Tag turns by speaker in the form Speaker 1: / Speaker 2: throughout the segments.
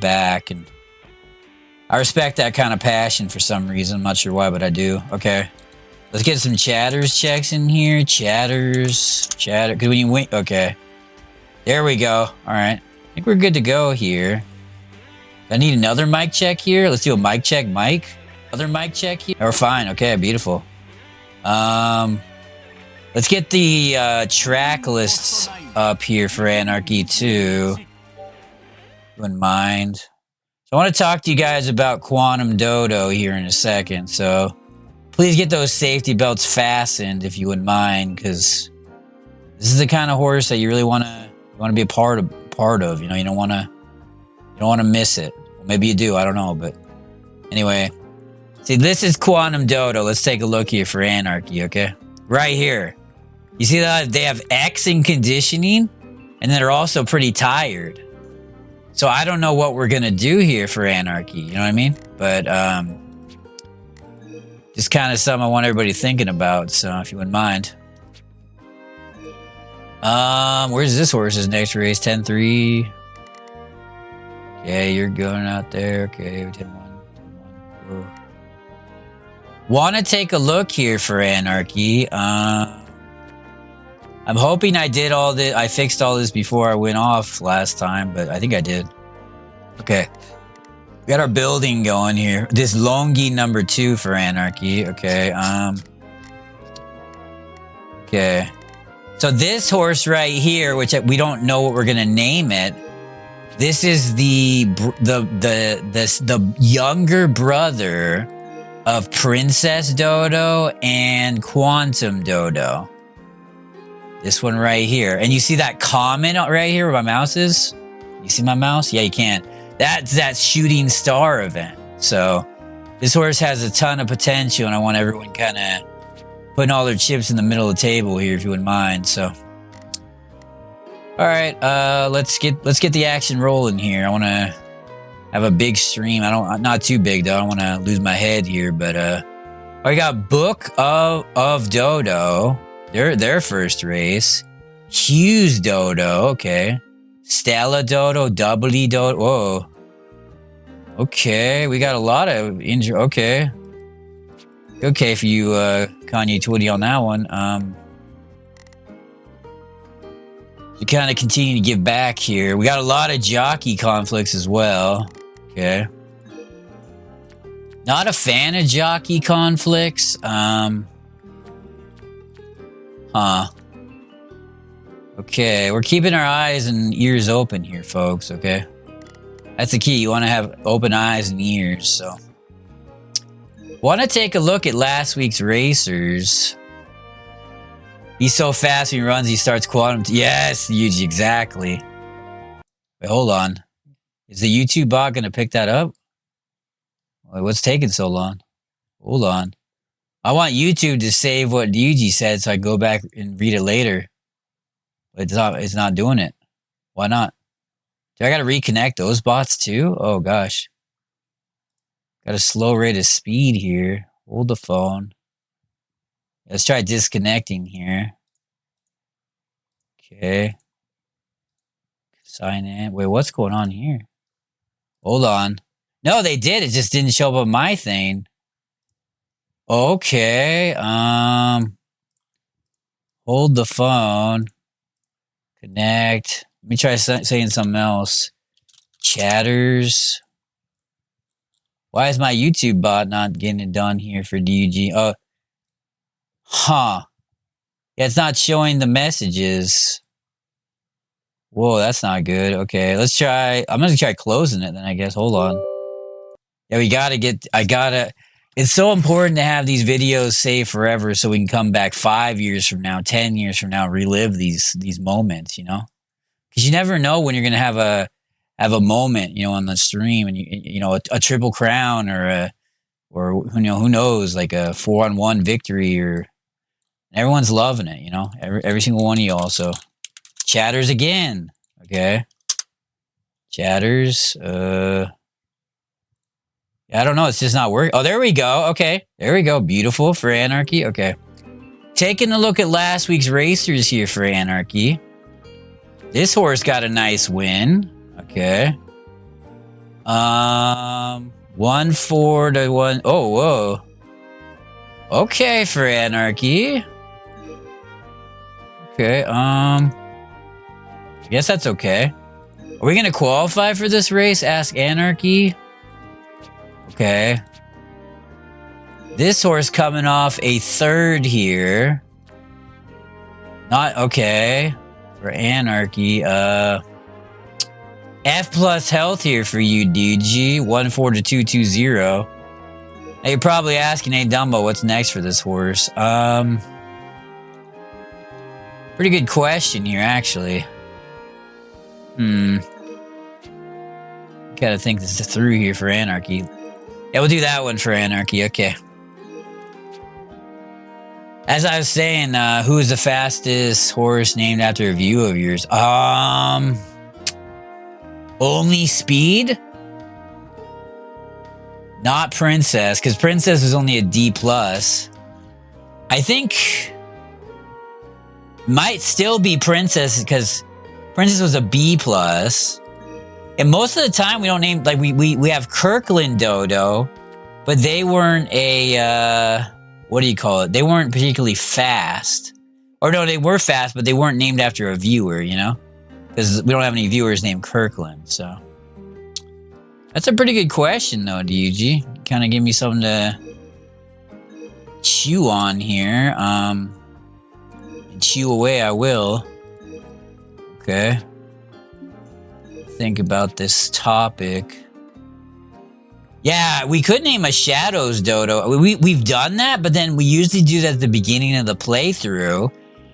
Speaker 1: back, and I respect that kind of passion for some reason. I'm not sure why, but I do. Okay. Let's get some chatters checks in here. Chatter. Because when you win... Okay. There we go. All right. I think we're good to go here. I need another mic check here. Let's do a mic check, Mike. Other mic check here. We're fine. Okay, beautiful. Let's get the track lists up here for Anarchy too. Wouldn't mind. So I want to talk to you guys about Quantum Dodo here in a second. So please get those safety belts fastened if you wouldn't mind, because this is the kind of horse that you really want to be a part of. You know, you don't want to miss it. Well, maybe you do. I don't know, but anyway. See, this is Quantum Dodo. Let's take a look here for Anarchy. Okay, right here. You see that they have X in conditioning, and they're also pretty tired. So I don't know what we're gonna do here for Anarchy. You know what I mean? But just kind of something I want everybody thinking about. So if you wouldn't mind. Where's this horse's next race? 10-3. Okay, you're going out there. Okay, 10-1. Want to take a look here for Anarchy. I'm hoping I did all this. I fixed all this before I went off last time, but I think I did. Okay. We got our building going here. This Longi number 2 for Anarchy. Okay. Okay. So this horse right here, which we don't know what we're gonna name it. This is the younger brother of Princess Dodo and Quantum Dodo. This one right here. And you see that comment right here where my mouse is? You see my mouse? Yeah, you can. That's that shooting star event. So this horse has a ton of potential, and I want everyone kind of putting all their chips in the middle of the table here, if you wouldn't mind. So, all right, let's get the action rolling here. I want to have a big stream. Not too big though. I don't want to lose my head here, but I got Book of Dodo. Their first race. Hughes Dodo, okay. Stella Dodo, Doubly Dodo. Whoa. Okay, we got a lot of injury. Okay. Okay for you, Kanye Twitty on that one. You kind of continue to give back here. We got a lot of jockey conflicts as well. Okay. Not a fan of jockey conflicts. Okay, we're keeping our eyes and ears open here, folks, okay? That's the key. You want to have open eyes and ears, so. Want to take a look at last week's racers. He's so fast when he runs, he starts quantum. Yes, Yuji, exactly. Wait, hold on. Is the YouTube bot going to pick that up? Wait, what's taking so long? Hold on. I want YouTube to save what Yuji said so I go back and read it later. But it's not doing it. Why not? Do I got to reconnect those bots too? Oh, gosh. Got a slow rate of speed here. Hold the phone. Let's try disconnecting here. Okay. Sign in. Wait, what's going on here? Hold on. No, they did. It just didn't show up on my thing. Okay. Hold the phone. Connect. Let me try saying something else. Chatters. Why is my YouTube bot not getting it done here for DUG? Oh. Huh. Yeah, it's not showing the messages. Whoa, that's not good. Okay, let's try. I'm going to try closing it then, I guess. Hold on. Yeah, it's so important to have these videos saved forever so we can come back 5 years from now, 10 years from now, relive these moments, you know? Because you never know when you're going to have a moment, you know, on the stream, and you know, a triple crown or who knows, like a 4-on-1 victory, or everyone's loving it, you know, every single one of y'all. So chatters again. Okay. Chatters. I don't know. It's just not working. Oh, there we go. Okay. There we go. Beautiful for Anarchy. Okay. Taking a look at last week's racers here for Anarchy. This horse got a nice win. Okay. 1-4 to 1. Oh, whoa. Okay, for Anarchy. Okay, I guess that's okay. Are we gonna qualify for this race? Ask Anarchy. Okay. This horse coming off a 3rd here. Not okay. For Anarchy, F plus health here for you, DG. 1-4 to 2-2-0. Now you're probably asking, hey Dumbo, what's next for this horse? Pretty good question here, actually. Gotta think this through here for Anarchy. Yeah, we'll do that one for Anarchy, okay. As I was saying, who is the fastest horse named after a view of yours? Only Speed? Not Princess, because Princess was only a D+. I think might still be Princess, because Princess was a B+. And most of the time we don't name, like we have Kirkland Dodo, but they weren't a what do you call it? They weren't particularly fast. Or no, they were fast, but they weren't named after a viewer, you know? Because we don't have any viewers named Kirkland, so. That's a pretty good question, though, DUG. Kind of give me something to chew on here. And chew away I will. Okay. Think about this topic. Yeah, we could name a Shadows Dodo. We've done that, but then we usually do that at the beginning of the playthrough.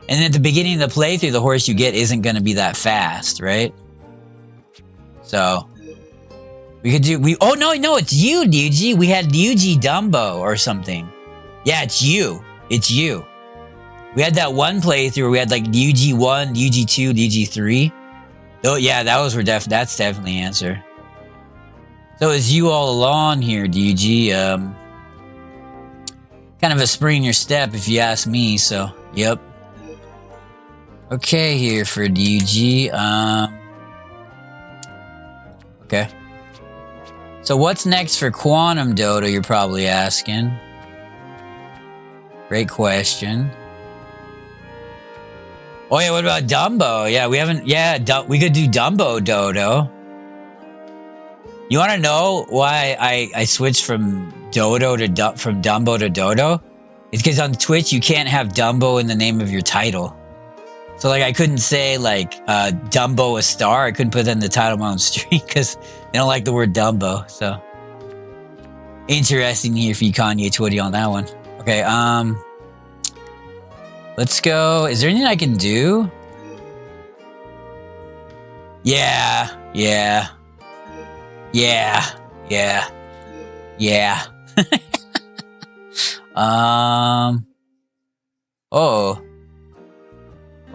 Speaker 1: And at the beginning of the playthrough, the horse you get isn't going to be that fast, right? So, we could do... Oh, no, it's you, DG. We had UG Dumbo or something. Yeah, it's you. It's you. We had that one playthrough. We had like UG1, UG2, UG3. Oh, yeah, that's definitely the answer. So it's you all along here, DG. Kind of a spring in your step, if you ask me. So, yep. Okay, here for DG. Okay. So what's next for Quantum Dodo? You're probably asking. Great question. Oh yeah, what about Dumbo? Yeah, we haven't. Yeah, we could do Dumbo Dodo. You want to know why I switched from Dodo to from Dumbo to Dodo? It's because on Twitch you can't have Dumbo in the name of your title. So like I couldn't say like Dumbo a star. I couldn't put that in the title of my own stream because they don't like the word Dumbo. So interesting here for you, Kanye Twitty, on that one. Okay, let's go. Is there anything I can do? Yeah.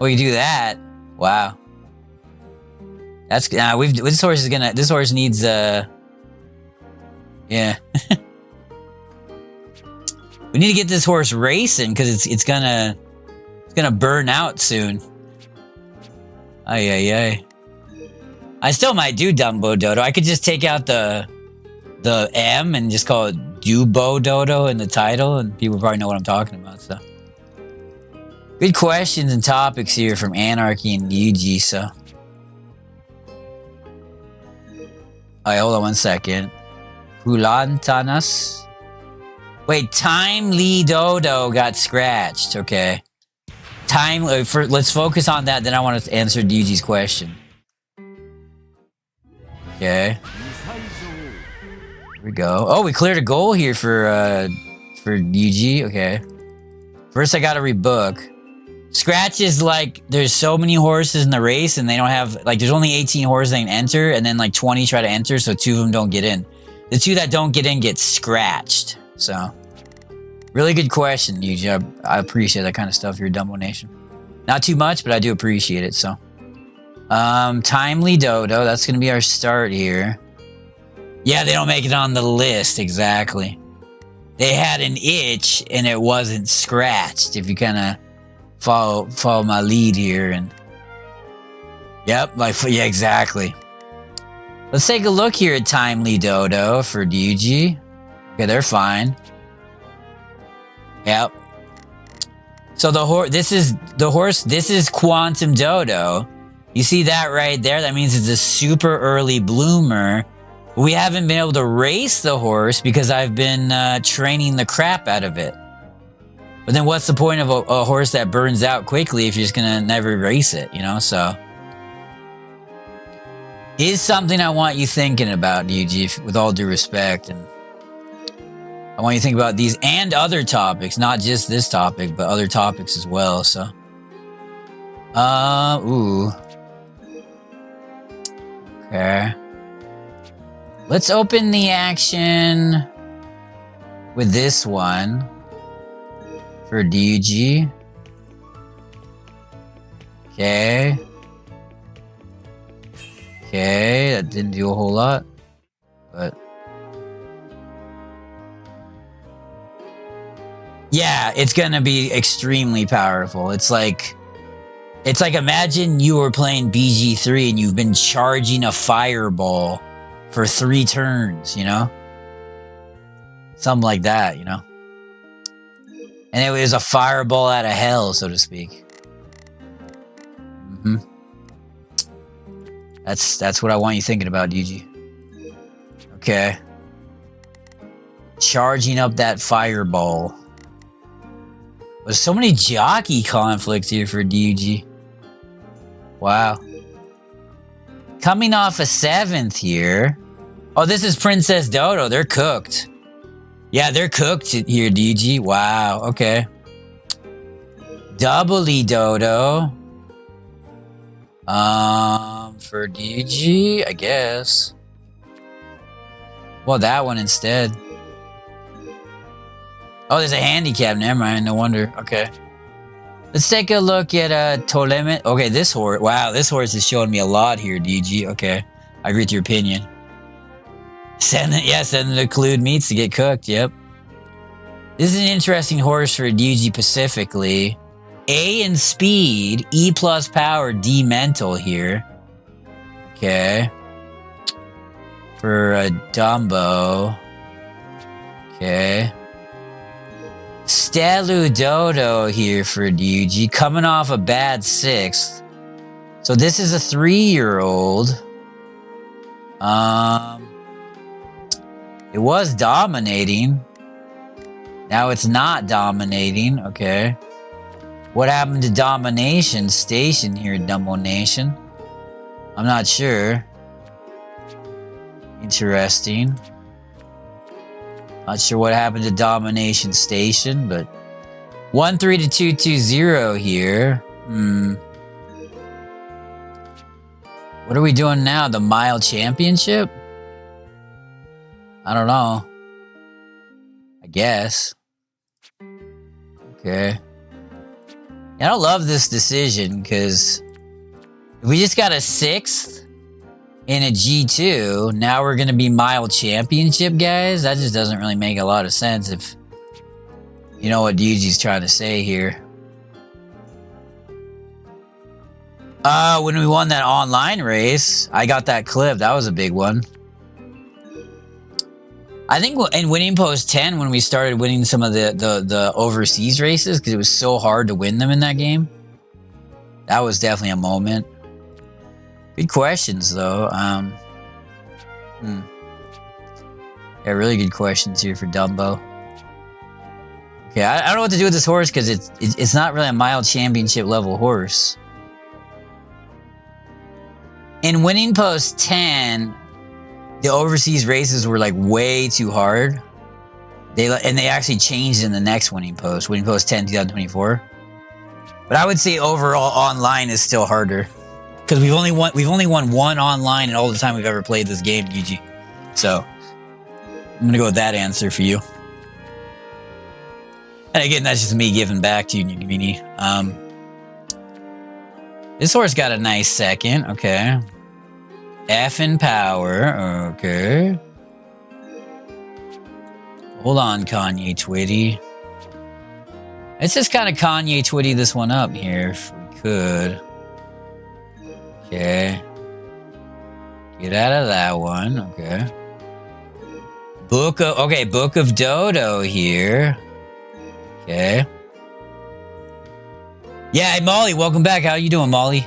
Speaker 1: Oh, you do that? Wow. That's this horse needs yeah. We need to get this horse racing because it's gonna burn out soon. Ay. I still might do Dumbo Dodo. I could just take out the M and just call it Dubo Dodo in the title, and people probably know what I'm talking about. So, good questions and topics here from Anarchy and Yuji. So, all right, hold on one second. Hulantanas. Wait, Timely Dodo got scratched. Okay, let's focus on that. Then I want to answer Yuji's question. Okay. Here we go. Oh, we cleared a goal here for UG. Okay. First, I gotta rebook. Scratch is like there's so many horses in the race, and they don't have like there's only 18 horses they can enter, and then like 20 try to enter, so 2 of them don't get in. The 2 that don't get in get scratched. So, really good question, UG. I appreciate that kind of stuff. You're a Dumbo Nation. Not too much, but I do appreciate it. So. Timely Dodo, that's gonna be our start here. Yeah, they don't make it on the list, exactly. They had an itch and it wasn't scratched, if you kinda follow my lead here and... Yep, yeah, exactly. Let's take a look here at Timely Dodo for DG. Okay, they're fine. Yep. So the horse, this is Quantum Dodo. You see that right there? That means it's a super early bloomer. We haven't been able to race the horse because I've been training the crap out of it. But then what's the point of a horse that burns out quickly if you're just gonna never race it, you know? So, is something I want you thinking about, DG, with all due respect. And I want you to think about these and other topics, not just this topic, but other topics as well. So, ooh. Okay. Let's open the action with this one for DG. Okay. Okay, that didn't do a whole lot, but yeah, it's gonna be extremely powerful. It's like imagine you were playing BG3 and you've been charging a fireball for 3 turns, you know? Something like that, you know? And it was a fireball out of hell, so to speak. Mm-hmm. That's what I want you thinking about, DG. Okay. Charging up that fireball. There's so many jockey conflicts here for DG. Wow. Coming off a 7th here. Oh, this is Princess Dodo. They're cooked. Yeah, they're cooked here, DG. Wow, okay. Doubly Dodo. For DG, I guess. Well, that one instead. Oh, there's a handicap. Never mind. No wonder. Okay. Let's take a look at Tolemet. Okay, this horse. Wow, this horse is showing me a lot here, DG. Okay, I agree with your opinion. Send them to Clued Meats to get cooked. Yep. This is an interesting horse for DG specifically. A in speed, E plus power, D mental here. Okay. For Dumbo. Okay. Stelu Dodo here for DG, coming off a bad 6th. So this is a 3-year-old. It was dominating. Now it's not dominating. Okay. What happened to Domination Station here, Dumbo Nation? I'm not sure. Interesting. Not sure what happened to Domination Station, but 1-3 to 2-2-0 here. What are we doing now? The Mile Championship? I don't know. I guess. Okay. I don't love this decision because if we just got a 6th in a G2, now we're going to be Mile Championship guys? That just doesn't really make a lot of sense if you know what DG's trying to say here. When we won that online race, I got that clip. That was a big one. I think in Winning Post 10, when we started winning some of the overseas races, because it was so hard to win them in that game, that was definitely a moment. Good questions, though. Yeah, really good questions here for Dumbo. Okay, I don't know what to do with this horse because it's not really a Mile Championship level horse. In Winning Post 10, the overseas races were like way too hard. They actually changed in the next Winning Post 10 2024. But I would say overall online is still harder because we've only won one online in all the time we've ever played this game, DG. So I'm gonna go with that answer for you. And again, that's just me giving back to you, new community. This horse got a nice 2nd. Okay. F in power. Okay. Hold on, Kanye Twitty. Let's just kind of Kanye Twitty this one up here if we could. Okay. Get out of that one. Okay. Book of Dodo here. Okay. Yeah, hey, Molly, welcome back. How you doing, Molly?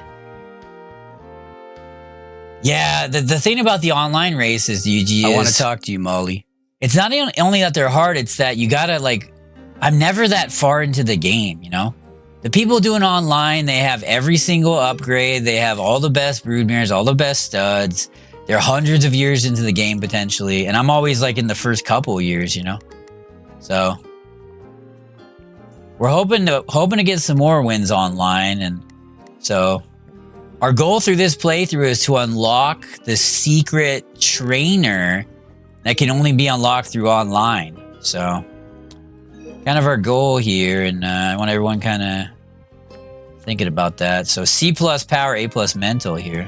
Speaker 1: Yeah, the thing about the online races, UG, is... I want to talk to you, Molly. It's not only that they're hard, it's that you gotta, like... I'm never that far into the game, you know? The people doing online, they have every single upgrade. They have all the best broodmares, all the best studs. They're hundreds of years into the game, potentially. And I'm always, like, in the first couple of years, you know? So... we're hoping to get some more wins online, and so our goal through this playthrough is to unlock the secret trainer that can only be unlocked through online. So, kind of our goal here, and I want everyone kind of thinking about that. So, C+ power, A+ mental here.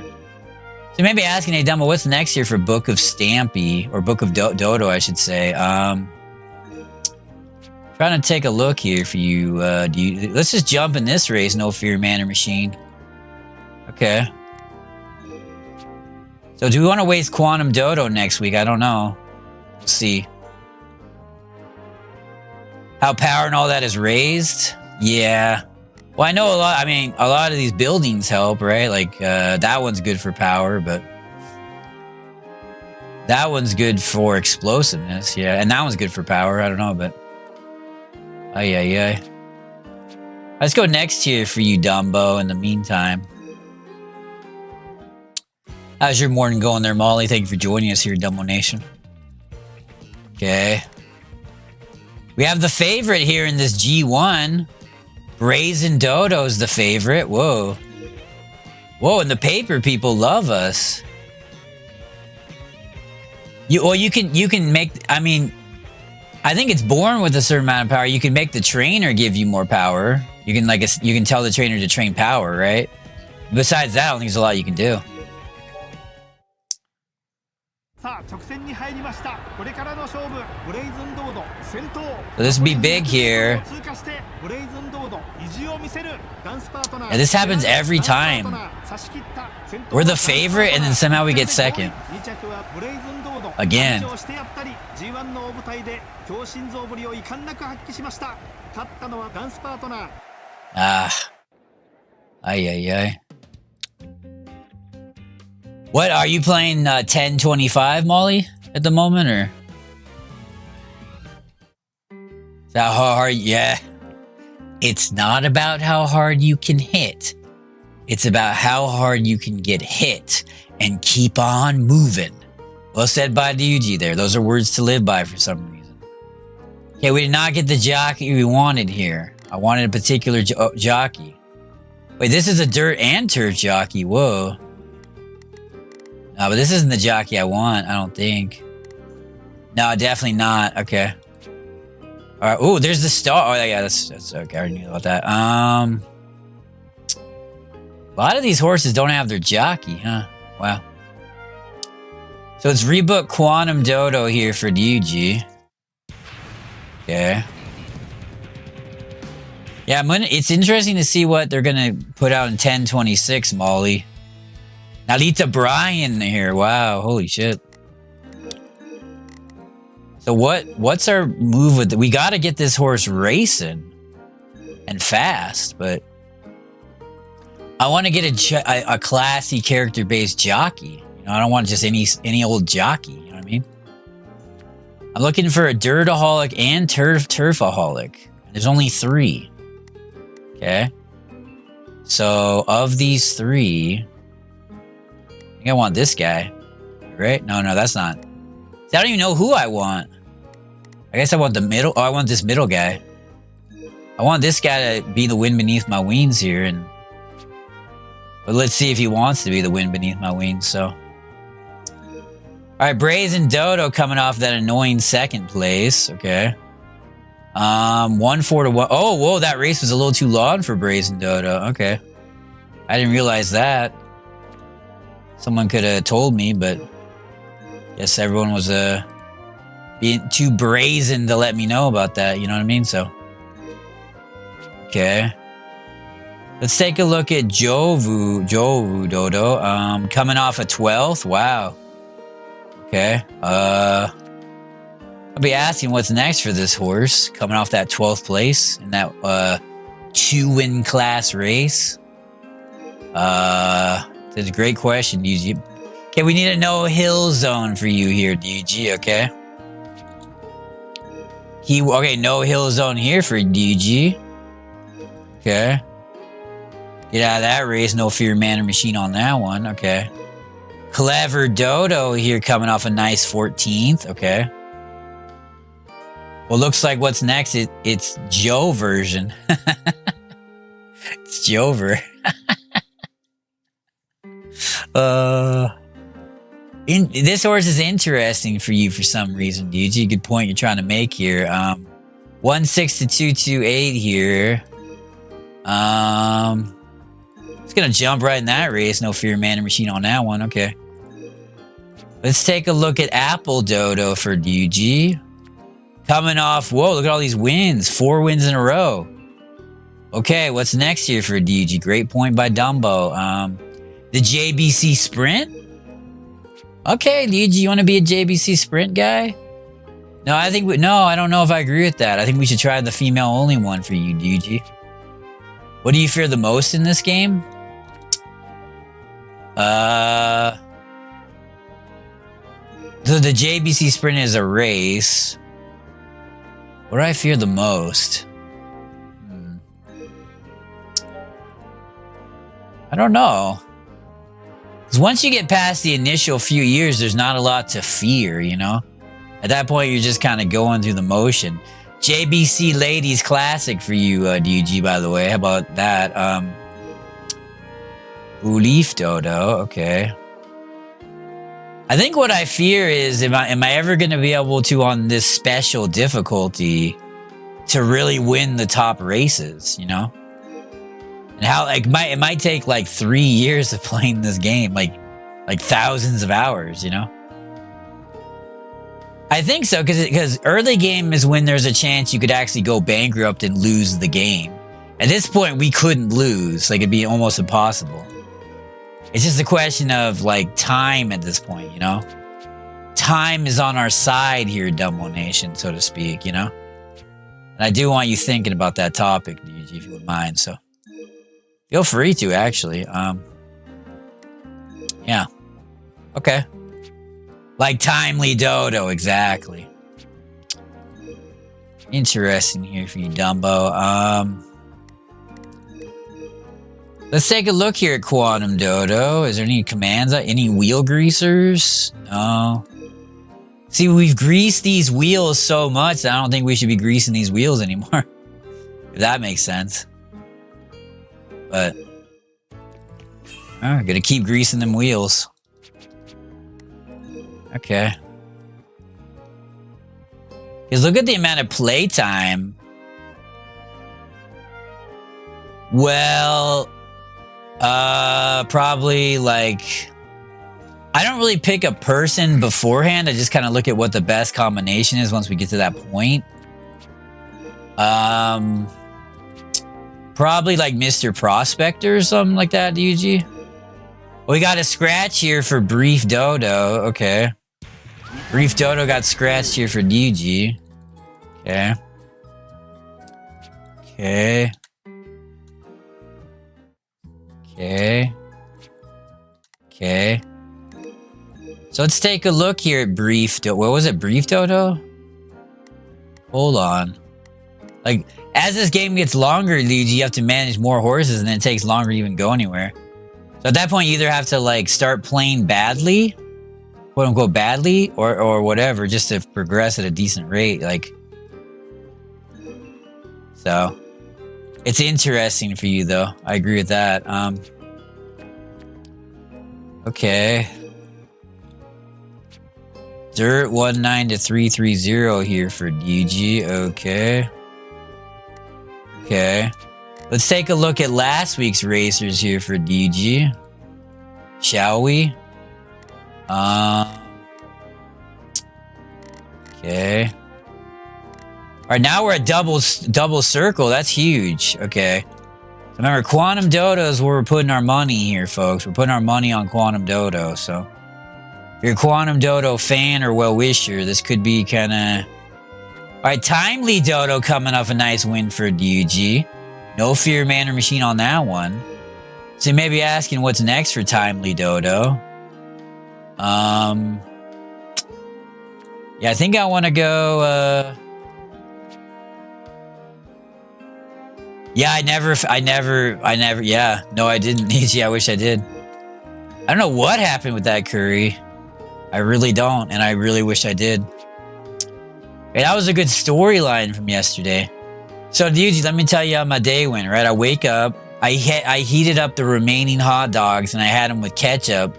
Speaker 1: So maybe asking, hey, Dumbo, what's next here for Book of Stampy, or Book of Dodo, I should say. Trying to take a look here for you. Let's just jump in this race. No Fear Man or Machine. Okay. So do we want to waste Quantum Dodo next week? I don't know. We'll see. How power and all that is raised? Yeah. Well, I know a lot. I mean, a lot of these buildings help, right? Like, that one's good for power, but... that one's good for explosiveness, yeah. And that one's good for power. I don't know, but... let's go next here for you, Dumbo, in the meantime. How's your morning going there, Molly? Thank you for joining us here, Dumbo Nation. Okay. We have the favorite here in this G1. Brazen Dodo's the favorite. Whoa. Whoa, and the paper people love us. You can make... I mean... I think it's born with a certain amount of power. You can make the trainer give you more power. You can tell the trainer to train power, right? Besides that, I don't think there's a lot you can do. So this would be big here. Yeah, this happens every time. We're the favorite, and then somehow we get second. Again. What, are you playing 1025, Molly, at the moment, or? Is that hard? Yeah. It's not about how hard you can hit. It's about how hard you can get hit and keep on moving. Well said by DUG there. Those are words to live by for some reason. Okay, we did not get the jockey we wanted here. I wanted a particular jockey. Wait, this is a dirt and turf jockey. Whoa. No, but this isn't the jockey I want, I don't think. No, definitely not. Okay. All right. Oh, there's the star. Oh, yeah, that's okay. I already knew about that. A lot of these horses don't have their jockey, huh? Wow. So it's rebook Quantum Dodo here for DUG. Okay. Yeah, it's interesting to see what they're gonna put out in 1026, Molly. Nalita Bryan here. Wow, holy shit. So what's our move with we gotta get this horse racing and fast, but I want to get a classy character-based jockey. You know, I don't want just any old jockey, you know what I mean? I'm looking for a dirtaholic and turfaholic. There's only 3. Okay. So of these 3, I think I want this guy. Right? No, that's not. I don't even know who I want. I guess I want the middle. Oh, I want this middle guy. I want this guy to be the wind beneath my wings here, but let's see if he wants to be the wind beneath my wings. So, all right, Brazen Dodo coming off that annoying second place. Okay, 1-4 to 1. Oh, whoa, that race was a little too long for Brazen Dodo. Okay, I didn't realize that. Someone could have told me, but guess everyone was being too brazen to let me know about that. You know what I mean? So, okay. Let's take a look at Jovu Dodo. Coming off a 12th. Wow. Okay. I'll be asking what's next for this horse. Coming off that 12th place in that 2-win class race. That's a great question, DG. Okay, we need a no hill zone for you here, DG, okay? Okay, no hill zone here for DG. Okay. Get out of that race. No fear man or machine on that one. Okay. Clever Dodo here coming off a nice 14th. Okay. Well, looks like what's next, it's Joe version. It's Jover. This horse is interesting for you for some reason, DG. Good point you're trying to make here. 1-6 to 2-2-8 here. It's gonna jump right in that race. No fear man or machine on that one. Okay. Let's take a look at Apple Dodo for DG. Coming off, whoa, look at all these wins. 4 wins in a row. Okay, what's next here for DG? Great point by Dumbo. The JBC Sprint? Okay, DG, you want to be a JBC Sprint guy? No, I don't know if I agree with that. I think we should try the female only one for you, DG. What do you fear the most in this game? So the JBC Sprint is a race. What do I fear the most? I don't know. Because once you get past the initial few years, there's not a lot to fear, you know? At that point, you're just kind of going through the motion. JBC Ladies Classic for you, DG, by the way. How about that? Leaf Dodo, okay. I think what I fear is, am I ever going to be able to, on this special difficulty, to really win the top races, you know? And how, like, it might take like 3 years of playing this game, like thousands of hours, you know? I think so, because early game is when there's a chance you could actually go bankrupt and lose the game. At this point, we couldn't lose. Like, it'd be almost impossible. It's just a question of, like, time at this point, you know? Time is on our side here, Dumbo Nation, so to speak, you know? And I do want you thinking about that topic, DG, if you would mind, so... Feel free to, actually. Yeah. Okay. Like Timely Dodo, exactly. Interesting here for you, Dumbo. Let's take a look here at Quantum Dodo. Is there any commands? Any wheel greasers? No. See, we've greased these wheels so much that I don't think we should be greasing these wheels anymore. If that makes sense. But gonna keep greasing them wheels. Okay. Because look at the amount of playtime. Well, probably like... I don't really pick a person beforehand. I just kind of look at what the best combination is once we get to that point. Probably like Mr. Prospector or something like that, DG. We got a scratch here for Brief Dodo. Okay. Brief Dodo got scratched here for DG. Okay. Okay. Okay. Okay. So let's take a look here at Brief Dodo. What was it? Brief Dodo? Hold on. Like, as this game gets longer, you have to manage more horses, and then it takes longer to even go anywhere. So at that point, you either have to, like, start playing badly, quote-unquote badly, or whatever, just to progress at a decent rate, like... So... It's interesting for you, though. I agree with that. Okay. Dirt 19 to 330 here for DG. Okay. Okay. Let's take a look at last week's racers here for DG. Shall we? Okay. All right, now we're at double circle. That's huge. Okay. Remember, Quantum Dodo is where we're putting our money here, folks. We're putting our money on Quantum Dodo. So, if you're a Quantum Dodo fan or well-wisher, this could be kind of... All right, Timely Dodo coming off a nice win for DUG. No Fear Man or Machine on that one. So you may be asking what's next for Timely Dodo. Yeah, I think I want to go... Yeah, I never, yeah. No, I didn't. Yeah, I wish I did. I don't know what happened with that curry. I really don't, and I really wish I did. Hey, that was a good storyline from yesterday. So, dude, let me tell you how my day went, right? I wake up, I heated up the remaining hot dogs, and I had them with ketchup.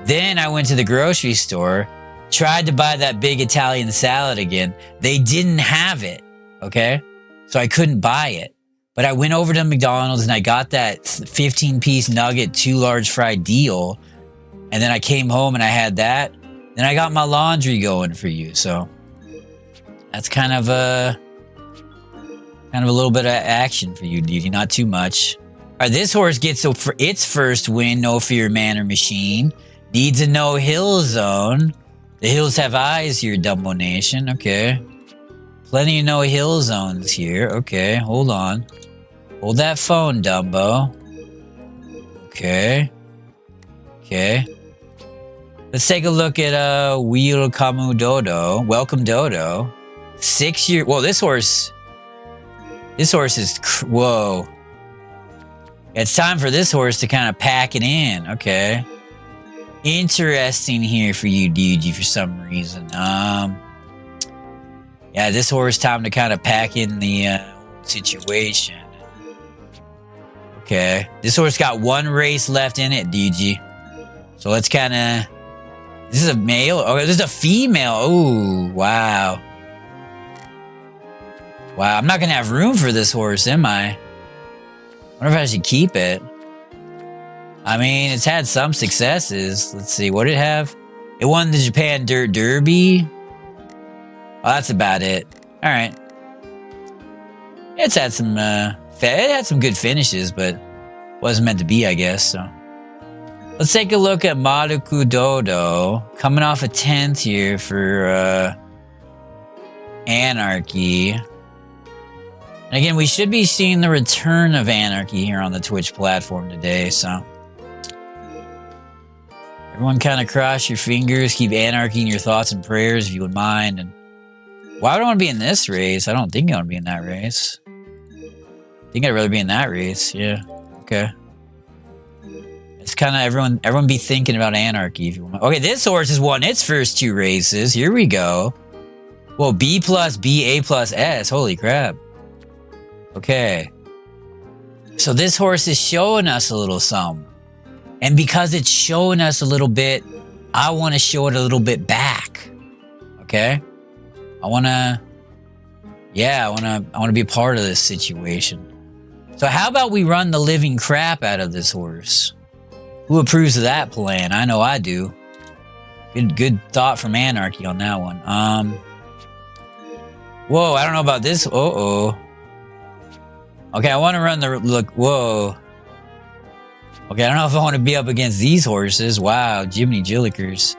Speaker 1: Then I went to the grocery store, tried to buy that big Italian salad again. They didn't have it, okay? So I couldn't buy it. But I went over to McDonald's and I got that 15-piece nugget, 2 large fry deal. And then I came home and I had that. Then I got my laundry going for you. So that's kind of a little bit of action for you, Didi. Not too much. All right, this horse gets for its first win, No Fear Man or Machine. Needs a no-hill zone. The hills have eyes here, Dumbo Nation. Okay. Plenty of no-hill zones here. Okay, hold on. Hold that phone, Dumbo. Okay. Okay. Let's take a look at Welcome Dodo. Welcome Dodo. 6 year... Whoa, this horse... This horse is... Whoa. It's time for this horse to kind of pack it in. Okay. Interesting here for you, DG, for some reason. Yeah, this horse time to kind of pack in the situation. Okay. This horse got 1 race left in it, DG. So let's kind of... This is a male? Okay, this is a female. Oh, wow. Wow, I'm not going to have room for this horse, am I? I wonder if I should keep it. I mean, it's had some successes. Let's see, what did it have? It won the Japan Dirt Derby. Oh, that's about it. All right. It's had some, it had some good finishes, but wasn't meant to be, I guess, so. Let's take a look at Maruku Dodo. Coming off a 10th here for, Anarchy. And again, we should be seeing the return of Anarchy here on the Twitch platform today, so. Everyone kind of cross your fingers, keep Anarchy in your thoughts and prayers if you would mind, and why would I want to be in this race? I don't think I want to be in that race. I think I'd rather be in that race. Yeah. Okay. It's kind of everyone be thinking about Anarchy if you want. Okay, this horse has won its first 2 races. Here we go. Whoa, B plus B, A plus S. Holy crap. Okay. So this horse is showing us a little something. And because it's showing us a little bit, I want to show it a little bit back. Okay? I want to be a part of this situation. So how about we run the living crap out of this horse? Who approves of that plan? I know I do. Good thought from Anarchy on that one. Whoa, I don't know about this. Uh-oh. Okay, I want to run the look. Whoa. Okay, I don't know if I want to be up against these horses. Wow, Jiminy Jillikers.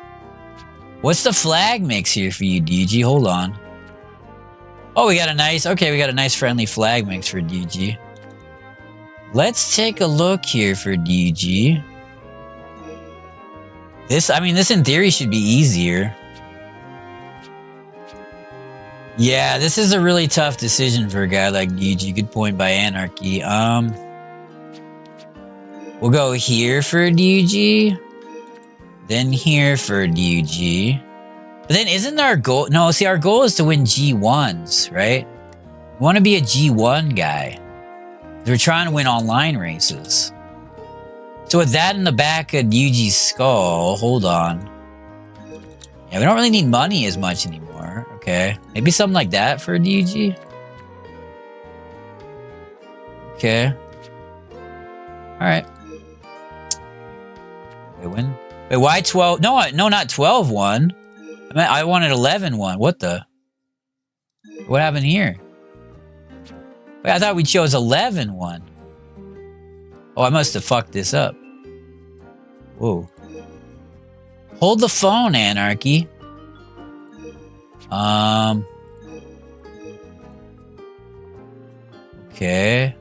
Speaker 1: What's the flag mix here for you, DG? Hold on. Oh, we got a nice friendly flag mix for DG. Let's take a look here for DG. This in theory should be easier. Yeah, this is a really tough decision for a guy like DG. Good point by Anarchy. We'll go here for DG. Then here for DG. But then isn't our goal... No, see, our goal is to win G1s, right? We want to be a G1 guy. We're trying to win online races. So with that in the back of DG's skull, hold on. Yeah, we don't really need money as much anymore. Okay. Maybe something like that for DG. Okay. Alright. Wait, why 12? No, not 12-1. I wanted 11-1. What the? What happened here? Wait, I thought we chose 11-1. Oh, I must have fucked this up. Whoa. Hold the phone, Anarchy. Okay.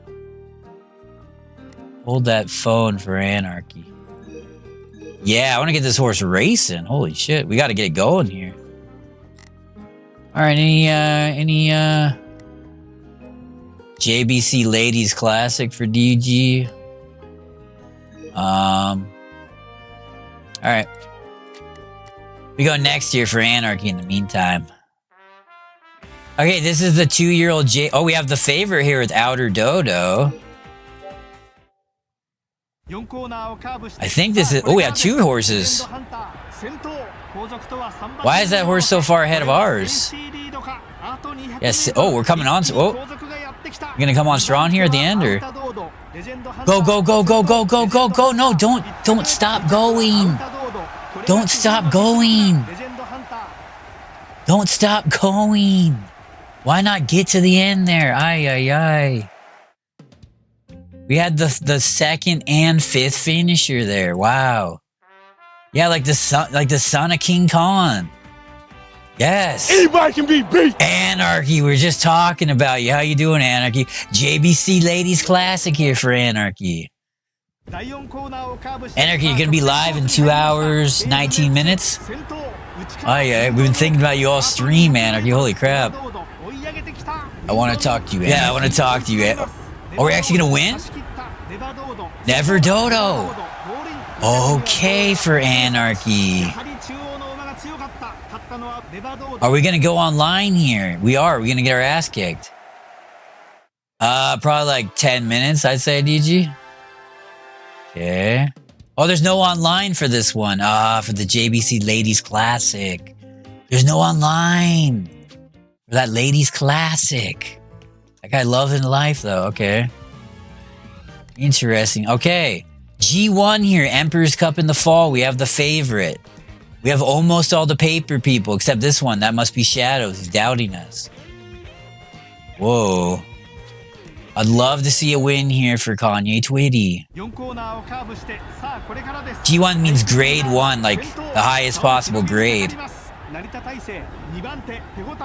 Speaker 1: Hold that phone for Anarchy. Yeah, I want to get this horse racing. Holy shit, we got to get it going here. All right, any JBC Ladies Classic for DG? All right. We go next year for Anarchy in the meantime. Okay, this is the 2-year-old J. Oh, we have the favorite here with Outer Dodo. I think this is. Oh, we have 2 horses. Why is that horse so far ahead of ours? Yes. Oh, we're coming on. Oh, you're gonna come on strong here at the end, or go, go, go, go, go, go, go, go! No, don't stop going. Don't stop going. Don't stop going. Why not get to the end there? Ay, ay, ay. We had the 2nd and 5th finisher there. Wow. Yeah, like the son of King Kong. Yes.
Speaker 2: Anybody can be beat.
Speaker 1: Anarchy. We were just talking about you. How you doing, Anarchy? JBC Ladies Classic here for Anarchy. Anarchy, you're gonna be live in 2 hours, 19 minutes. Oh yeah, we've been thinking about you all stream, Anarchy. Holy crap. I want to talk to you, Anarchy. Yeah, I want to talk to you. Are we actually gonna win? Never Dodo. Okay for Anarchy. Are we gonna go online here? We are. We're gonna get our ass kicked. Probably like 10 minutes, I'd say, DG. Okay. Oh, there's no online for this one. For the JBC Ladies Classic. There's no online for that Ladies Classic. That guy loves in life, though. Okay. Interesting. Okay. G1 here. Emperor's Cup in the fall. We have the favorite. We have almost all the paper people, except this one. That must be Shadows. He's doubting us. Whoa. I'd love to see a win here for Kanye Twitty. G1 means grade 1, like the highest possible grade.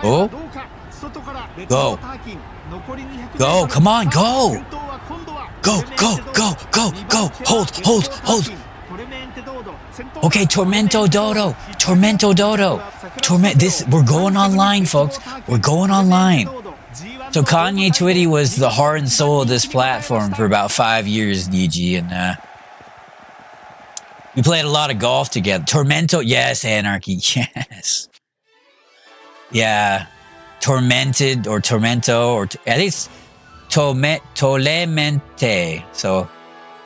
Speaker 1: Oh. Go. Go. Come on, go. Go, go, go, go, go. Hold. Okay, Tormento Dodo. We're going online, folks. We're going online. So Kanye Twitty was the heart and soul of this platform for about 5 years, DG, and we played a lot of golf together. Tormento, yes, Anarchy, yes. Yeah, Tormented or Tormento, or I think it's Tolemente. So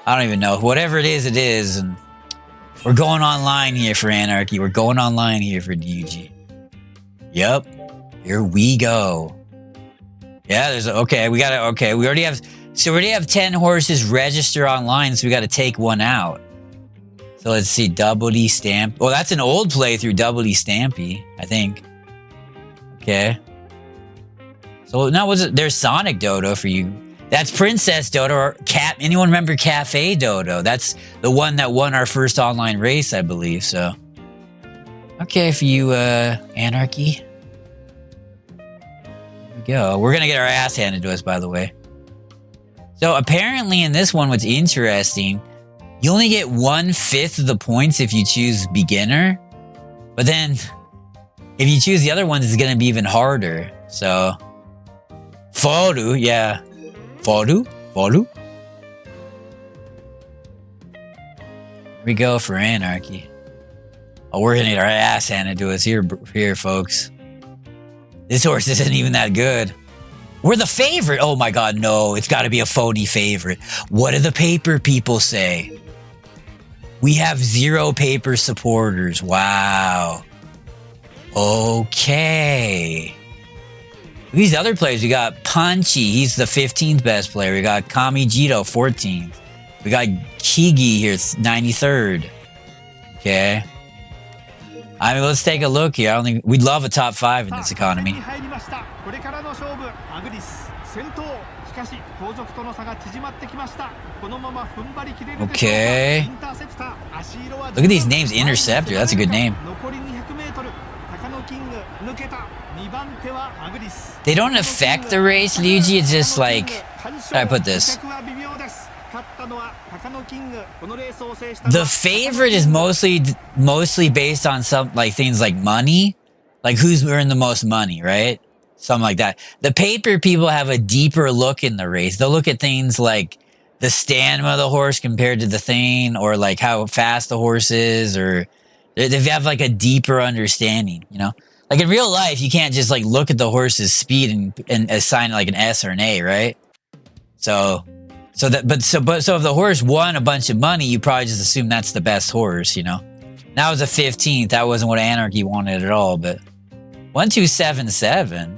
Speaker 1: I don't even know. Whatever it is, and we're going online here for Anarchy. We're going online here for DG. Yep, here we go. Yeah, we already have 10 horses register online, so we got to take one out. So let's see, Double D Stamp. Oh, that's an old playthrough, Double D Stampy, I think. Okay. So now there's Sonic Dodo for you. That's Princess Dodo or anyone remember Cafe Dodo? That's the one that won our first online race, I believe, so. Okay, for you, Anarchy. Go. We're gonna get our ass handed to us, by the way. So apparently in this one, what's interesting, you only get 1/5 of the points if you choose beginner, but then if you choose the other ones, it's gonna be even harder. So Foru, yeah, Foru. Here we go for Anarchy. Oh, we're gonna get our ass handed to us here, folks. This horse isn't even that good. We're the favorite. Oh my God, no. It's got to be a phony favorite. What do the paper people say? We have 0 paper supporters. Wow. Okay. These other players, we got Punchy. He's the 15th best player. We got Kami Jito, 14th. We got Kigi here, 93rd. Okay. I mean, let's take a look here. We'd love a top 5 in this economy. Okay. Look at these names. Interceptor. That's a good name. They don't affect the race, Ryuji. It's just like, how do I put this? The favorite is mostly based on some like things like money, like who's earned the most money, right? Something like that. The paper people have a deeper look in the race. They'll look at things like the stamina of the horse compared to the thing, or like how fast the horse is, or they have like a deeper understanding, you know? Like in real life, you can't just like look at the horse's speed and assign like an S or an A, right? So if the horse won a bunch of money, you probably just assume that's the best horse, you know? That was a 15th. That wasn't what Anarchy wanted at all, but 1277.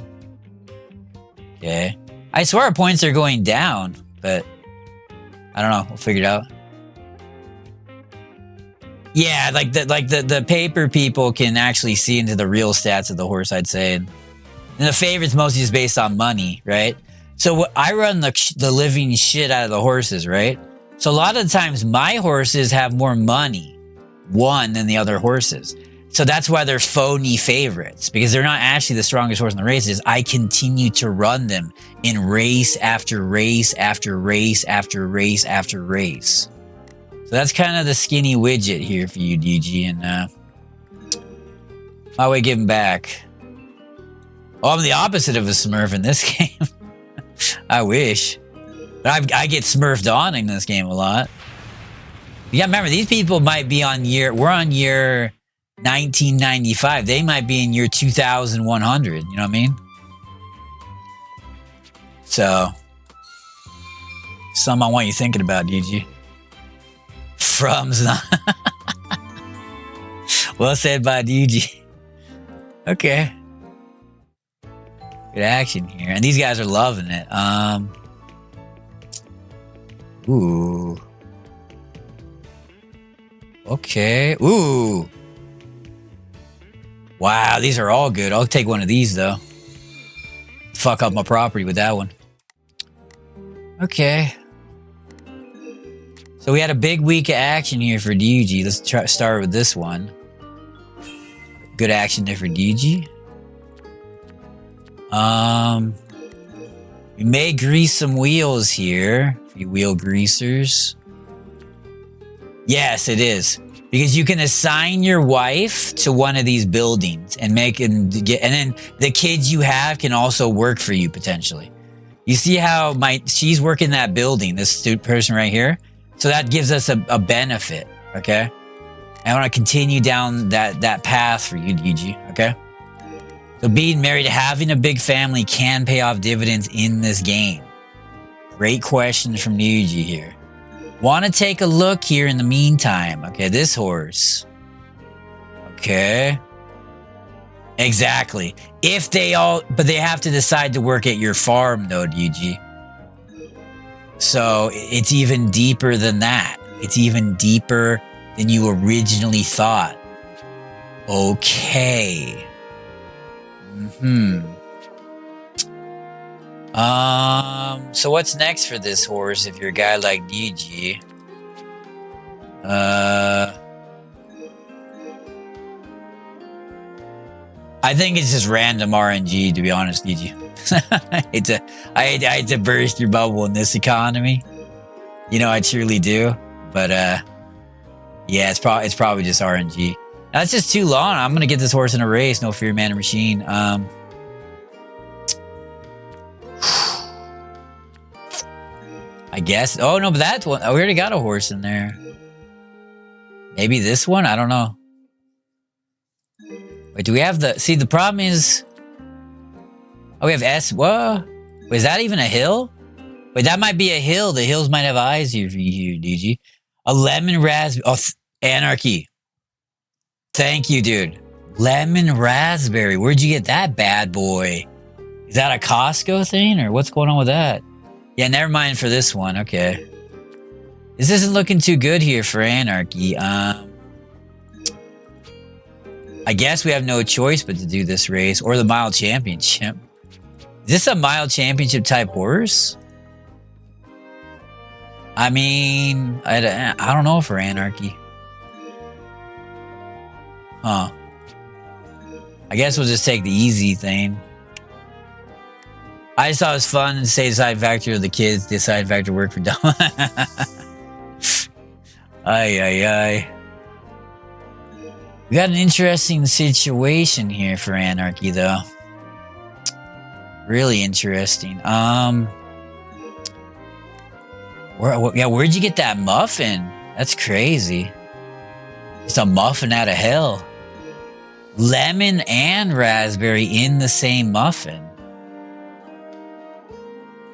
Speaker 1: Okay. I swear our points are going down, but I don't know. We'll figure it out. Yeah, like the paper people can actually see into the real stats of the horse, I'd say. And the favorite's mostly just based on money, right? So I run the living shit out of the horses, right? So a lot of the times my horses have more money won than the other horses. So that's why they're phony favorites, because they're not actually the strongest horse in the races. I continue to run them in race after race after race after race after race. So that's kind of the skinny widget here for you, DG, and my way giving back. Oh, I'm the opposite of a Smurf in this game. I wish. But I get smurfed on in this game a lot. You gotta remember, these people might be we're on year 1995. They might be in year 2100. You know what I mean? So, something I want you thinking about, DG. From's not. Well said by DG. Okay. Good action here. And these guys are loving it. Ooh. Okay. Ooh. Wow, these are all good. I'll take one of these, though. Fuck up my property with that one. Okay. So we had a big week of action here for DG. Let's start with this one. Good action there for DG. We may grease some wheels here. For you wheel greasers. Yes, it is. Because you can assign your wife to one of these buildings and and then the kids you have can also work for you potentially. You see how she's working that building, this person right here? So that gives us a benefit, okay? I want to continue down that path for you, DG, okay? So being married, having a big family can pay off dividends in this game. Great question from DG here. Want to take a look here in the meantime. Okay, this horse. Okay. Exactly. But they have to decide to work at your farm though, DG. So it's even deeper than that. It's even deeper than you originally thought. Okay. So what's next for this horse if you're a guy like DG? I think it's just random RNG, to be honest, DG. I hate to burst your bubble in this economy. You know, I truly do. But yeah, it's probably just RNG. That's just too long. I'm gonna get this horse in a race. No fear, man or machine. I guess. Oh no, but that's one. Oh, we already got a horse in there. Maybe this one. I don't know. Wait, do we have the? See, the problem is. Oh, we have S. Whoa. Wait, is that even a hill? Wait, that might be a hill. The hills might have eyes here for you, DG. A lemon raspberry. Oh, Anarchy. Thank you, dude. Lemon raspberry. Where'd you get that bad boy? Is that a Costco thing or what's going on with that? Yeah, never mind for this one. Okay. This isn't looking too good here for Anarchy. I guess we have no choice but to do this race or the mile championship. Is this a mile championship type horse? I mean, I don't know for anarchy. Huh. I guess we'll just take the easy thing. I just thought it was fun to say the side factor of the kids, the side factor work for dumb. Ay. We got an interesting situation here for anarchy, though. Really interesting. Where'd you get that muffin? That's crazy. It's a muffin out of hell. Lemon and raspberry in the same muffin.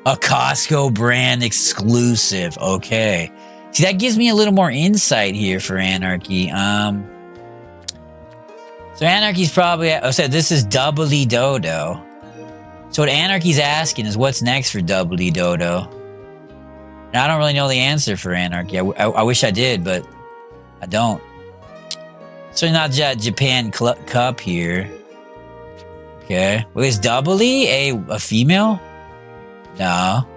Speaker 1: A Costco brand exclusive. Okay. See, that gives me a little more insight here for anarchy. So anarchy's probably... this is Doubly Dodo. So what anarchy's asking is what's next for Doubly Dodo? And I don't really know the answer for anarchy. I wish I did, but I don't. So not Japan Cup here. Okay. Well, is Doubly a female? No.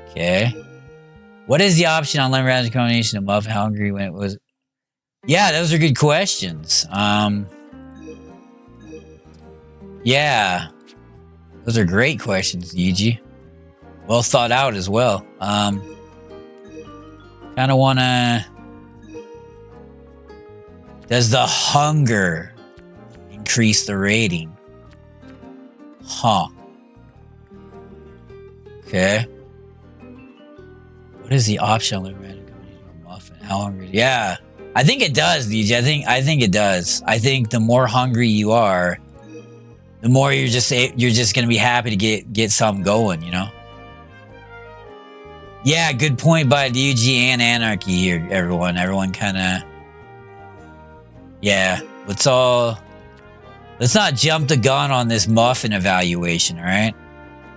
Speaker 1: Okay. What is the option on lemon raspberry combination of muffin hungry when it was? Yeah, those are good questions. Yeah. Those are great questions, Yuji. Well thought out as well. Kind of want to... Does the hunger increase the rating? Huh. Okay. What is the option? Muffin. How hungry? Yeah, I think it does, DJ. I think it does. I think the more hungry you are, the more you're just gonna be happy to get something going. You know. Yeah, good point by UG and Anarchy here, everyone. Everyone kind of. Yeah, let's not jump the gun on this muffin evaluation, all right?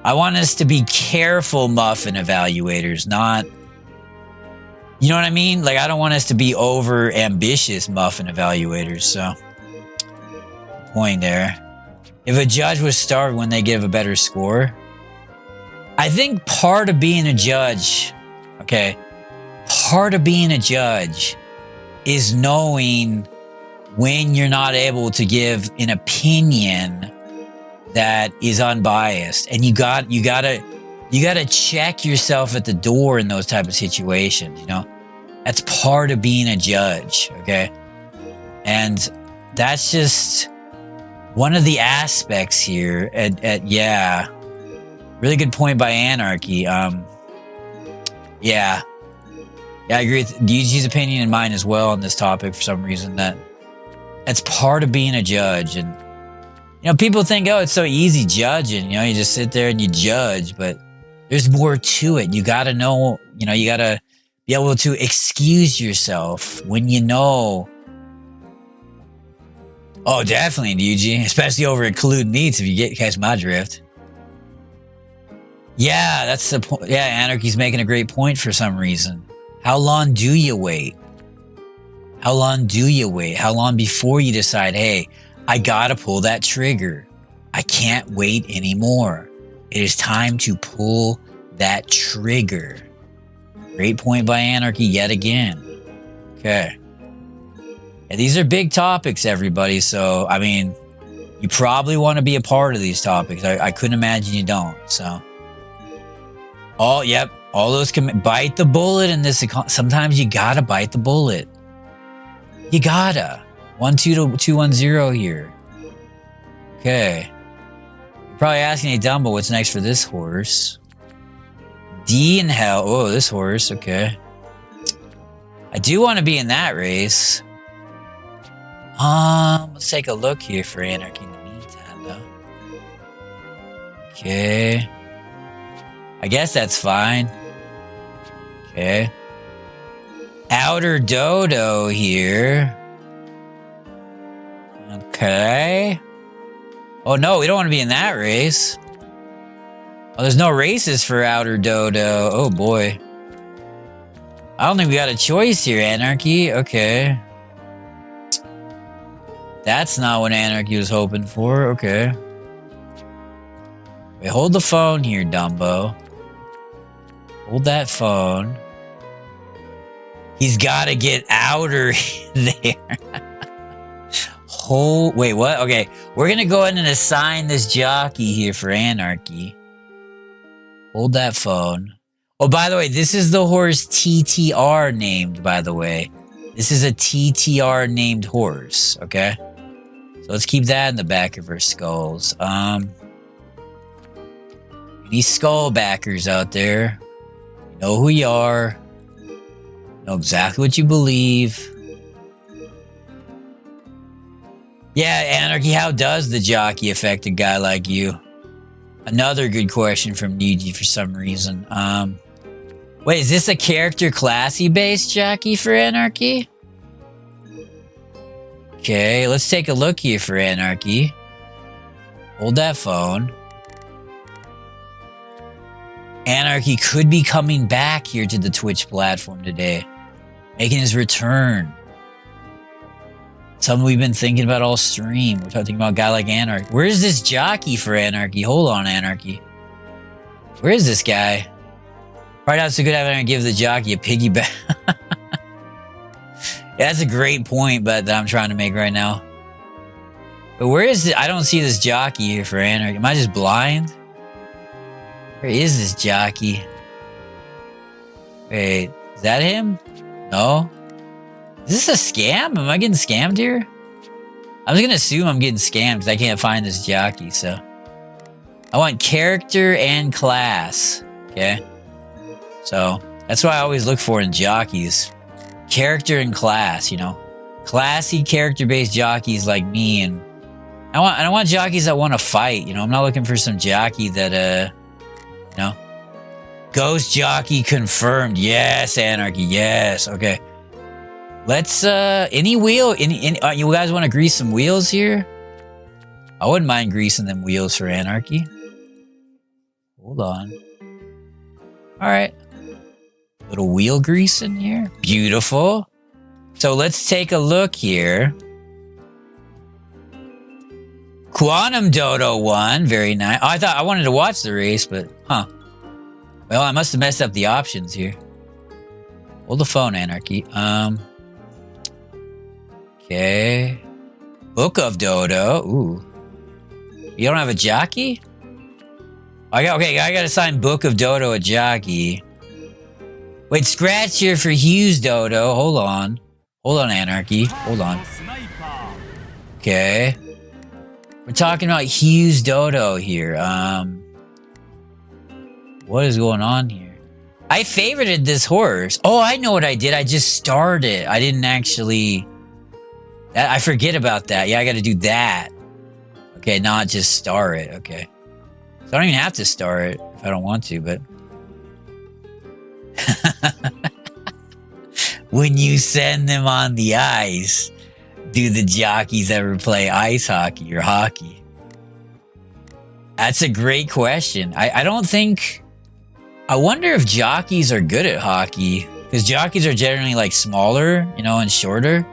Speaker 1: I want us to be careful muffin evaluators, not... You know what I mean? Like, I don't want us to be over ambitious muffin evaluators, so... Point there. If a judge was starved, when they give a better score? I think part of being a judge, okay, part of being a judge is knowing when you're not able to give an opinion that is unbiased, and you gotta check yourself at the door in those type of situations. You know, that's part of being a judge, okay? And that's just one of the aspects here. Yeah, really good point by Anarchy. Yeah, I agree with Yuji's opinion and mine as well on this topic. For some reason, that's part of being a judge. And, you know, people think, oh, it's so easy judging. You know, you just sit there and you judge, but there's more to it. You got to know, you know, you got to be able to excuse yourself when you know. Oh, definitely, Yuji, especially over at Collude Meats if you catch my drift. Yeah, that's the point. Yeah, Anarchy's making a great point for some reason. How long do you wait? How long do you wait? How long before you decide, hey, I gotta pull that trigger. I can't wait anymore. It is time to pull that trigger. Great point by Anarchy yet again. Okay. And these are big topics, everybody. So, I mean, you probably want to be a part of these topics. I couldn't imagine you don't. So, all those can bite the bullet in this. Sometimes you gotta bite the bullet. You gotta. 1-2-2-1-0 here. Okay. You're probably asking, hey, Dumbo, what's next for this horse? D in hell. Oh, this horse. Okay. I do want to be in that race. Let's take a look here for Anarchy in the meantime, though. Okay. I guess that's fine. Okay. Outer Dodo here. Okay. Oh, no, we don't want to be in that race. Oh, there's no races for Outer Dodo. Oh, boy. I don't think we got a choice here, Anarchy. Okay. That's not what Anarchy was hoping for. Okay. Wait, hold the phone here, Dumbo. Hold that phone. He's got to get outer there. Wait, what? Okay, we're going to go ahead and assign this jockey here for Anarchy. Hold that phone. Oh, by the way, this is the horse TTR named, by the way. This is a TTR named horse, okay? So let's keep that in the back of our skulls. Any skull backers out there? You know who you are. You know exactly what you believe. Yeah, Anarchy, how does the jockey affect a guy like you? Another good question from Niji for some reason. Wait, is this a character classy-based jockey for Anarchy? Okay, let's take a look here for Anarchy. Hold that phone. Anarchy could be coming back here to the Twitch platform today. Making his return. Something we've been thinking about all stream. We're talking about a guy like Anarchy. Where's this jockey for Anarchy? Hold on, Anarchy. Where is this guy? Right now, it's so good having to give the jockey a piggyback. Yeah, that's a great point, but that I'm trying to make right now. But where is it? I don't see this jockey here for Anarchy. Am I just blind? Where is this jockey? Wait, is that him? No. Is this a scam? Am I getting scammed here? I'm just gonna assume I'm getting scammed because I can't find this jockey, so. I want character and class, okay? So, that's what I always look for in jockeys. Character and class, you know? Classy, character-based jockeys like me, and I want jockeys that want to fight, you know? I'm not looking for some jockey that, you know? Ghost jockey confirmed. Yes, Anarchy, yes, okay. Let's, any wheel, you guys want to grease some wheels here? I wouldn't mind greasing them wheels for Anarchy. Hold on. Alright. Little wheel grease in here. Beautiful. So let's take a look here. Quantum Dodo won. Very nice. Oh, I wanted to watch the race, but, huh. Well, I must have messed up the options here. Hold the phone, Anarchy. Okay. Book of Dodo. Ooh. You don't have a jockey? I gotta sign Book of Dodo a jockey. Wait, scratch here for Hughes Dodo. Hold on. Hold on, Anarchy. Hold on. Okay. We're talking about Hughes Dodo here. What is going on here? I favorited this horse. Oh, I know what I did. I just starred it. I didn't actually... I forget about that. Yeah, I gotta do that. Okay, not just star it. Okay. So I don't even have to star it if I don't want to, but... When you send them on the ice, do the jockeys ever play ice hockey or hockey? That's a great question. I don't think... I wonder if jockeys are good at hockey. Because jockeys are generally like smaller, you know, and shorter.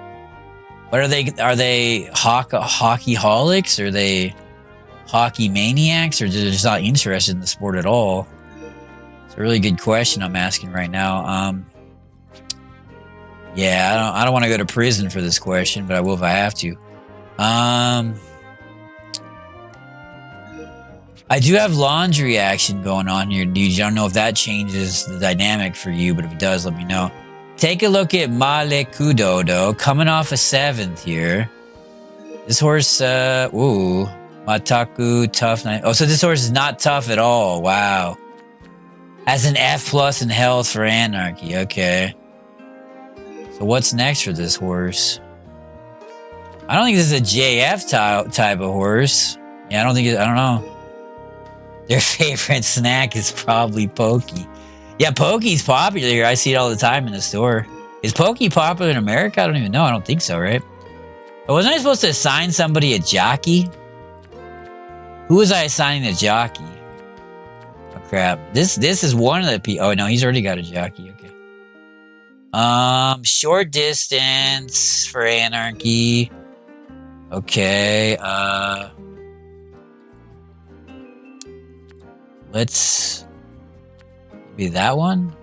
Speaker 1: But are they hockey-holics? Are they hockey maniacs? Or they're just not interested in the sport at all? It's a really good question I'm asking right now. Yeah, I don't want to go to prison for this question, but I will if I have to. I do have laundry action going on here, dude. I don't know if that changes the dynamic for you, but if it does, let me know. Take a look at Maleku Dodo, coming off a 7th here. This horse, ooh, Mataku, tough. Oh, so this horse is not tough at all. Wow. Has an F+ in health for Anarchy. Okay. So what's next for this horse? I don't think this is a JF type of horse. Yeah, I don't know. Their favorite snack is probably Pokey. Yeah, Pokey's popular here. I see it all the time in the store. Is Pokey popular in America? I don't even know. I don't think so, right? But wasn't I supposed to assign somebody a jockey? Who was I assigning a jockey? Oh, crap. This is one of the people. Oh, no, he's already got a jockey. Okay. Short distance for Anarchy. Okay, let's... Be that one?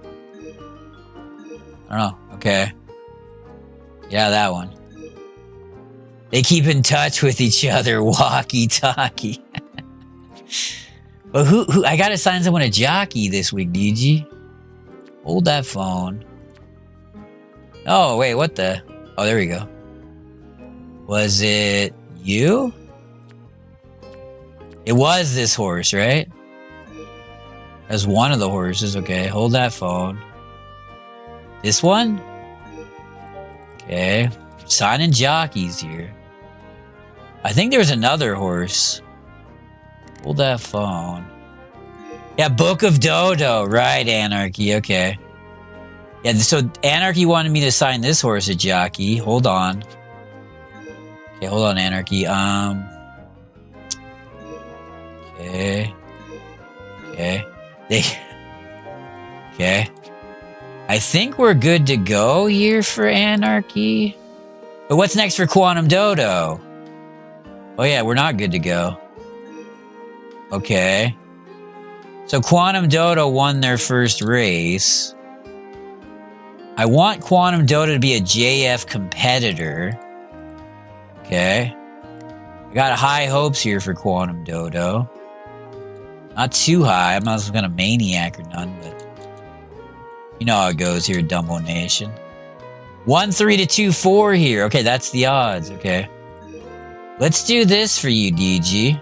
Speaker 1: I don't know. Okay. Yeah, that one. They keep in touch with each other, walkie-talkie. But who? I gotta assign someone a jockey this week, DG. Hold that phone. Oh, wait, what the? Oh, there we go. Was it you? It was this horse, right? As one of the horses. Okay, hold that phone. This one? Okay. Signing jockeys here. I think there's another horse. Hold that phone. Yeah, Book of Dodo. Right, Anarchy. Okay. Yeah, so Anarchy wanted me to sign this horse a jockey. Hold on. Okay, hold on, Anarchy. Okay. Okay. Okay. I think we're good to go here for Anarchy. But what's next for Quantum Dodo? Oh yeah, we're not good to go. Okay. So Quantum Dodo won their first race. I want Quantum Dodo to be a JF competitor. Okay. I got high hopes here for Quantum Dodo. Not too high. I'm not gonna maniac or none, but you know how it goes here, Dumbo Nation. 1-3 to 2-4 here. Okay, that's the odds. Okay. Let's do this for you, DG.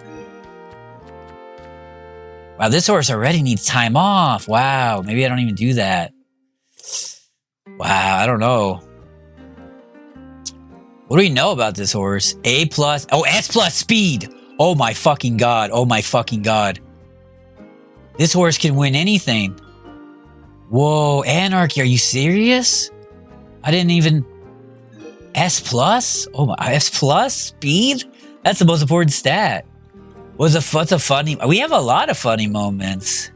Speaker 1: Wow, this horse already needs time off. Wow, maybe I don't even do that. Wow, I don't know. What do we know about this horse? A+. Oh, S+ speed. Oh my fucking god. Oh my fucking god. This horse can win anything. Whoa, Anarchy, are you serious? I didn't even... S+? Oh my, S+ speed? That's the most important stat. What's a funny... We have a lot of funny moments.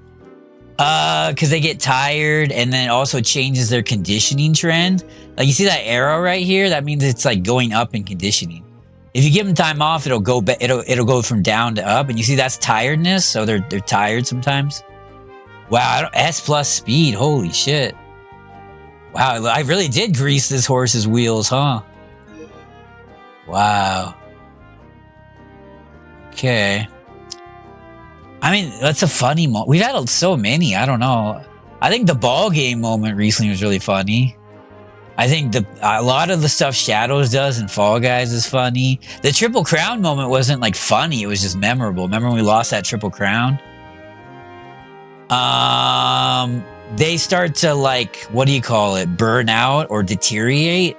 Speaker 1: Because they get tired and then it also changes their conditioning trend. Like, you see that arrow right here? That means it's like going up in conditioning. If you give them time off, it'll go go from down to up. And you see that's tiredness, so they're tired sometimes. Wow, S+ speed. Holy shit. Wow, I really did grease this horse's wheels, huh? Wow. Okay. I mean, that's a funny moment. We've had so many. I don't know. I think the ball game moment recently was really funny. I think a lot of the stuff Shadows does in Fall Guys is funny. The Triple Crown moment wasn't like funny. It was just memorable. Remember when we lost that Triple Crown? They start to, like, what do you call it? Burn out or deteriorate.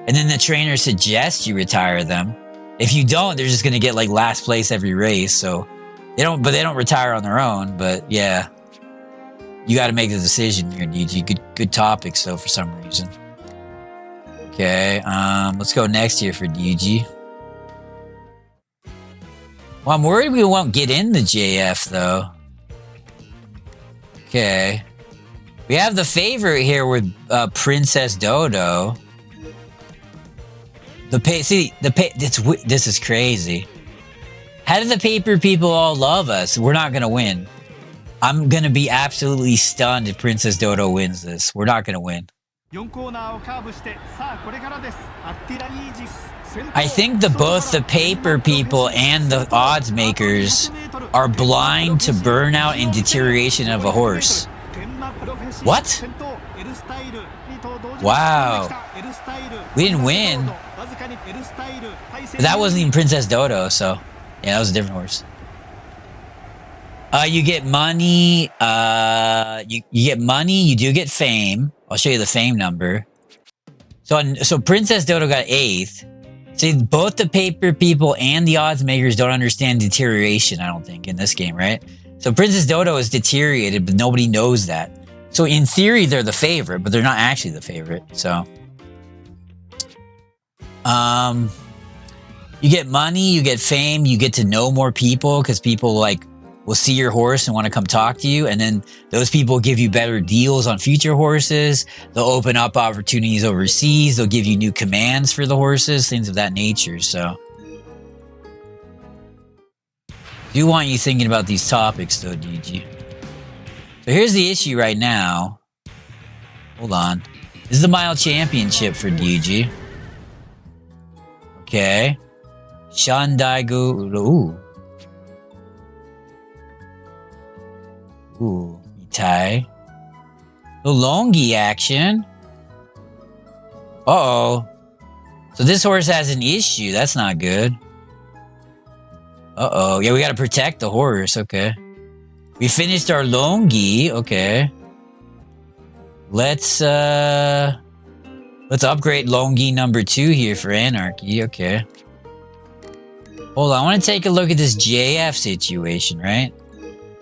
Speaker 1: And then the trainer suggests you retire them. If you don't, they're just going to get like last place every race. So they don't retire on their own. But yeah, you got to make the decision here, DG. Good topics though, for some reason. Okay. Let's go next here for DG. Well, I'm worried we won't get in the JF though. Okay. We have the favorite here with Princess Dodo. This is crazy. How do the paper people all love us? We're not gonna win. I'm gonna be absolutely stunned if Princess Dodo wins this. We're not gonna win. I think both the paper people and the odds makers are blind to burnout and deterioration of a horse. What? Wow. We didn't win. But that wasn't even Princess Dodo, so yeah, that was a different horse. You get money. You get money. You do get fame. I'll show you the fame number. So Princess Dodo got 8th. See, both the paper people and the odds makers don't understand deterioration, I don't think, in this game, right? So Princess Dodo is deteriorated, but nobody knows that. So in theory, they're the favorite, but they're not actually the favorite. So, you get money, you get fame, you get to know more people because people like will see your horse and want to come talk to you. And then those people give you better deals on future horses. They'll open up opportunities overseas. They'll give you new commands for the horses, things of that nature. So I do want you thinking about these topics though, DG. So here's the issue right now. Hold on. This is the mile championship for DG. Okay. Shandaigu. Ooh. Itai. The Longi action. Uh-oh. So this horse has an issue. That's not good. Uh-oh. Yeah, we gotta protect the horse. Okay. We finished our Longi. Okay. Let's upgrade Longi number 2 here for Anarchy. Okay. Hold on. I want to take a look at this JF situation, right?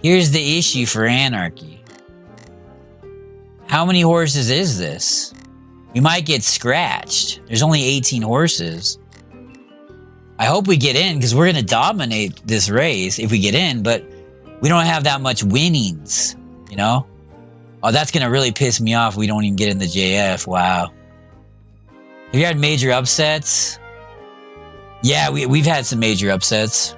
Speaker 1: Here's the issue for Anarchy. How many horses is this? We might get scratched. There's only 18 horses. I hope we get in because we're going to dominate this race if we get in, but we don't have that much winnings, you know? Oh, that's going to really piss me off if we don't even get in the JF. Wow. Have you had major upsets? Yeah, we've had some major upsets.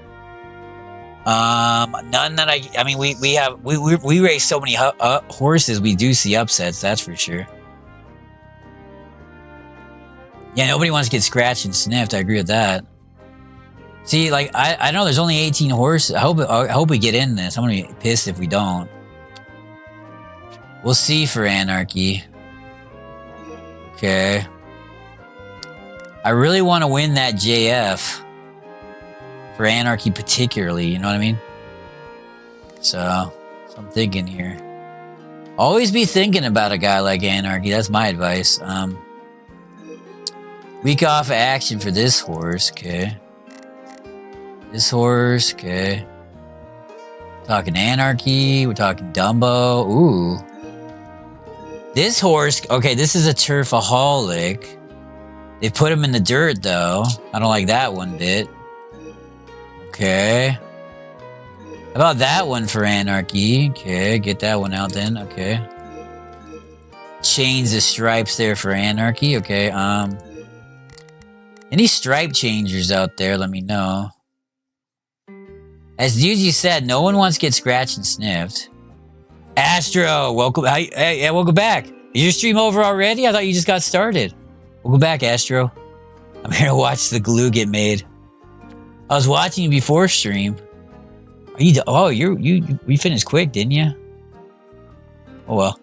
Speaker 1: None that I mean, we race so many horses, we do see upsets, that's for sure. Yeah, nobody wants to get scratched and sniffed. I agree with that. See, like, I know there's only 18 horses. I hope we get in this. I'm gonna be pissed if we don't. We'll see for Anarchy. Okay. I really want to win that JF. For Anarchy particularly, you know what I mean? So I'm thinking here. Always be thinking about a guy like Anarchy. That's my advice. Week off action for this horse, okay. This horse, okay. Talking Anarchy, we're talking Dumbo. Ooh. This horse, okay, this is a turfaholic. They put him in the dirt, though. I don't like that one bit. Okay. How about that one for Anarchy? Okay, get that one out then. Okay. Change the stripes there for Anarchy. Okay, any stripe changers out there, let me know. As Yuji said, no one wants to get scratched and sniffed. Astro, welcome. Hey, welcome back. Is your stream over already? I thought you just got started. Welcome back, Astro. I'm here to watch the glue get made. I was watching you before stream. Are you? Oh, you finished quick, didn't you? Oh well.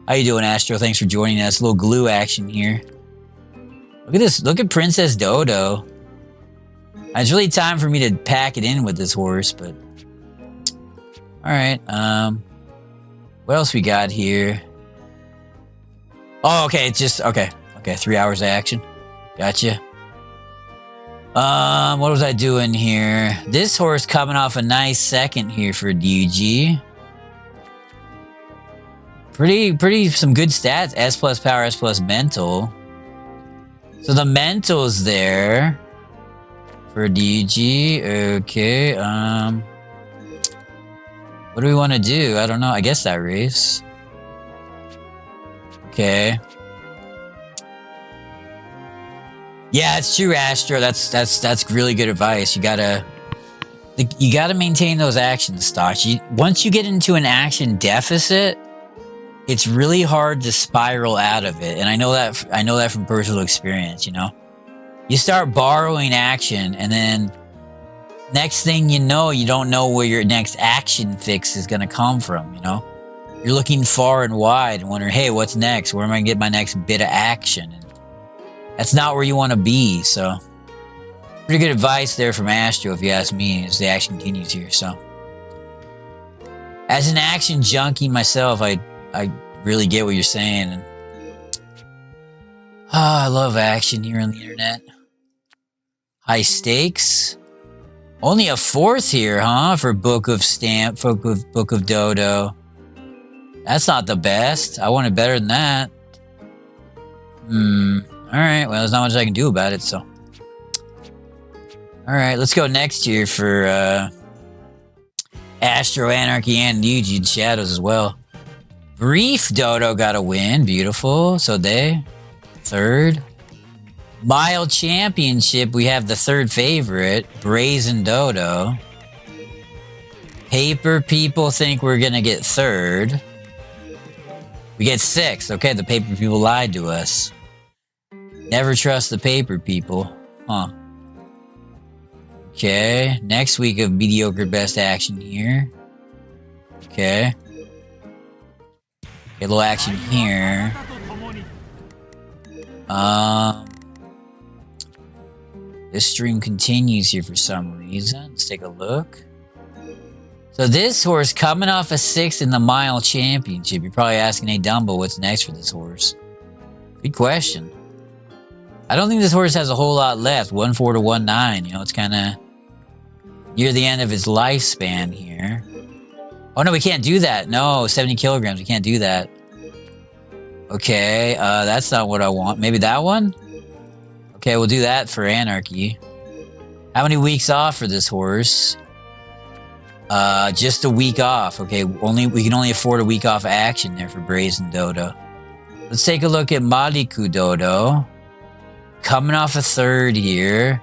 Speaker 1: How you doing, Astro? Thanks for joining us. A little glue action here. Look at this. Look at Princess Dodo. It's really time for me to pack it in with this horse, but all right. What else we got here? Oh, okay. It's just okay. Okay, 3 hours of action. Gotcha. What was I doing here? This horse coming off a nice second here for DG. Pretty some good stats. S plus power, S plus mental. So the mental's there for DG. Okay. What do we want to do? I don't know. I guess that race. Okay. Yeah, it's true, Astro. That's really good advice. You gotta maintain those action stocks. Once you get into an action deficit, it's really hard to spiral out of it. And I know that from personal experience. You know, you start borrowing action, and then next thing you know, you don't know where your next action fix is gonna come from. You know, you're looking far and wide and wondering, hey, what's next? Where am I gonna get my next bit of action? And that's not where you want to be, so pretty good advice there from Astro, if you ask me, as the action continues here. So, as an action junkie myself, I really get what you're saying. And, I love action here on the internet. High stakes. Only a 4th here, huh? For Book of Dodo. That's not the best. I wanted better than that. Alright, well, there's not much I can do about it, so. Alright, let's go next year for Astro, Anarchy, and Yuji Shadows as well. Brief Dodo got a win. Beautiful. So they 3rd. Mile Championship, we have the 3rd favorite, Brazen Dodo. Paper people think we're gonna get 3rd. We get 6th. Okay, the paper people lied to us. Never trust the paper people. Huh. Okay, next week of mediocre best action here. Okay. A little action here. This stream continues here for some reason. Let's take a look. So this horse coming off a 6th in the mile championship. You're probably asking, hey Dumbo, what's next for this horse? Good question. I don't think this horse has a whole lot left. 1-4 to 1-9. You know, it's kind of near the end of its lifespan here. Oh no, we can't do that. No, 70 kilograms. We can't do that. Okay, that's not what I want. Maybe that one? Okay, we'll do that for Anarchy. How many weeks off for this horse? Just a week off. Okay, we can only afford a week off action there for Brazen Dodo. Let's take a look at Maliku Dodo. Coming off a 3rd here.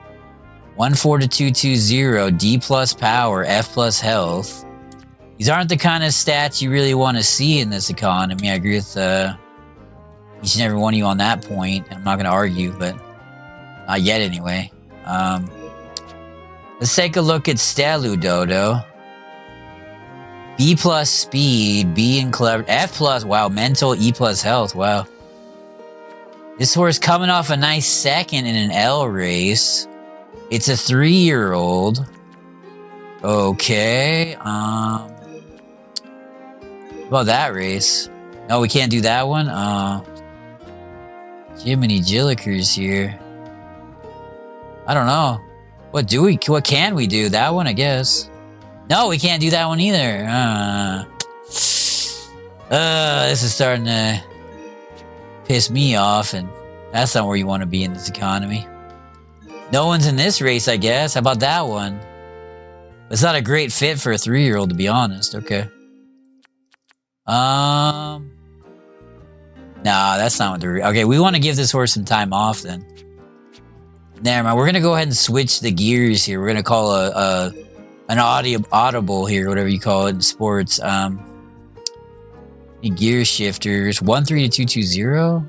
Speaker 1: 1-4 to 220. D plus power, F plus health. These aren't the kind of stats you really want to see in this economy. I agree with each and every one of you on that point. I'm not going to argue, but not yet anyway. Let's take a look at Stelu Dodo. B plus speed, B in clever, F plus, wow, mental, E plus health, wow. This horse coming off a nice 2nd in an L race. It's a 3-year-old. Okay, how about that race? No, we can't do that one? Jiminy Jillikers here. I don't know. What can we do? That one, I guess. No, we can't do that one either. This is starting to piss me off, and that's not where you want to be in this economy. No one's in this race, I guess. How about that one? It's not a great fit for a 3-year-old, to be honest. Okay. Nah, that's not what they're... Okay, we want to give this horse some time off, then. Never mind. We're going to go ahead and switch the gears here. We're going to call an audible here, whatever you call it in sports. Gear shifters. 1-3 to 220?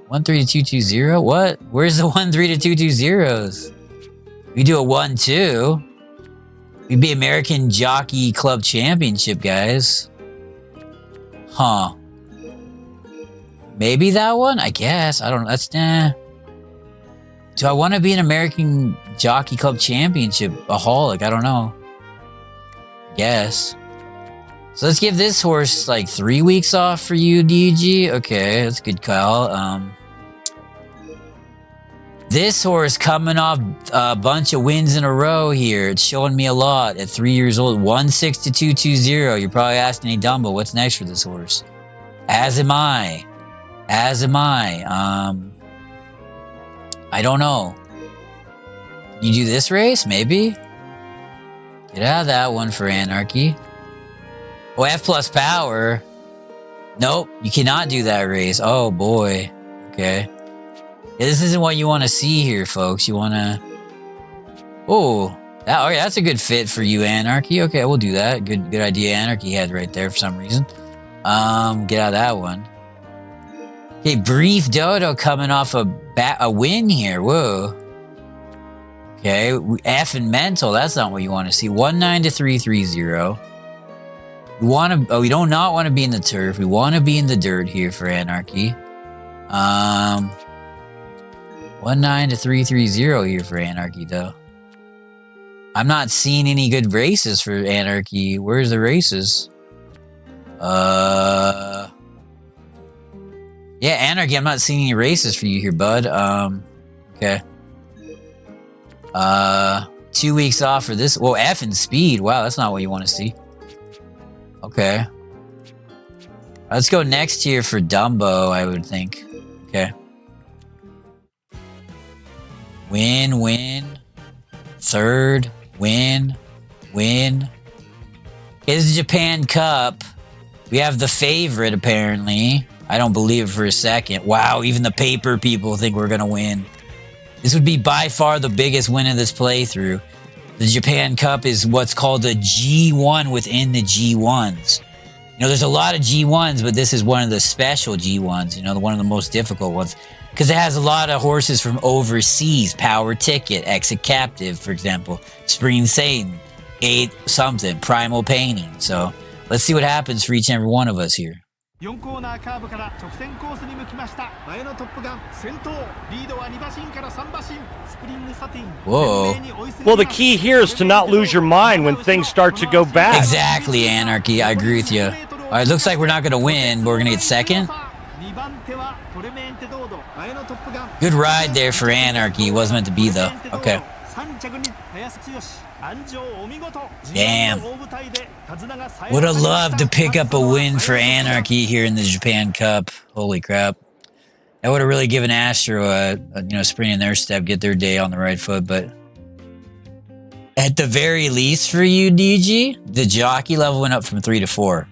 Speaker 1: 1-3 to 220? What? Where's the 1-3 to 220s? We do a 1-2. We'd be American Jockey Club Championship, guys. Huh. Maybe that one? I guess. I don't know. That's nah. Do I want to be an American Jockey Club Championship aholic? I don't know. Guess. So let's give this horse like 3 weeks off for you, DG. Okay, that's a good call. This horse coming off a bunch of wins in a row here. It's showing me a lot at 3 years old. 1-6 to 220. You're probably asking, hey, Dumbo, what's next for this horse? As am I. As am I. I don't know. You do this race? Maybe? Get out of that one for Anarchy. Oh, F plus power. Nope, you cannot do that race. Oh, boy. Okay. Yeah, this isn't what you want to see here, folks. You want to... Oh, okay, that's a good fit for you, Anarchy. Okay, we'll do that. Good idea Anarchy had right there for some reason. Get out of that one. Okay, Brief Dodo coming off a win here. Whoa. Okay, F and mental. That's not what you want to see. 1-9 to 330. We want to. Oh, we do not want to be in the turf. We want to be in the dirt here for Anarchy. 1-9 to 330 here for Anarchy, though. I'm not seeing any good races for Anarchy. Where's the races? Yeah, Anarchy, I'm not seeing any races for you here, bud. Okay. 2 weeks off for this. Whoa, F and speed. Wow, that's not what you want to see. Okay. Let's go next here for Dumbo, I would think. Okay. Win. Third. Win. Okay, this is Japan Cup. We have the favorite, apparently. I don't believe it for a second. Wow, even the paper people think we're going to win. This would be by far the biggest win of this playthrough. The Japan Cup is what's called a G1 within the G1s. You know, there's a lot of G1s, but this is one of the special G1s, you know, one of the most difficult ones. Because it has a lot of horses from overseas. Power Ticket, Exit Captive, for example. Spring Satan, 8 something, Primal Painting. So let's see what happens for each and every one of us here.
Speaker 2: 4コーナーカーブから直線コースに向きました。前のトップガン先頭、リードは2馬身から3馬身。スプリングサティン。
Speaker 1: Whoa.
Speaker 3: Well, the key here is to not lose your mind when things start to go bad.
Speaker 1: Exactly, Anarchy. I agree with you. All right, looks like we're not going to win, but we're going to get second. Good ride there for Anarchy. It wasn't meant to be, though. Okay. Damn. Would have loved to pick up a win for Anarchy here in the Japan Cup. Holy crap. That would have really given Astro a spring in their step, get their day on the right foot. But at the very least for you, DG, the jockey level went up from 3 to 4.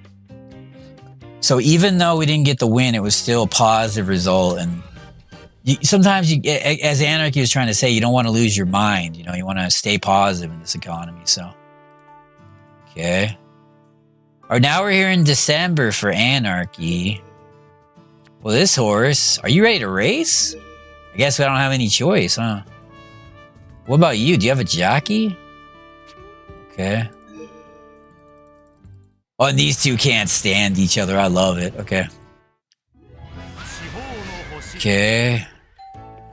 Speaker 1: So even though we didn't get the win, it was still a positive result. And sometimes, as Anarchy was trying to say, you don't want to lose your mind. You know, you want to stay positive in this economy. So, okay. All right, now we're here in December for Anarchy. Well, this horse, are you ready to race? I guess we don't have any choice, huh? What about you? Do you have a jockey? Okay. Oh, and these two can't stand each other. I love it. Okay. Okay.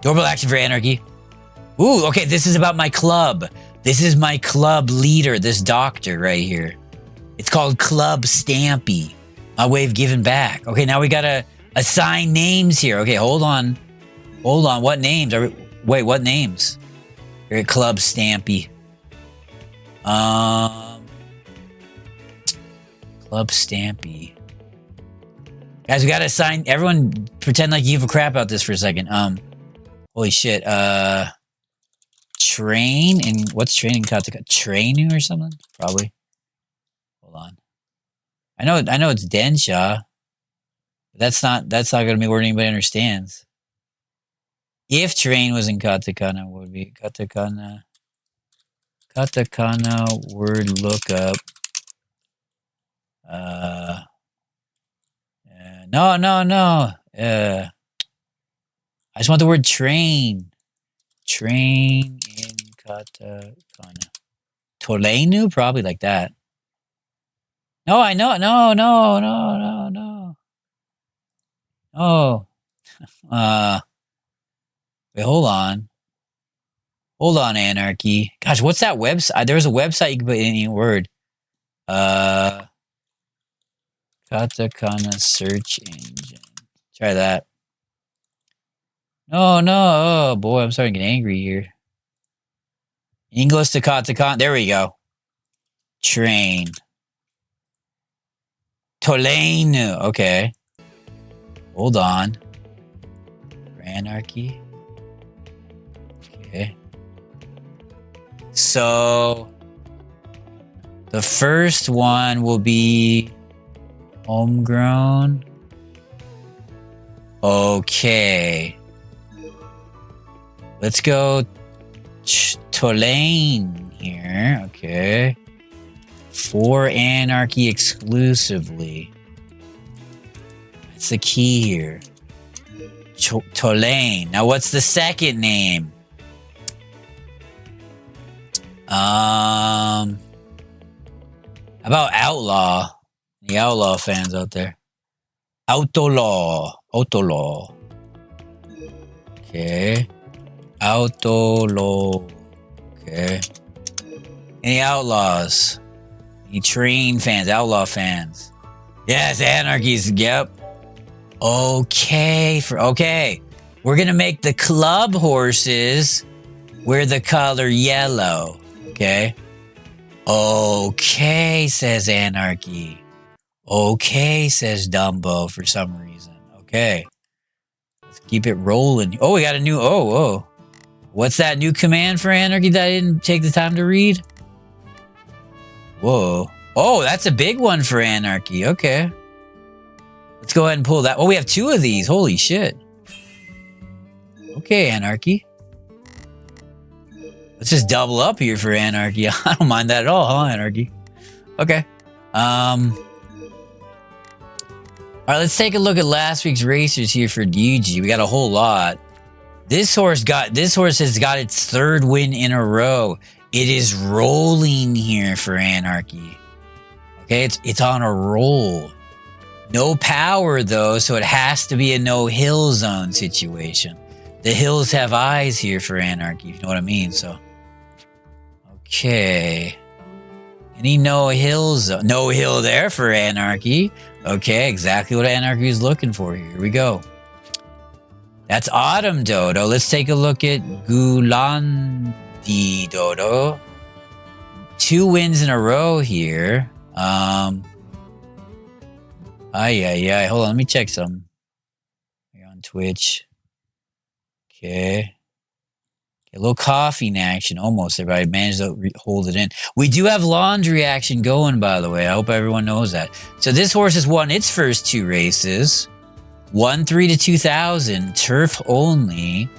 Speaker 1: Doorbell action for Anarchy. Ooh, okay, this is about my club. This is my club leader, this doctor right here. It's called Club Stampy. My way of giving back. Okay, now we gotta assign names here. Okay, hold on. Hold on, what names? Wait, what names? You're at Club Stampy. Club Stampy. Guys, we gotta assign... Everyone pretend like you give a crap about this for a second. Holy shit. Train and... What's training? Trainu or something? Probably. Hold on. I know it's Densha. But that's not gonna be a word anybody understands. If train was in katakana, what would be katakana? Katakana word lookup. No. I just want the word train. Train in katakana. Tolenu? Probably like that. No, I know. No. Oh. Wait, hold on. Hold on, Anarchy. Gosh, what's that website? There was a website you could put in any word. Katakana search engine. Try that. No. Oh, boy, I'm starting to get angry here. English to katakana. There we go. Train. Tolenu. Okay. Hold on. For Anarchy. Okay. So the first one will be homegrown. Okay. Let's go Tolane here. Okay. For Anarchy exclusively. That's the key here. Tolane. Now what's the second name? How about Outlaw? The Outlaw fans out there. Outlaw. Okay. Outlaw. Okay. Any Outlaws? Any Train fans? Outlaw fans? Yes, Anarchy's. Yep. Okay. Okay. We're gonna make the club horses wear the color yellow. Okay. Okay, says Anarchy. Okay, says Dumbo for some reason. Okay. Let's keep it rolling. Oh, we got a new... Oh. What's that new command for Anarchy that I didn't take the time to read? Whoa. Oh, that's a big one for Anarchy. Okay. Let's go ahead and pull that. Oh, we have 2 of these. Holy shit. Okay, Anarchy. Let's just double up here for Anarchy. I don't mind that at all, huh, Anarchy? Okay. All right, let's take a look at last week's racers here for Yuji. We got a whole lot. This horse has got its third win in a row. It is rolling here for Anarchy. Okay, it's on a roll. No power though, so it has to be a no hill zone situation. The hills have eyes here for Anarchy, if you know what I mean. So, okay. Any no hills? No hill there for Anarchy. Okay, exactly what Anarchy is looking for here. Here we go. That's Autumn Dodo. Let's take a look at Gulandi Dodo. 2 wins in a row here. Hold on, let me check some. You're on Twitch. Okay. A little coughing action almost there, but I managed to hold it in. We do have laundry action going, by the way. I hope everyone knows that. So this horse has won its first 2 races. 1-3 to 2000, turf only.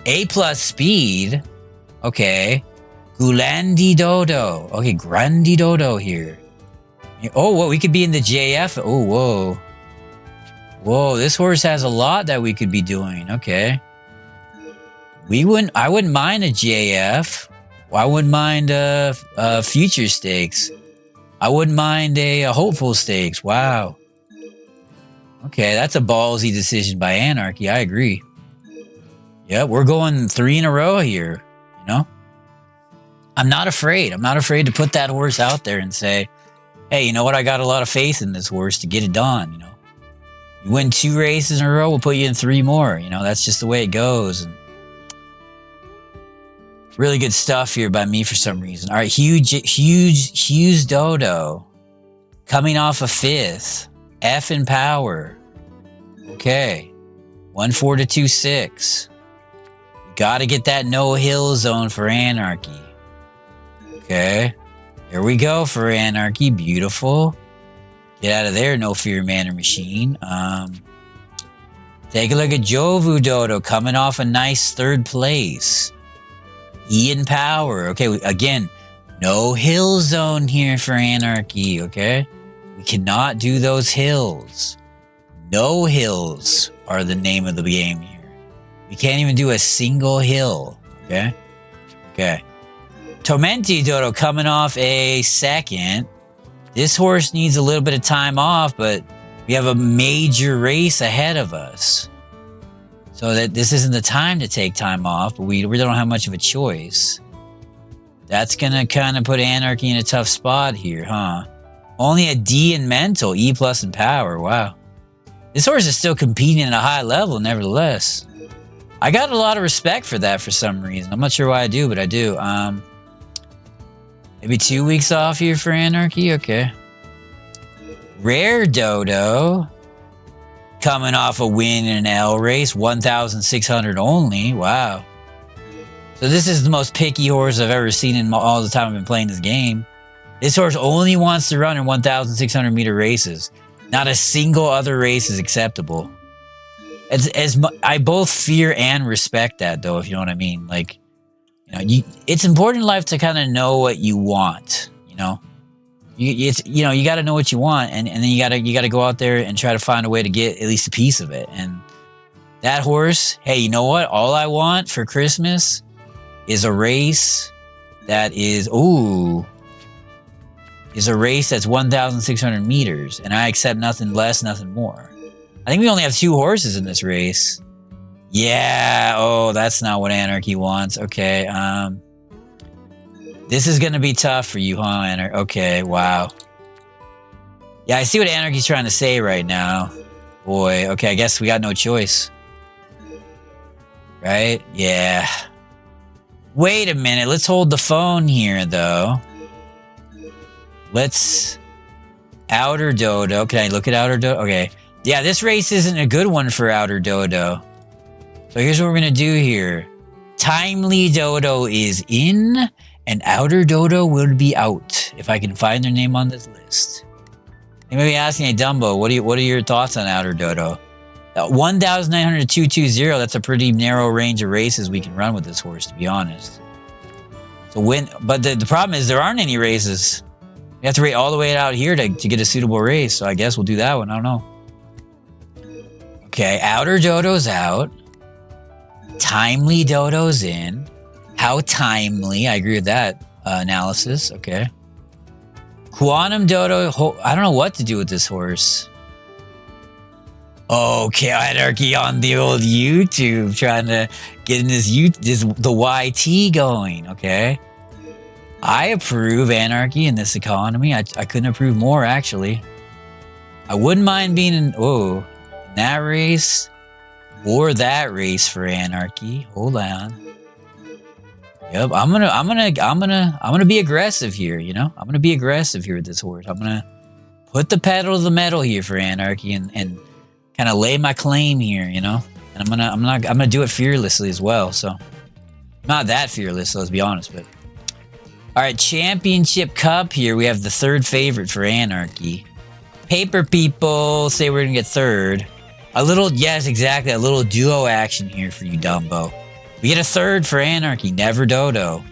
Speaker 1: A+ speed. Okay. Gulandi Dodo. Okay, Grandi Dodo here. Oh, whoa, we could be in the JF. Oh, whoa. Whoa, this horse has a lot that we could be doing. Okay. I wouldn't mind a JF. I wouldn't mind a future stakes. I wouldn't mind a hopeful stakes. Wow. Okay, that's a ballsy decision by Anarchy. I agree. Yeah, we're going 3 in a row here. You know? I'm not afraid. I'm not afraid to put that horse out there and say, hey, you know what? I got a lot of faith in this horse to get it done. You know, you win 2 races in a row, we'll put you in 3 more. You know, that's just the way it goes. And really good stuff here by me for some reason. All right, Hughes Dodo. Coming off a 5th. F in power. Okay. 1-4 to 2-6. Got to get that no hill zone for Anarchy. Okay. Here we go for Anarchy. Beautiful. Get out of there, no fear man or machine. Take a look at Jovu Dodo coming off a nice 3rd place. E in power. Okay, again, no hill zone here for Anarchy, okay? We cannot do those hills. No hills are the name of the game here. We can't even do a single hill, okay? Okay. Tormenti Dodo coming off a 2nd. This horse needs a little bit of time off, but we have a major race ahead of us. So that this isn't the time to take time off, but we really don't have much of a choice. That's going to kind of put Anarchy in a tough spot here, huh? Only a D in mental, E+ in power. Wow. This horse is still competing at a high level, nevertheless. I got a lot of respect for that for some reason. I'm not sure why I do, but I do. Maybe 2 weeks off here for Anarchy? Okay. Rare Dodo. Coming off a win in an L race. 1,600 only. Wow. So this is the most picky horse I've ever seen in all the time I've been playing this game. This horse only wants to run in 1,600 meter races. Not a single other race is acceptable. I both fear and respect that, though, if you know what I mean. Like, you know, it's important in life to kind of know what you want. You know, you got to know what you want, and then you got to go out there and try to find a way to get at least a piece of it. And that horse, hey, you know what? All I want for Christmas is a race that is a race that's 1,600 meters, and I accept nothing less, nothing more. I think we only have 2 horses in this race. Yeah, oh, that's not what Anarchy wants. Okay, this is gonna be tough for you, huh, Anarchy? Okay, wow. Yeah, I see what Anarchy's trying to say right now. Boy, okay, I guess we got no choice. Right? Yeah. Wait a minute, let's hold the phone here, though. Let's... Outer Dodo. Can I look at Outer Dodo? Okay. Yeah, this race isn't a good one for Outer Dodo. So here's what we're going to do here. Timely Dodo is in, and Outer Dodo will be out, if I can find their name on this list. You may be asking, hey, Dumbo, what are your thoughts on Outer Dodo? 1,900 to 220, that's a pretty narrow range of races we can run with this horse, to be honest. So but the problem is there aren't any races. We have to rate all the way out here to get a suitable race. So I guess we'll do that one. I don't know. Okay, outer Dodo's out. Timely Dodo's in. How timely? I agree with that analysis. Okay. Quantum Dodo. I don't know what to do with this horse. Okay, Anarchy on the old YouTube trying to get in the YT going. Okay. I approve Anarchy in this economy. I couldn't approve more, actually. I wouldn't mind being in that race or that race for Anarchy. Hold on. Yep, I'm gonna be aggressive here. You know, I'm gonna be aggressive here with this horse. I'm gonna put the pedal to the metal here for Anarchy and kind of lay my claim here. You know, and I'm gonna do it fearlessly as well. So not that fearless, let's be honest, but. All right, Championship Cup here. We have the third favorite for Anarchy. Paper people say we're going to get third. Yes, exactly. A little duo action here for you, Dumbo. We get a third for Anarchy. Never Dodo.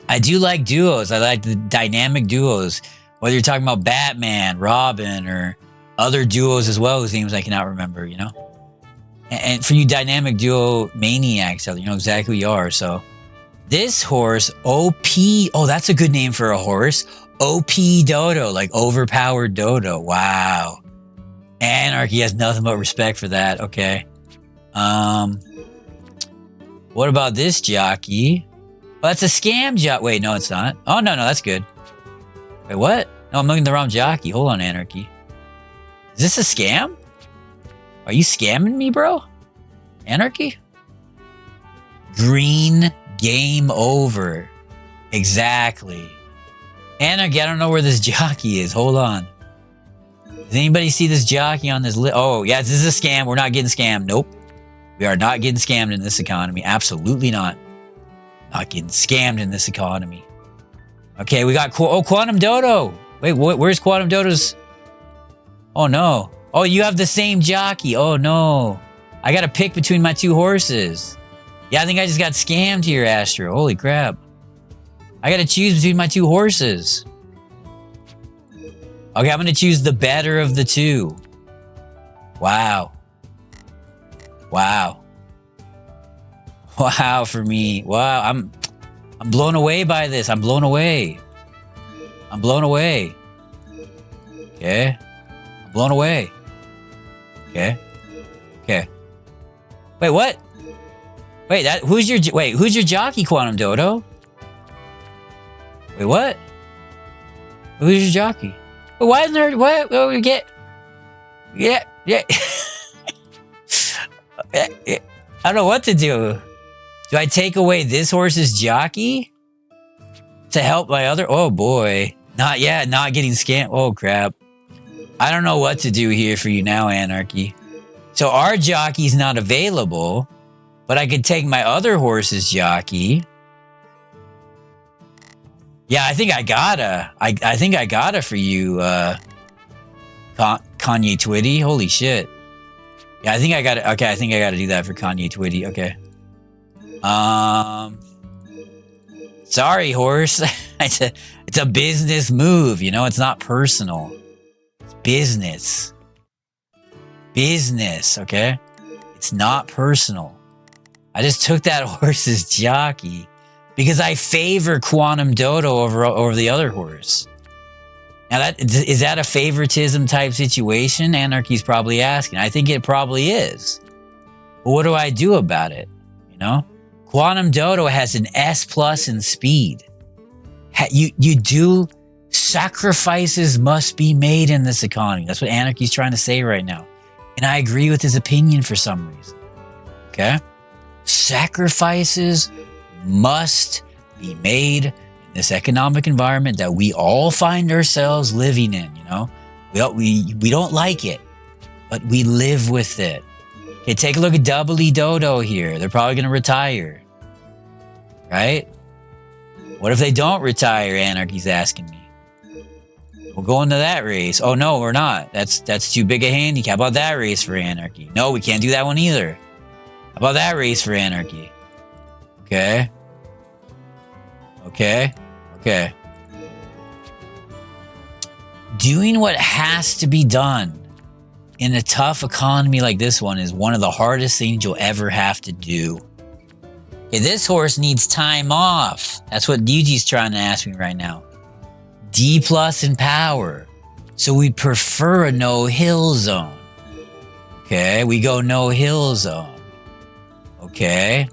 Speaker 1: I do like duos. I like the dynamic duos. Whether you're talking about Batman, Robin, or other duos as well, whose names I cannot remember, you know? And for you dynamic duo maniacs out there, you know exactly who you are, so... This horse, OP, that's a good name for a horse. OP Dodo, like overpowered Dodo. Wow. Anarchy has nothing but respect for that. Okay. What about this jockey? Oh, that's a scam jockey. Wait, no, it's not. Oh, no, that's good. Wait, what? No, I'm looking at the wrong jockey. Hold on, Anarchy. Is this a scam? Are you scamming me, bro? Anarchy? Green game over. Exactly. Anarchy, I don't know where this jockey is. Hold on. Does anybody see this jockey on this list? Oh, yeah, this is a scam. We're not getting scammed. Nope. We are not getting scammed in this economy. Absolutely not. Not getting scammed in this economy. Okay, we got... Quantum Dodo. Wait, where's Quantum Dodo's... Oh, no. Oh, you have the same jockey. Oh, no. I got to pick between my two horses. Yeah, I think I just got scammed here, Astro. Holy crap. I got to choose between my two horses. Okay, I'm going to choose the better of the two. Wow. Wow. Wow for me. Wow, I'm blown away by this. I'm blown away. I'm blown away. Okay. I'm blown away. Okay. Okay. Wait, what? Wait, who's your jockey, Quantum Dodo? Wait, what? Who's your jockey? Wait, why isn't there? What? Oh, we get? Yeah. I don't know what to do. Do I take away this horse's jockey to help my other? Oh boy, not getting scammed. Oh crap! I don't know what to do here for you now, Anarchy. So our jockey's not available. But I could take my other horse's jockey. Yeah, I think I gotta. I think I gotta for you, Kanye Twitty. Holy shit. Yeah, I think I gotta. Okay, I think I gotta do that for Kanye Twitty. Okay. Sorry, horse. It's a business move. You know, it's not personal. It's business. Business. Okay. It's not personal. I just took that horse's jockey because I favor Quantum Dodo over the other horse. Now, is that a favoritism type situation? Anarchy's probably asking. I think it probably is. But what do I do about it? You know, Quantum Dodo has an S+ in speed. You do sacrifices must be made in this economy. That's what Anarchy's trying to say right now, and I agree with his opinion for some reason. Okay. Sacrifices must be made in this economic environment that we all find ourselves living in, you know? We don't like it, but we live with it. Okay, take a look at Doubly Dodo here. They're probably going to retire. Right? What if they don't retire, Anarchy's asking me. We'll go into that race. Oh, no, we're not. That's too big a handicap. How about that race for Anarchy? No, we can't do that one either. How about that race for Anarchy? Okay. Okay. Okay. Doing what has to be done in a tough economy like this one is one of the hardest things you'll ever have to do. Okay, this horse needs time off. That's what Yuji's trying to ask me right now. D plus in power. So we prefer a no-hill zone. Okay, we go no-hill zone. Okay.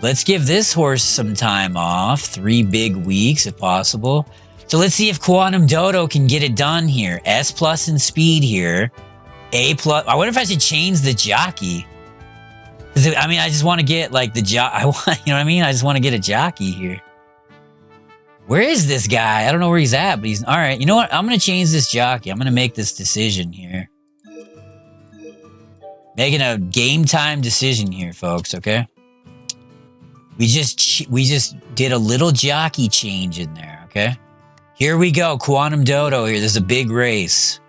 Speaker 1: Let's give this horse some time off. 3 big weeks if possible. So let's see if Quantum Dodo can get it done here. S plus in speed here. A plus. I wonder if I should change the jockey. I mean, I just want to get like the jockey. You know what I mean? I just want to get a jockey here. Where is this guy? I don't know where he's at, but he's all right. You know what? I'm going to change this jockey. I'm going to make this decision here. Making a game time decision here, folks. Okay. We just did a little jockey change in there. Okay. Here we go. Quantum Dodo here. There's a big race.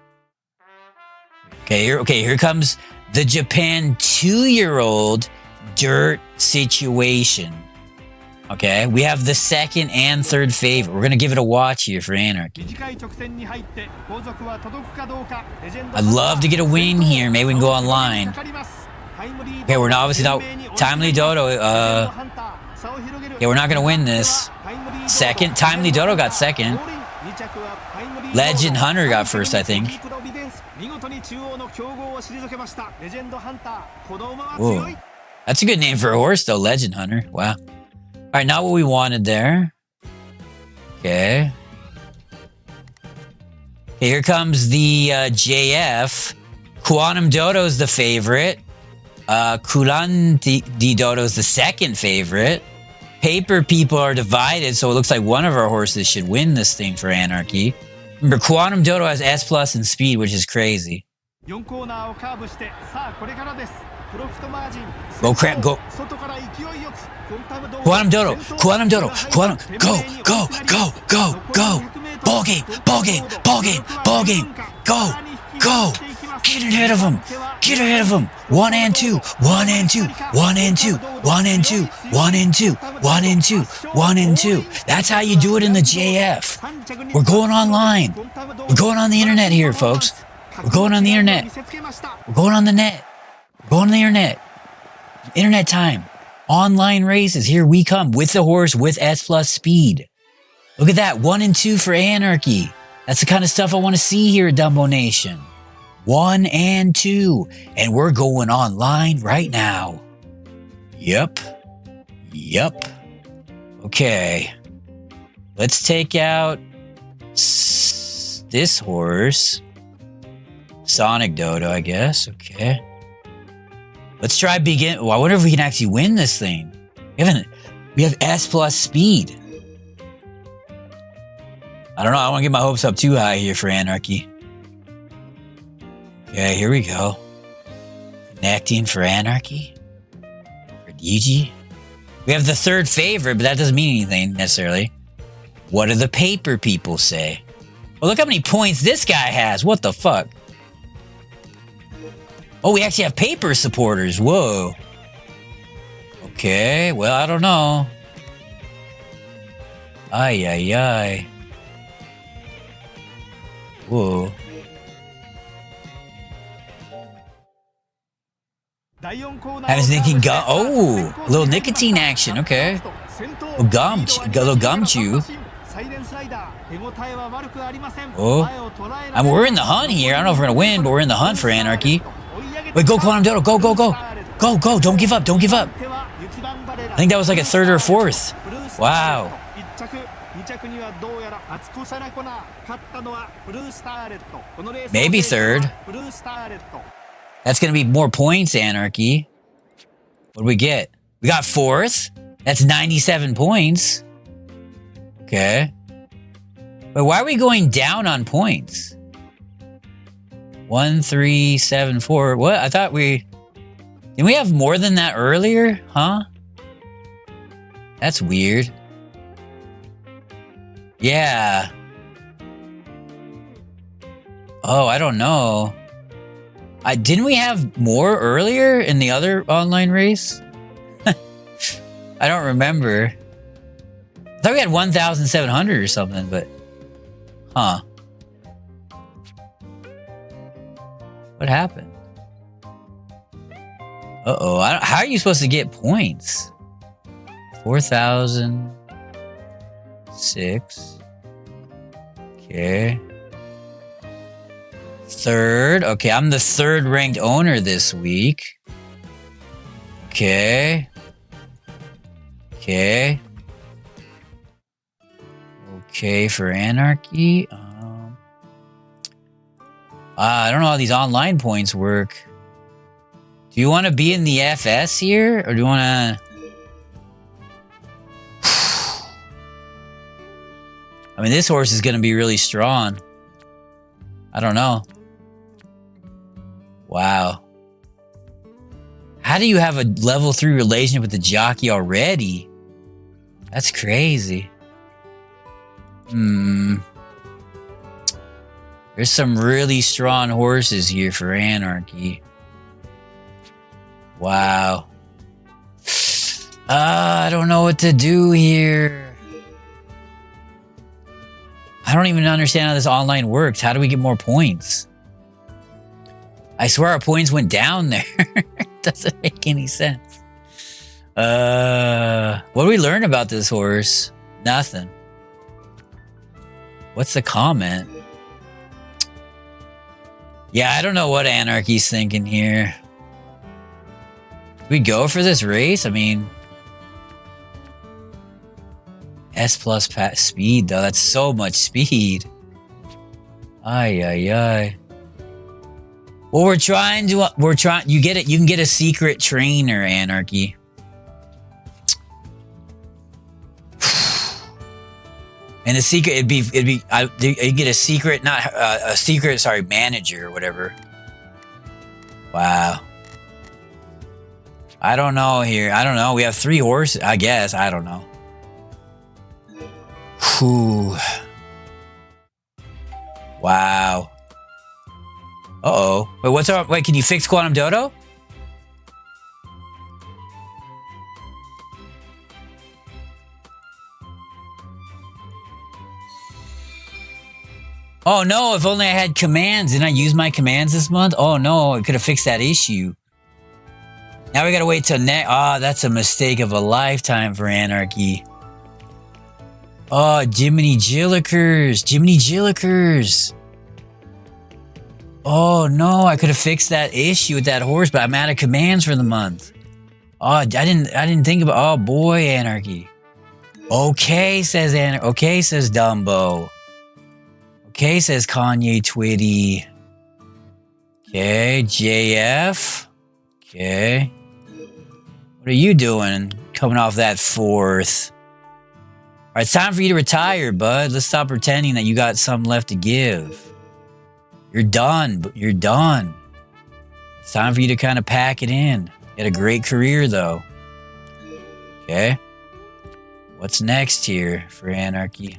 Speaker 1: Okay, here comes the Japan 2-year-old dirt situation. Okay, we have the second and third favorite. We're going to give it a watch here for Anarchy. I'd love to get a win here. Maybe we can go online. Okay, we're obviously not... Timely Dodo, yeah, we're not going to win this. Second, Timely Dodo got second. Legend Hunter got first, I think. Whoa. That's a good name for a horse, though. Legend Hunter. Wow. All right, not what we wanted there. Okay. Okay, here comes the JF. Quantum Dodo's the favorite. Kulan Di Dodo's the second favorite. Paper people are divided, so it looks like one of our horses should win this thing for Anarchy. Remember, Quantum Dodo has S plus in speed, which is crazy. Go crap, go. Quantum Dodo, Quantum Dodo, Quantum, go, go, go, go, go. Ball game, ball game, ball game, ball game. Go, go. Get ahead of him. Get ahead of him. 1 and 2, 1 and 2, 1 and 2, 1 and 2, 1 and 2, 1 and 2, 1 and 2. That's how you do it in the JF. We're going online. We're going on the internet here, folks. We're going on the internet. We're going on the net. We're going on the internet. Internet time. Online races. Here we come with the horse with S plus speed. Look at that. 1 and 2 for Anarchy. That's the kind of stuff I want to see here at Dumbo Nation. 1 and 2. And we're going online right now. Yep. Yep. Okay. Let's take out this horse. Sonic Dodo, I guess. Okay. Let's try begin. Well, I wonder if we can actually win this thing. We have S plus speed. I don't know. I don't want to get my hopes up too high here for Anarchy. Okay, here we go. Connecting for Anarchy. For Yuji. We have the third favorite, but that doesn't mean anything necessarily. What do the paper people say? Well, look how many points this guy has. What the fuck? Oh, we actually have paper supporters. Whoa. Okay, well, I don't know. Ay, ay, ay. Whoa. I was thinking gum. Oh, a little nicotine action. Okay. A little gum chew. Oh. We're in the hunt here. I don't know if we're going to win, but we're in the hunt for Anarchy. Wait, go Quantum Dodo. Go, go, go. Go, go. Don't give up. Don't give up. I think that was like a third or fourth. Wow. Maybe third. That's going to be more points, Anarchy. What do we get? We got fourth. That's 97 points. Okay. But why are we going down on points? 1, 3, 7, 4. What? I thought didn't we have more than that earlier? Huh? That's weird. Yeah. Oh, I don't know. Didn't we have more earlier in the other online race? I don't remember. I thought we had 1,700 or something, but... Huh. What happened? Uh-oh. How are you supposed to get points? 4,006. Okay. Third. Okay, I'm the third ranked owner this week. Okay. Okay. Okay, for Anarchy. I don't know how these online points work. Do you want to be in the FS here? Or do you want to... I mean, this horse is going to be really strong. I don't know. Wow. How do you have a level 3 relationship with the jockey already? That's crazy. There's some really strong horses here for Anarchy. Wow. I don't know what to do here. I don't even understand how this online works. How do we get more points? I swear our points went down there. It doesn't make any sense. What do we learn about this horse? Nothing. What's the comment? Yeah, I don't know what Anarchy's thinking here. Do we go for this race? I mean... S plus speed, though. That's so much speed. Ay, ay, ay. Well, we're trying... You get it. You can get a secret trainer, Anarchy. And the secret, you get a secret, sorry, manager or whatever. Wow. I don't know here. I don't know. We have 3 horses, I guess. I don't know. Whew. Wow. Uh-oh. Wait, what's up? Wait, can you fix Quantum Dodo? Oh no, if only I had commands. Didn't I use my commands this month? Oh no, I could have fixed that issue. Now we gotta wait till next. Oh, that's a mistake of a lifetime for Anarchy. Oh, Jiminy Jillikers. Jiminy Jillikers. Oh no, I could have fixed that issue with that horse, but I'm out of commands for the month. Oh, I didn't think about. Oh boy, Anarchy. Okay, says Okay, says Dumbo. Okay, says Kanye Twitty. Okay, JF. Okay. What are you doing coming off that 4th? All right, it's time for you to retire, bud. Let's stop pretending that you got something left to give. You're done. You're done. It's time for you to kind of pack it in. You had a great career, though. Okay. What's next here for Anarchy?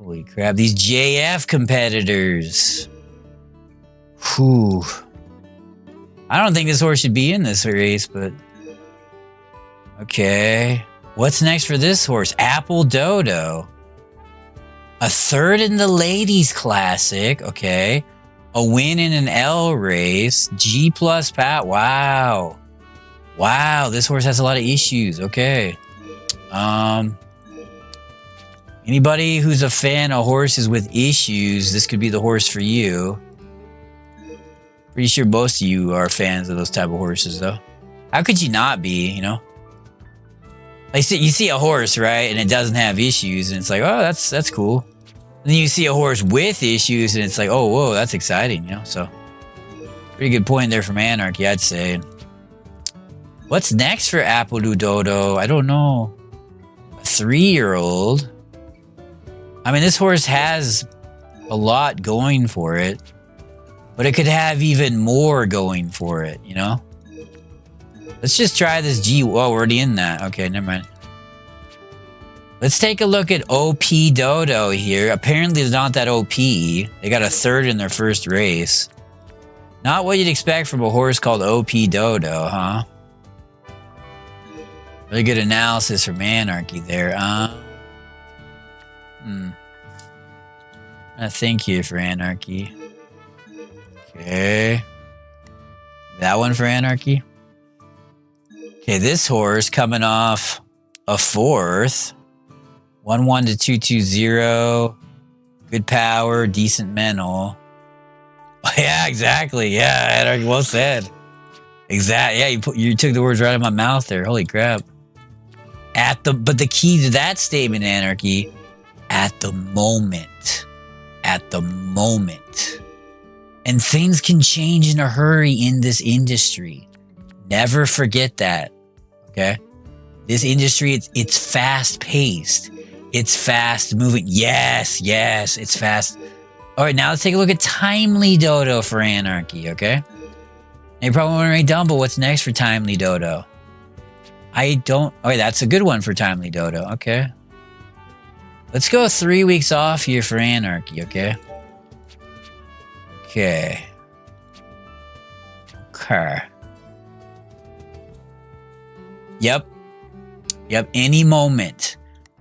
Speaker 1: Holy crap, these JF competitors. Whew. I don't think this horse should be in this race, but... Okay. What's next for this horse? Apple Dodo. A 3rd in the Ladies Classic. Okay. A win in an L race. G plus Pat. Wow. Wow, this horse has a lot of issues. Okay. Anybody who's a fan of horses with issues, this could be the horse for you. Pretty sure most of you are fans of those type of horses, though. How could you not be, you know? Like, you see a horse, right, and it doesn't have issues, and it's like, oh, that's cool. And then you see a horse with issues, and it's like, oh, whoa, that's exciting, you know? So, pretty good point there from Anarchy, I'd say. What's next for Apple Dodo? I don't know. A 3-year-old. I mean, this horse has a lot going for it, but it could have even more going for it, you know? Let's just try this G. Oh, we're already in that. Okay, never mind. Let's take a look at OP Dodo here. Apparently, they're not that OP. They got a 3rd in their first race. Not what you'd expect from a horse called OP Dodo, huh? Really good analysis from Anarchy there. Thank you for Anarchy. Okay. That one for Anarchy. Okay, this horse coming off a 4th. 1-1 to 2-2-0. Good power, decent mental. Oh, yeah, exactly. Yeah, Anarchy, well said. Exactly. Yeah, you took the words right out of my mouth there. Holy crap. But the key to that statement, Anarchy, at the moment. At the moment. And things can change in a hurry in this industry. Never forget that. Okay? This industry, it's fast-paced. It's fast-moving. Yes, it's fast. All right, now let's take a look at Timely Dodo for Anarchy, okay? Now you're probably wondering, Dumble, what's next for Timely Dodo? Oh, that's a good one for Timely Dodo, okay? Let's go 3 weeks off here for Anarchy, okay? Okay. Yep, any moment.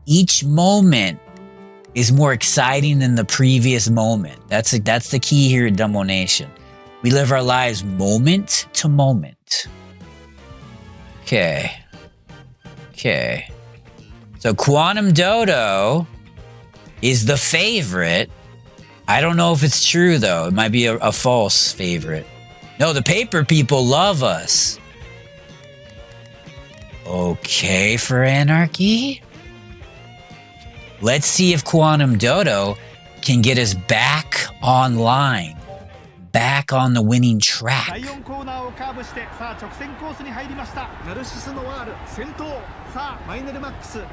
Speaker 1: Each moment is more exciting than the previous moment. That's the key here at Dumbo Nation. We live our lives moment to moment. Okay. So Quantum Dodo is the favorite. I don't know if it's true, though. It might be a false favorite. No, the paper people love us. Okay, for Anarchy. Let's see if Quantum Dodo can get us back online. Back on the winning track.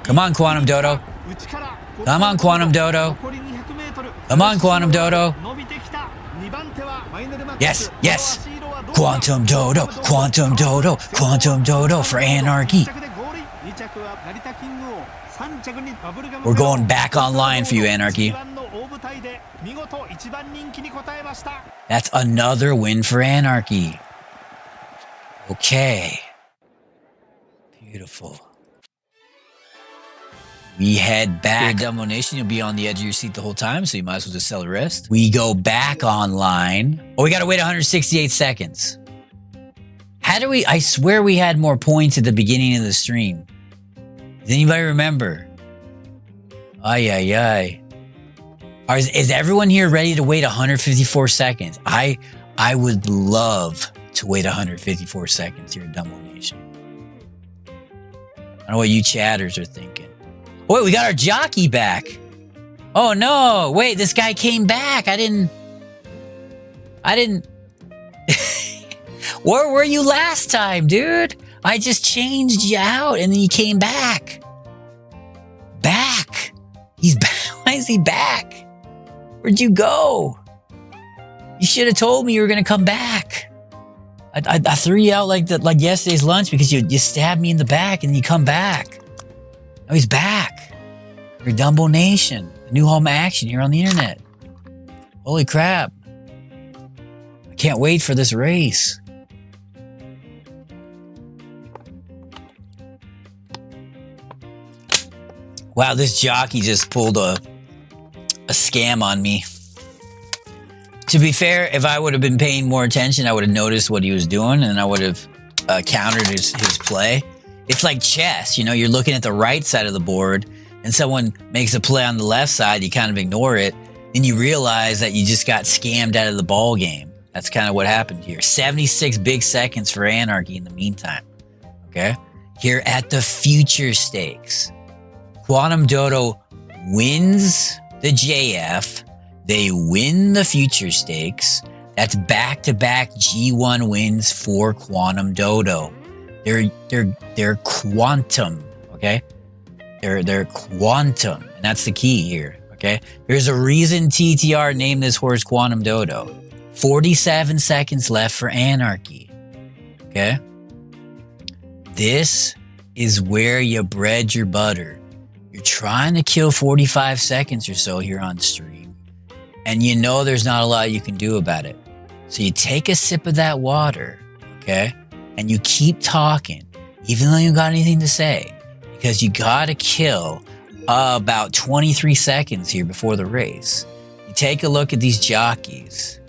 Speaker 1: Come on, Quantum Dodo. Come on, Quantum Dodo. Come on, Quantum Dodo. Yes. Quantum Dodo for Anarchy. We're going back online for you, Anarchy. That's another win for Anarchy. Okay. Beautiful. We head back. Here at Dumbo Nation, you'll be on the edge of your seat the whole time, so you might as well just sell the rest. We go back online. Oh, we gotta wait 168 seconds. I swear we had more points at the beginning of the stream. Does anybody remember? Ay. Is everyone here ready to wait 154 seconds? I would love to wait 154 seconds here at Dumbo Nation. I don't know what you chatters are thinking. Oh, wait, we got our jockey back. Oh no, wait, this guy came back. I didn't. Where were you last time, dude? I just changed you out and then you came back. He's back. Why is he back? Where'd you go? You should have told me you were gonna come back. I threw you out like yesterday's lunch because you stabbed me in the back and then you come back. Now he's back. You're Dumbo Nation, the new home action here on the internet. Holy crap. I can't wait for this race. Wow, this jockey just pulled a scam on me. To be fair, if I would have been paying more attention, I would have noticed what he was doing and I would have countered his play. It's like chess, you're looking at the right side of the board and someone makes a play on the left side, you kind of ignore it, and you realize that you just got scammed out of the ball game. That's kind of what happened here. 76 big seconds for Anarchy in the meantime. Okay? Here at the future stakes. Quantum Dodo wins the JF. They win the future stakes. That's back-to-back G1 wins for Quantum Dodo. They're quantum, okay? They're quantum, and that's the key here, okay? There's a reason TTR named this horse Quantum Dodo. 47 seconds left for Anarchy, okay? This is where you bread your butter. You're trying to kill 45 seconds or so here on stream, and there's not a lot you can do about it. So you take a sip of that water, okay? And you keep talking. even though you got anything to say, because you gotta kill about 23 seconds here before the race. You take a look at these jockeys.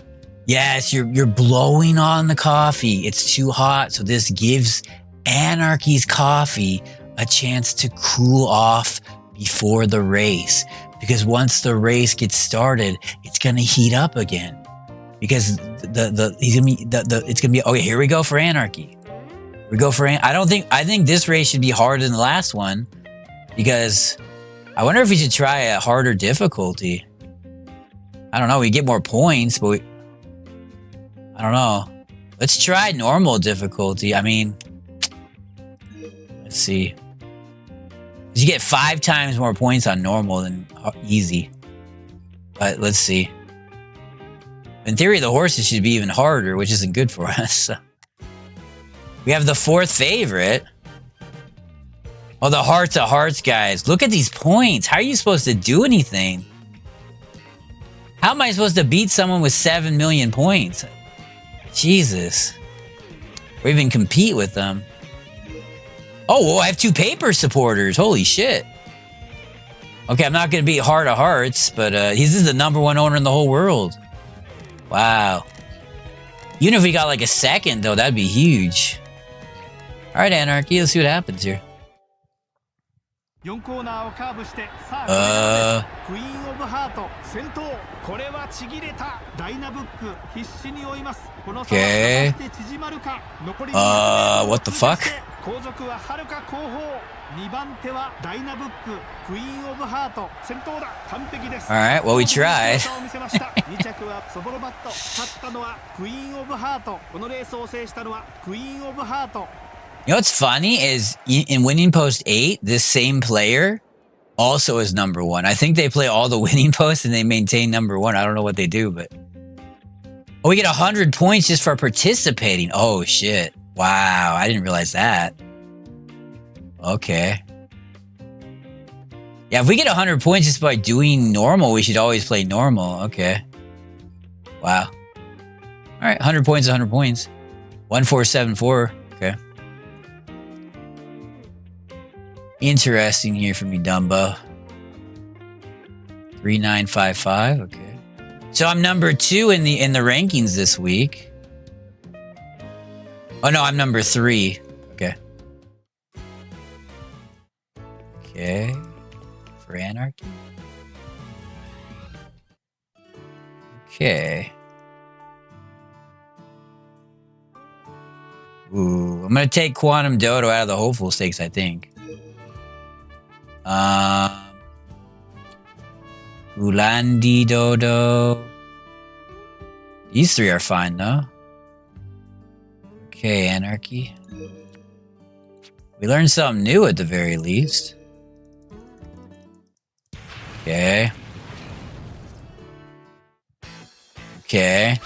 Speaker 1: Yes, you're blowing on the coffee. It's too hot, so this gives Anarchy's coffee a chance to cool off before the race. Because once the race gets started, it's gonna heat up again. Because it's gonna be okay. Here we go for Anarchy. We go for I think this race should be harder than the last one, because I wonder if we should try a harder difficulty. I don't know. We get more points, but I don't know. Let's try normal difficulty. I mean, let's see. You get 5 times more points on normal than easy. But let's see. In theory, the horses should be even harder, which isn't good for us. We have the 4th favorite. Oh, the hearts of hearts, guys. Look at these points. How are you supposed to do anything? How am I supposed to beat someone with 7 million points? Jesus. Or even compete with them. Oh, whoa, I have 2 paper supporters. Holy shit. Okay, I'm not going to beat Heart of Hearts, but this is the #1 owner in the whole world. Wow. Even if we got like a 2nd, though, that'd be huge. All right, Anarchy, let's see what happens here.
Speaker 2: 4コーナーをカーブしてさあクイーンオブハート先頭これはちぎれたダイナブック必死に追いますこの差は果たして縮まるか残り
Speaker 1: what the fuck
Speaker 2: 後続ははるか後方2番手はダイナブッククイーンオブハート先頭だ完璧です
Speaker 1: Alright, well we tried
Speaker 2: 2着はソボロバット勝ったのはクイーンオブハートこのレースを制したのはクイーンオブハート
Speaker 1: You know what's funny is in Winning Post 8, this same player also is #1. I think they play all the winning posts and they maintain #1. I don't know what they do, but... Oh, we get 100 points just for participating. Oh, shit. Wow, I didn't realize that. Okay. Yeah, if we get 100 points just by doing normal, we should always play normal. Okay. Wow. All right, 100 points, 100 points. 1474. Okay. Interesting here for me, Dumbo. 3955. Okay. So I'm #2 in the rankings this week. Oh no, I'm #3. Okay. Okay. For Anarchy. Okay. Ooh, I'm gonna take Quantum Dodo out of the hopeful stakes, I think. Ulandi Dodo. These 3 are fine, though. Okay, Anarchy. We learned something new at the very least. Okay. Okay.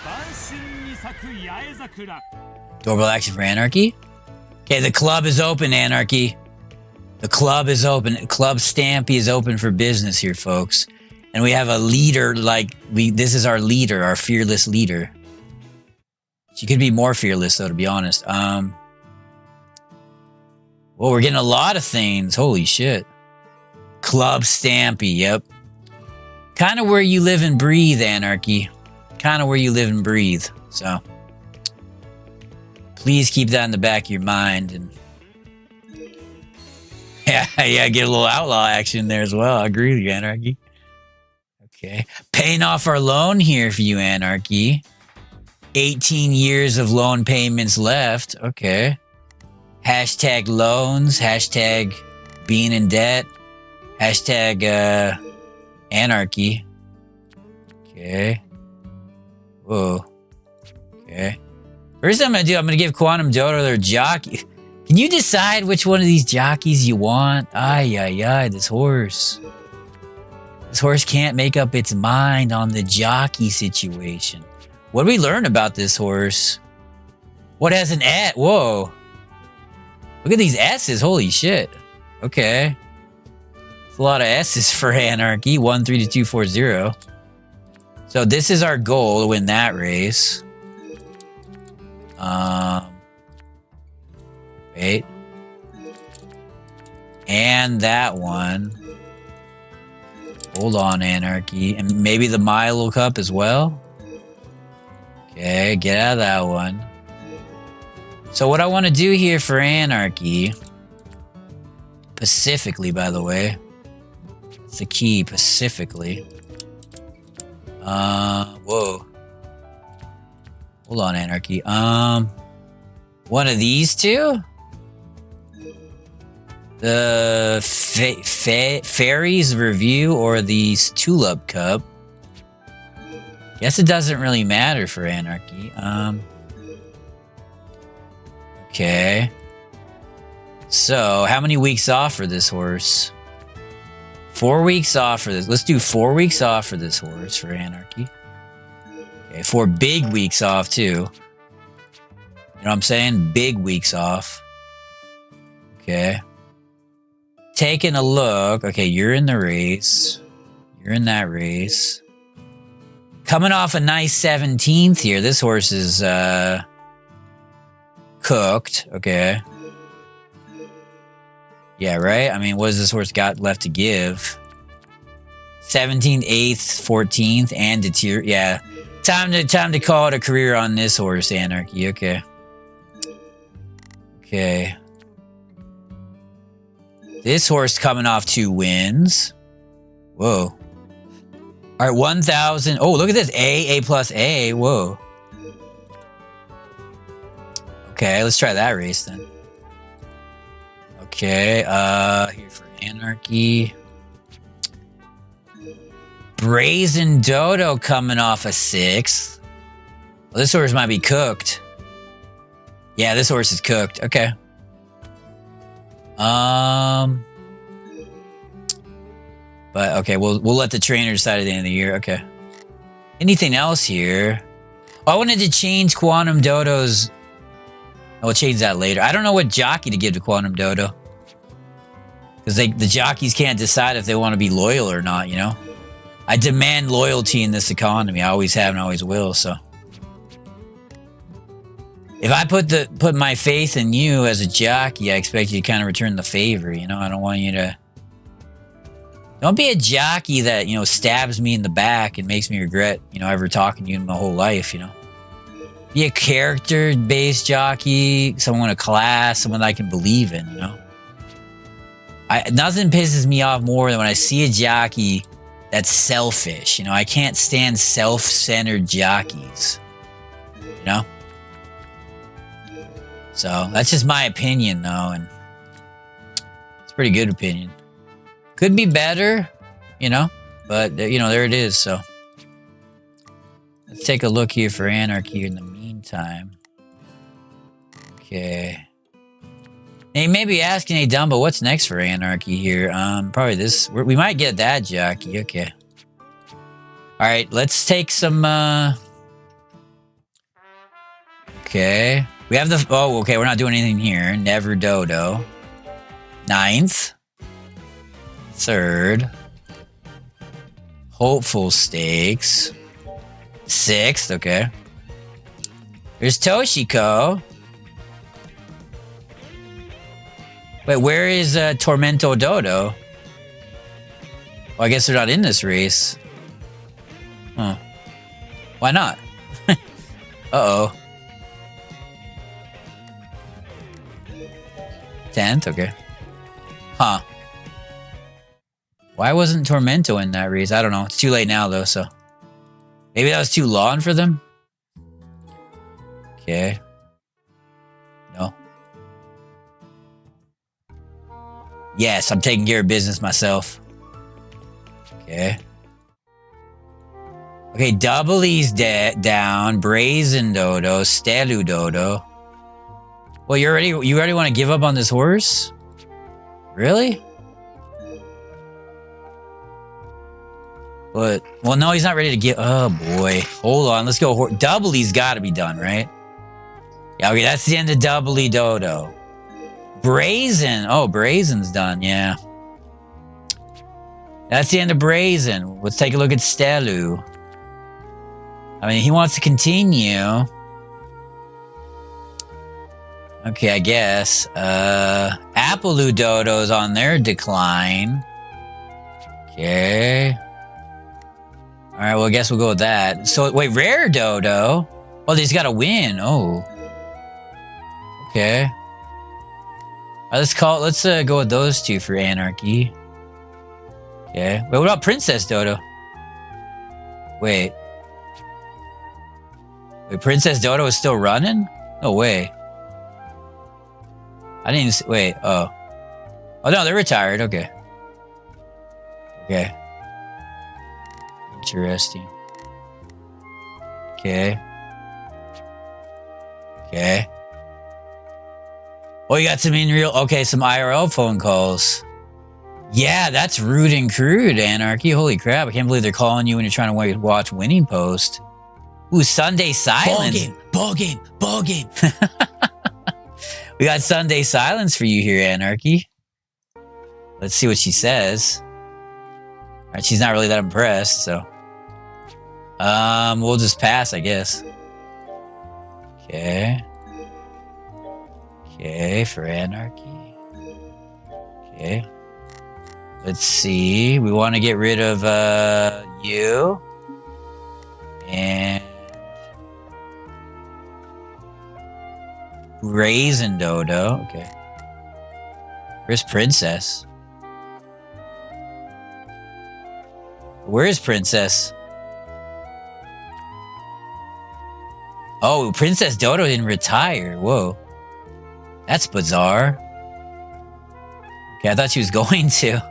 Speaker 1: Doorbell action for Anarchy. Okay, the club is open, Anarchy. The club is open. Club Stampy is open for business here, folks. And we have a leader this is our leader, our fearless leader. She could be more fearless, though, to be honest. Well, we're getting a lot of things. Holy shit. Club Stampy, yep. Kind of where you live and breathe, Anarchy. Kind of where you live and breathe. So, please keep that in the back of your mind. And yeah, get a little outlaw action there as well. I agree with you, Anarchy. Okay. Paying off our loan here for you, Anarchy. 18 years of loan payments left. Okay. Hashtag loans. Hashtag being in debt. Hashtag Anarchy. Okay. Whoa. Okay. First thing I'm going to do, I'm going to give Quantum Dodo their jockey. Can you decide which one of these jockeys you want? Ay, this horse. This horse can't make up its mind on the jockey situation. What do we learn about this horse? What has an S? Whoa. Look at these S's. Holy shit. Okay. It's a lot of S's for Anarchy. 132240. So this is our goal to win that race. Wait. And that one. Hold on, Anarchy. And maybe the Milo Cup as well? Okay, get out of that one. So what I want to do here for Anarchy... Pacifically, by the way. It's the key, pacifically. Whoa. Hold on, Anarchy. One of these two? The Fairies Review or the Tulip Cup? Guess it doesn't really matter for Anarchy. Okay. So, how many weeks off for this horse? 4 weeks off for this. Let's do 4 weeks off for this horse for Anarchy. Okay, 4 big weeks off too. You know what I'm saying? Big weeks off. Okay. Taking a look. Okay, you're in the race. You're in that race. Coming off a nice 17th here. This horse is cooked. Okay. Yeah, right? I mean, what has this horse got left to give? 17th, 8th, 14th, and deter. Yeah. Time to call it a career on this horse, Anarchy. Okay. Okay. This horse coming off 2 wins. Whoa. All right, 1,000. Oh, look at this. A plus A. Whoa. Okay, let's try that race then. Okay, here for Anarchy. Brazen Dodo coming off a 6. Well, this horse might be cooked. Yeah, this horse is cooked. Okay. But okay, we'll let the trainer decide at the end of the year. Okay. Anything else here? Oh, I wanted to change Quantum Dodo's. I'll change that later. I don't know what jockey to give to Quantum Dodo. Because the jockeys can't decide if they want to be loyal or not, you know? I demand loyalty in this economy. I always have and always will, so. If I put my faith in you as a jockey, I expect you to kind of return the favor, you know? I don't want you to... Don't be a jockey that, you know, stabs me in the back and makes me regret, you know, ever talking to you in my whole life, you know? Be a character-based jockey, someone of class, someone that I can believe in, you know? Nothing pisses me off more than when I see a jockey that's selfish. You know, I can't stand self-centered jockeys. You know? So, that's just my opinion, though, and it's a pretty good opinion. Could be better, you know, but, you know, there it is, so. Let's take a look here for Anarchy in the meantime. Okay. Hey, maybe asking, hey, Dumbo, what's next for Anarchy here? Probably this. We might get that jockey. Okay. All right, let's take some, okay. We have the, oh, okay, we're not doing anything here. Never Dodo. 9th. 3rd. Hopeful Stakes. 6th, okay. There's Toshiko. Wait, where is Tormento Dodo? Well, I guess they're not in this race. Huh. Why not? Uh-oh. 10th, okay. Huh. Why wasn't Tormento in that race? I don't know. It's too late now, though, so... Maybe that was too long for them? Okay. No. Yes, I'm taking care of business myself. Okay. Okay, Double E's down. Brazen Dodo. Stelu Dodo. Well, you already want to give up on this horse? Really? But, well, no, he's not ready to give. Oh, boy. Hold on. Let's go. Double E's got to be done, right? Yeah, okay, that's the end of Double E Dodo. Brazen. Oh, Brazen's done, yeah. That's the end of Brazen. Let's take a look at Stelu. I mean, he wants to continue. Okay, I guess. Appleloo Dodo's on their decline. Okay. Alright, well, I guess we'll go with that. So, wait, Rare Dodo? Oh, he's got to win. Oh. Okay. Let's go with those two for Anarchy. Okay. Wait, what about Princess Dodo? Wait. Wait, Princess Dodo is still running? No way. I didn't even see, wait, oh. Oh no, they're retired, okay. Okay. Interesting. Okay. Okay. Oh, you got some some IRL phone calls. Yeah, that's rude and crude, Anarchy. Holy crap, I can't believe they're calling you when you're trying to watch Winning Post. Ooh, Sunday Silence. Ball game. We got Sunday Silence for you here, Anarchy. Let's see what she says. All right, she's not really that impressed, so. We'll just pass, I guess. Okay. Okay, for Anarchy. Okay. Let's see. We want to get rid of you. And Raisin Dodo. Okay. Where's Princess? Where is Princess? Oh, Princess Dodo didn't retire. Whoa. That's bizarre. Okay, I thought she was going to.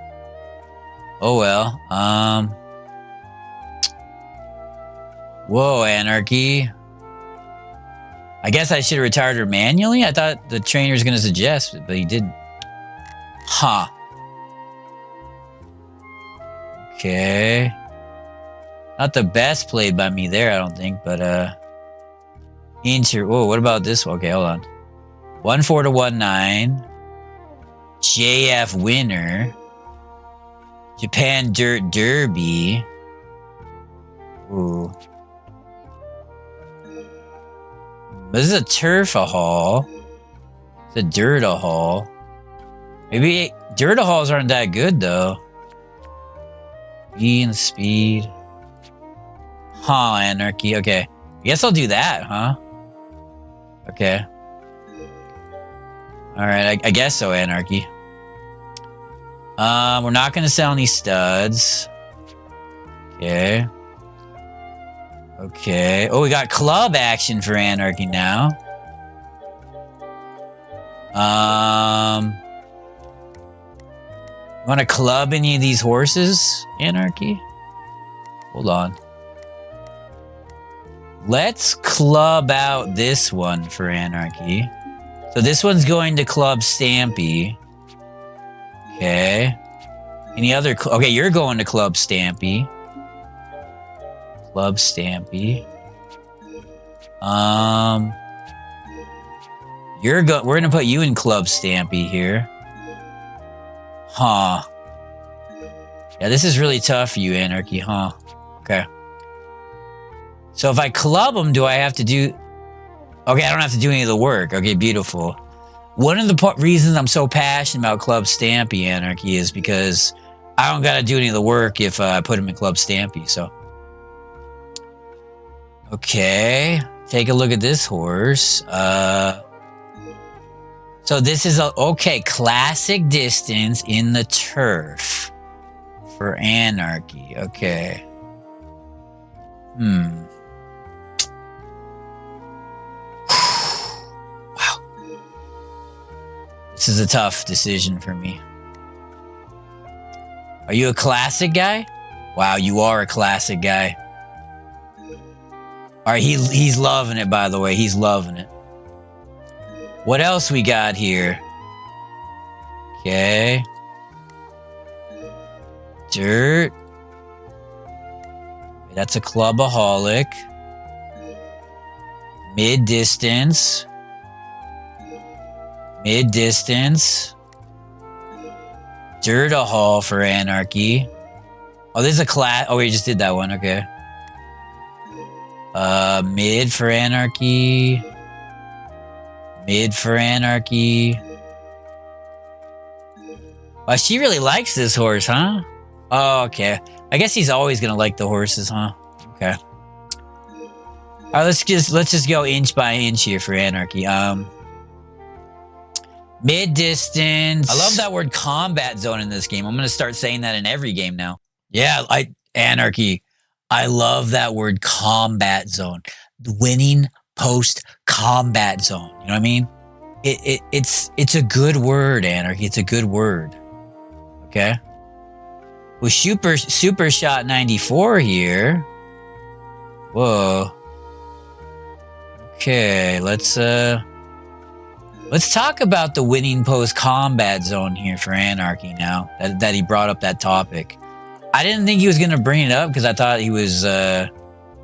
Speaker 1: Oh well. Whoa, Anarchy. I guess I should have retired her manually? I thought the trainer was going to suggest it, but he didn't. Huh. Okay. Not the best played by me there, I don't think, but, whoa, what about this one? Okay, hold on. 1-4 to 1-9. JF winner. Japan Dirt Derby. Ooh. This is a turf-a-haul. It's a dirt-a-haul. Maybe dirt-a-hauls aren't that good, though. E and speed. Huh, Anarchy. Okay. I guess I'll do that, huh? Okay. Alright, I guess so, Anarchy. We're not going to sell any studs. Okay. Okay. Oh, we got club action for Anarchy now. Want to club any of these horses, Anarchy? Hold on. Let's club out this one for Anarchy. So this one's going to Club Stampy. Okay. Any other... Okay, you're going to Club Stampy. Club Stampy. We're gonna put you in Club Stampy here. Huh. Yeah, this is really tough for you, Anarchy, huh? Okay. So if I club them, do I have to do... Okay, I don't have to do any of the work. Okay, beautiful. One of the reasons I'm so passionate about Club Stampy, Anarchy, is because I don't gotta do any of the work if I put them in Club Stampy, so... Okay, take a look at this horse. So this is classic distance in the turf for Anarchy. Okay. Wow. This is a tough decision for me. Are you a classic guy? Wow, you are a classic guy. All right, he's loving it, by the way. He's loving it. What else we got here? Okay. Dirt. That's a clubaholic. Mid-distance. Mid-distance. Dirt-a-haul for Anarchy. Oh, this is a class. Oh, we just did that one. Okay. Mid for Anarchy. Mid for Anarchy. Wow, she really likes this horse, huh? Oh, okay. I guess he's always gonna like the horses, huh? Okay. All right, let's just go inch by inch here for Anarchy. Mid distance. I love that word combat zone in this game. I'm gonna start saying that in every game now. Yeah, Anarchy. I love that word combat zone. The winning post combat zone. You know what I mean? It's a good word, Anarchy. It's a good word. Okay. With Super Shot 94 here. Whoa. Okay, let's talk about the winning post combat zone here for Anarchy now. That he brought up that topic. I didn't think he was gonna bring it up because I thought he was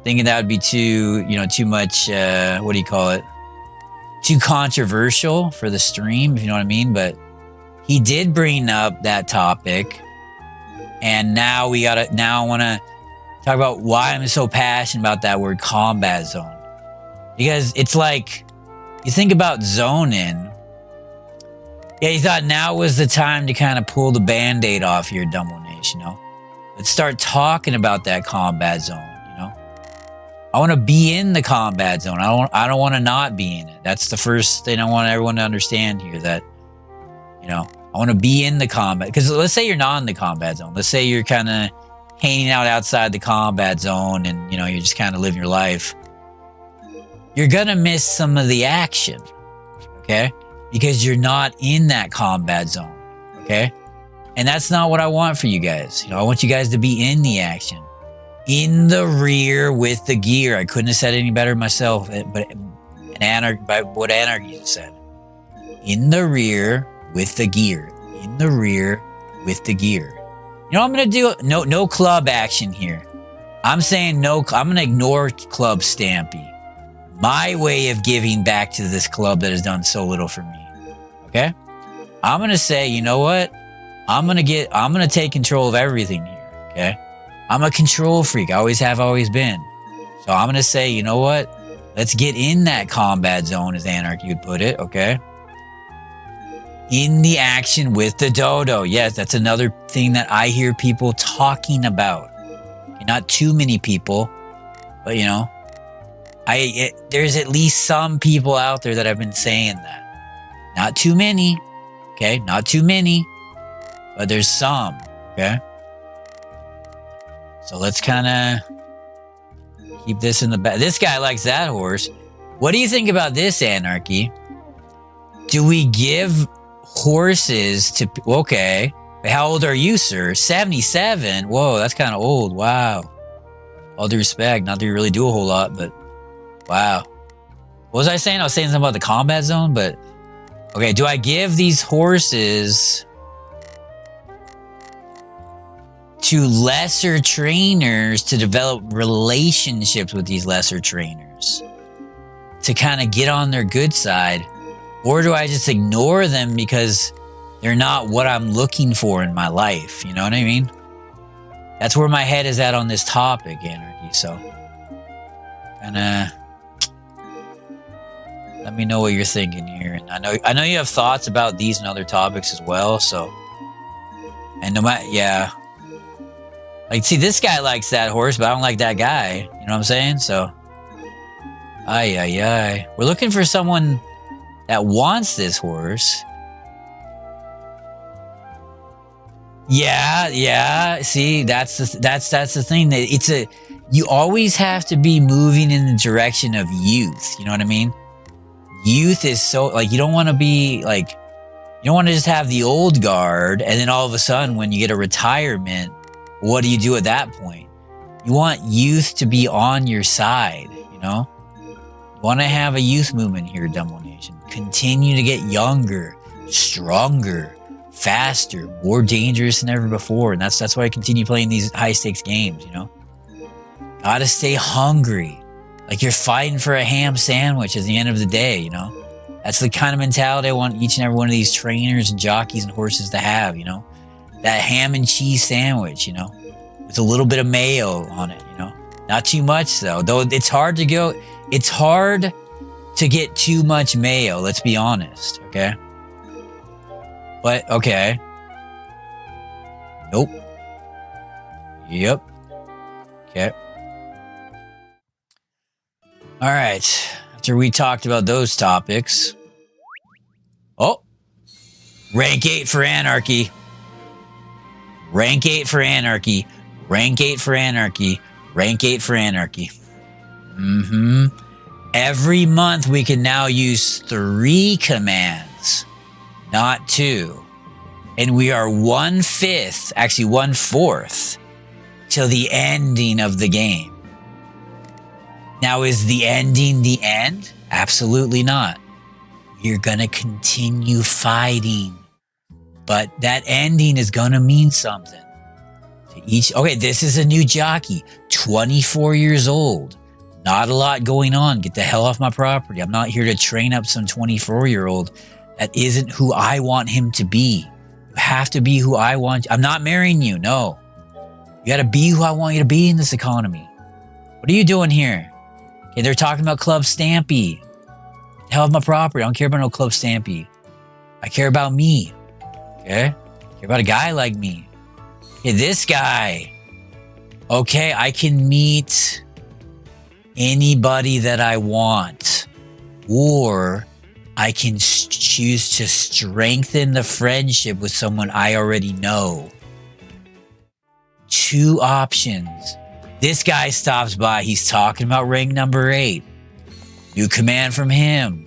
Speaker 1: thinking that would be too much what do you call it? Too controversial for the stream, if you know what I mean. But he did bring up that topic, and now I want to talk about why I'm so passionate about that word combat zone. Because it's like, you think about zone in. Yeah, he thought now was the time to kind of pull the Band-Aid off your Dumbo Nation, you know? Let's start talking about that combat zone, you know? I want to be in the combat zone. I don't want to not be in it. That's the first thing I want everyone to understand here, that, you know, I want to be in the combat. Because let's say you're not in the combat zone. Let's say you're kind of hanging out outside the combat zone and, you know, you're just kind of living your life. You're going to miss some of the action, okay? Because you're not in that combat zone, okay? And that's not what I want for you guys. You know, I want you guys to be in the action. In the rear with the gear. I couldn't have said it any better myself, but what Anarchy said. In the rear with the gear. In the rear with the gear. You know what I'm going to do? No club action here. I'm saying no. I'm going to ignore Club Stampy. My way of giving back to this club that has done so little for me. Okay? I'm going to say, you know what? I'm going to take control of everything here. Okay? I'm a control freak. I always have, always been. So I'm going to say, you know what? Let's get in that combat zone, as Anarchy would put it. Okay? In the action with the Dodo. Yes, that's another thing that I hear people talking about. Not too many people, but you know, there's at least some people out there that have been saying that. Not too many, okay? Not too many, but there's some, okay? So let's kind of keep this in the back. This guy likes that horse. What do you think about this, Anarchy? Do we give horses to... Okay. How old are you, sir? 77? Whoa, that's kind of old. Wow. All due respect. Not that you really do a whole lot, but... Wow. What was I saying? I was saying something about the combat zone, but... Okay, do I give these horses to lesser trainers to develop relationships with these lesser trainers? To kind of get on their good side? Or do I just ignore them because they're not what I'm looking for in my life? You know what I mean? That's where my head is at on this topic, Anarchy. So, let me know what you're thinking here. And I know you have thoughts about these and other topics as well. So, and no matter, yeah, like, see, this guy likes that horse, but I don't like that guy. You know what I'm saying? So, we're looking for someone that wants this horse. Yeah. See, that's the thing. That you always have to be moving in the direction of youth. You know what I mean? Youth is so, like, you don't want to be like, you don't want to just have the old guard, and then all of a sudden when you get a retirement, what do you do at that point? You want youth to be on your side, you know? You want to have a youth movement here, Dumbo Nation. Continue to get younger, stronger, faster, more dangerous than ever before. And that's why I continue playing these high stakes games, you know? Gotta stay hungry. Like you're fighting for a ham sandwich at the end of the day, you know? That's the kind of mentality I want each and every one of these trainers and jockeys and horses to have, you know? That ham and cheese sandwich, you know? With a little bit of mayo on it, you know? Not too much though. Though it's hard to get too much mayo. Let's be honest, okay? But, okay. Nope. Yep. Okay. All right. After we talked about those topics. Oh. Rank 8 for anarchy. Rank 8 for anarchy. Rank 8 for anarchy. Rank 8 for anarchy. Every month we can now use 3 commands, not 2. And we are 1/5, actually 1/4, till the ending of the game. Now, is the ending the end? Absolutely not. You're going to continue fighting. But that ending is going to mean something to each. Okay, this is a new jockey, 24 years old. Not a lot going on. Get the hell off my property. I'm not here to train up some 24-year-old. That isn't who I want him to be. You have to be who I want. I'm not marrying you. No. You got to be who I want you to be in this economy. What are you doing here? Okay, they're talking about Club Stampy. Get the hell off my property. I don't care about no Club Stampy. I care about me. Okay? I care about a guy like me. Okay, this guy. Okay, I can meet anybody that I want, or I can choose to strengthen the friendship with someone I already know. 2 options. This guy stops by. He's talking about rank number 8. New command from him.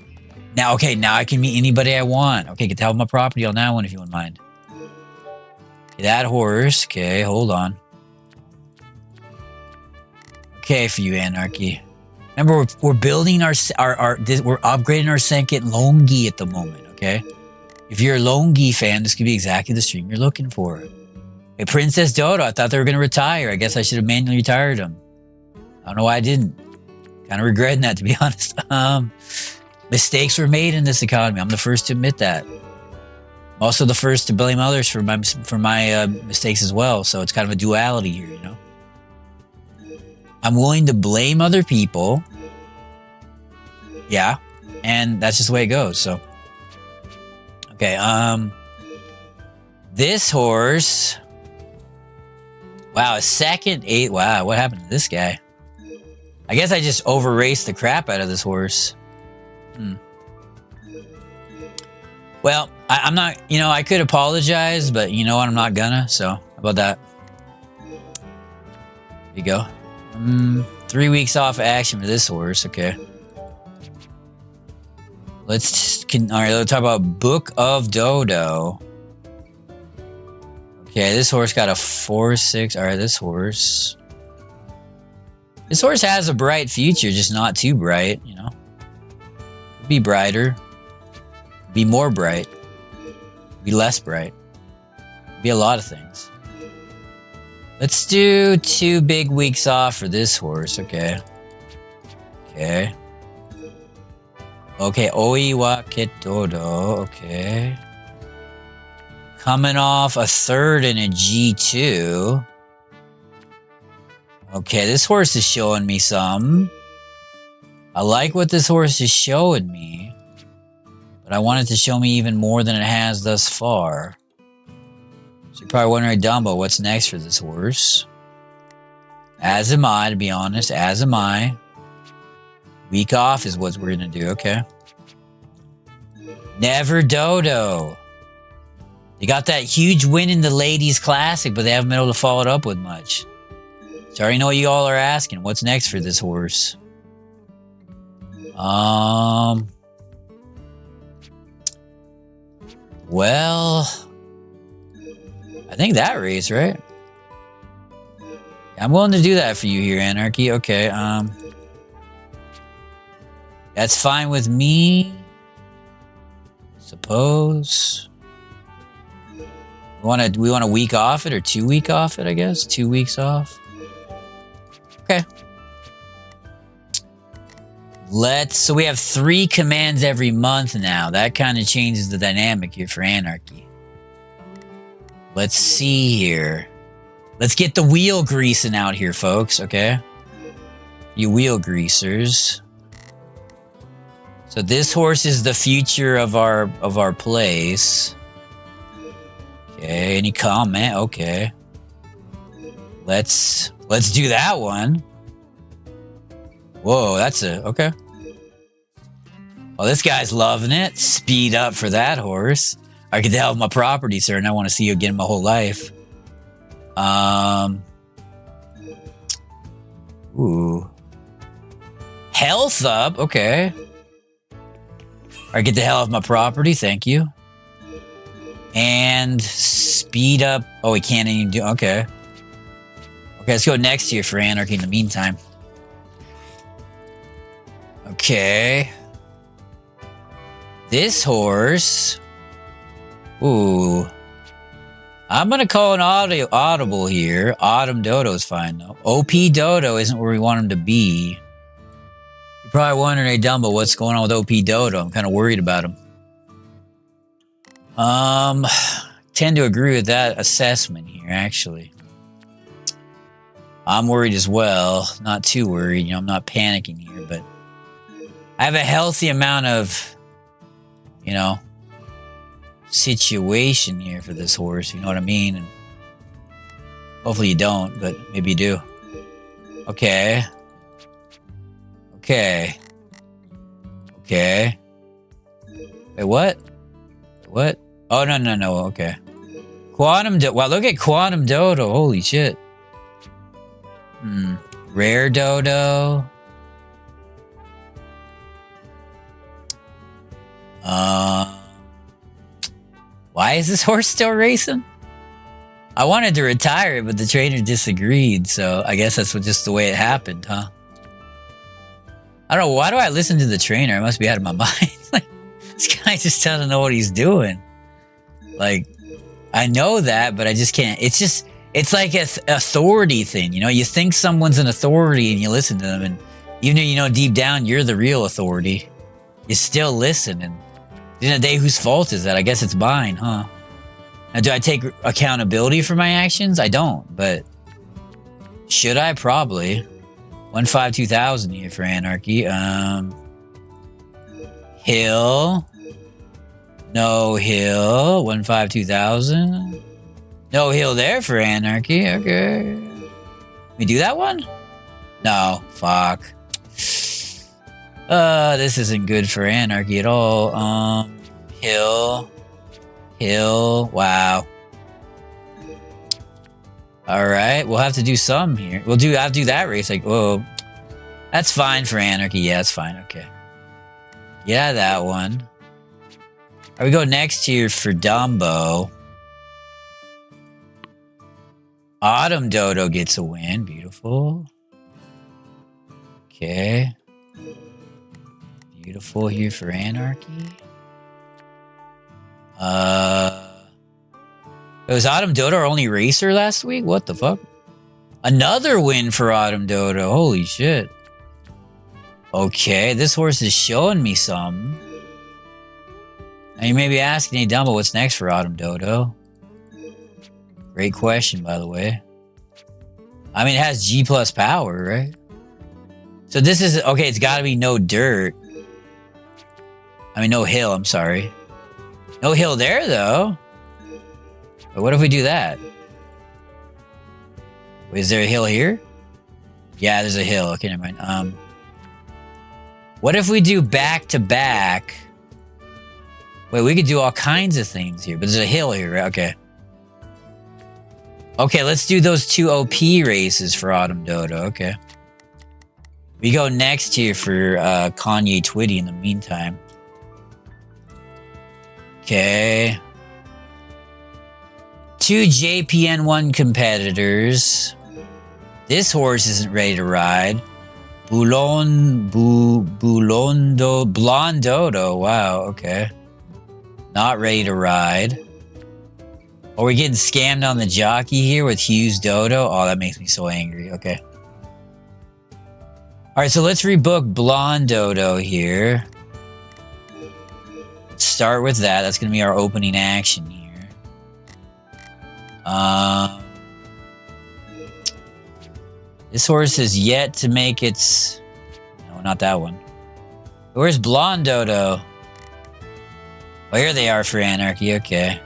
Speaker 1: Now, okay, now I can meet anybody I want. Okay, get the hell off my property on that one if you wouldn't mind. Okay, that horse. Okay, hold on. Okay, for you, Anarchy. Remember, we're building we're upgrading our second Longi at the moment, okay? If you're a Longi fan, this could be exactly the stream you're looking for. Hey, Princess Dodo, I thought they were going to retire. I guess I should have manually retired them. I don't know why I didn't. Kind of regretting that, to be honest. Mistakes were made in this economy. I'm the first to admit that. I'm also the first to blame others for my mistakes as well. So it's kind of a duality here, you know? I'm willing to blame other people. Yeah. And that's just the way it goes. So, okay. This horse. Wow. A second 8. Wow. What happened to this guy? I guess I just over raced the crap out of this horse. Well, I'm not, I could apologize, but you know what? I'm not gonna. So how about that? There you go. 3 weeks off action for this horse. Okay. Let's talk about Book of Dodo. Okay, this horse got a 4-6. All right, this horse has a bright future, just not too bright, Could be brighter. Be more bright. Be less bright. Be a lot of things. Let's do 2 big weeks off for this horse. Okay. Okay. Okay. Oiwake Dodo. Okay. Coming off a 3rd and a G2. Okay. This horse is showing me some. I like what this horse is showing me. But I want it to show me even more than it has thus far. So you're probably wondering, Dumbo, what's next for this horse? As am I, to be honest. As am I. Week off is what we're going to do, okay? Never Dodo. They got that huge win in the Ladies Classic, but they haven't been able to follow it up with much. So I already know what you all are asking. What's next for this horse? Well, I think that race, right? I'm willing to do that for you here, Anarchy. Okay, that's fine with me. Suppose. We want a week off it or 2 week off it, I guess. 2 weeks off. Okay. So we have 3 commands every month now. That kind of changes the dynamic here for Anarchy. Let's see here. Let's get the wheel greasing out here, folks, okay? You wheel greasers. So this horse is the future of our place. Okay, any comment? Okay. Let's do that one. Whoa, that's okay. Well, this guy's loving it. Speed up for that horse. I get the hell of my property, sir, and I want to see you again my whole life. Ooh. Health up, okay. Alright, get the hell off my property, thank you. And speed up. Oh, we can't even do, okay. Okay, let's go next year for Anarchy in the meantime. Okay. This horse. Ooh. I'm gonna call an audible here. Autumn Dodo's fine though. OP Dodo isn't where we want him to be. You're probably wondering, hey Dumbo, what's going on with OP Dodo? I'm kind of worried about him. Tend to agree with that assessment here, actually. I'm worried as well. Not too worried, you know, I'm not panicking here, but I have a healthy amount of, you know, situation here for this horse, you know what I mean? And hopefully you don't, but maybe you do. Okay. Okay. Okay. Wait, what? What? Oh, no, okay. Quantum Dodo. Wow, look at Quantum Dodo. Holy shit. Rare Dodo. Why is this horse still racing? I wanted to retire it, but the trainer disagreed, so I guess that's just the way it happened, huh? I don't know, why do I listen to the trainer? I must be out of my mind. Like, this guy just doesn't know what he's doing. Like, I know that, but I just can't. It's like an authority thing, you know? You think someone's an authority and you listen to them, and even though you know deep down you're the real authority, you still listen, and at the end of the day, whose fault is that? I guess it's mine, huh? Now, do I take accountability for my actions? I don't, but should I? Probably. 152,000 here for Anarchy. Hill. No hill. 152,000. No hill there for Anarchy. Okay. We do that one? No. Fuck. This isn't good for Anarchy at all. Hill. Wow. Alright, we'll have to do some here. I'll do that race. Like, whoa. That's fine for Anarchy. Yeah, that's fine. Okay. Yeah, that one. Alright, we go next here for Dumbo. Autumn Dodo gets a win. Beautiful. Okay. Beautiful here for Anarchy. Was Autumn Dodo our only racer last week? What the fuck? Another win for Autumn Dodo. Holy shit. Okay, this horse is showing me some. Now you may be asking, hey Dumbo, what's next for Autumn Dodo? Great question, by the way. I mean, it has G plus power, right? So this is, okay, it's gotta be no dirt. I mean, no hill, I'm sorry. No hill there, though. But what if we do that? Wait, is there a hill here? Yeah, there's a hill. Okay, never mind. What if we do back-to-back? Wait, we could do all kinds of things here, but there's a hill here, right? Okay. Okay, let's do those two OP races for Autumn Dodo. Okay. We go next here for Kanye Twitty in the meantime. Okay. 2 JPN1 competitors. This horse isn't ready to ride. Blonde Dodo. Wow, okay. Not ready to ride. Are we getting scammed on the jockey here with Hughes Dodo? Oh, that makes me so angry. Okay. Alright, so let's rebook Blonde Dodo here. Let's start with that. That's going to be our opening action here. This horse has yet to make its... No, not that one. Where's Blonde Dodo? Oh, here they are for Anarchy. Okay.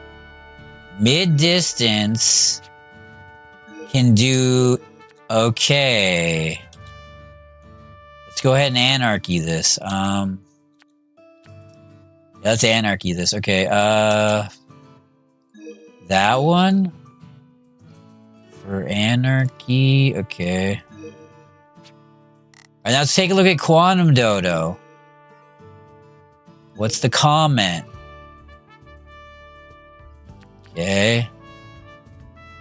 Speaker 1: Mid-distance can do... Okay. Let's go ahead and Anarchy this. Let's Anarchy this. Okay. That one? For Anarchy. Okay. Alright, now let's take a look at Quantum Dodo. What's the comment? Okay.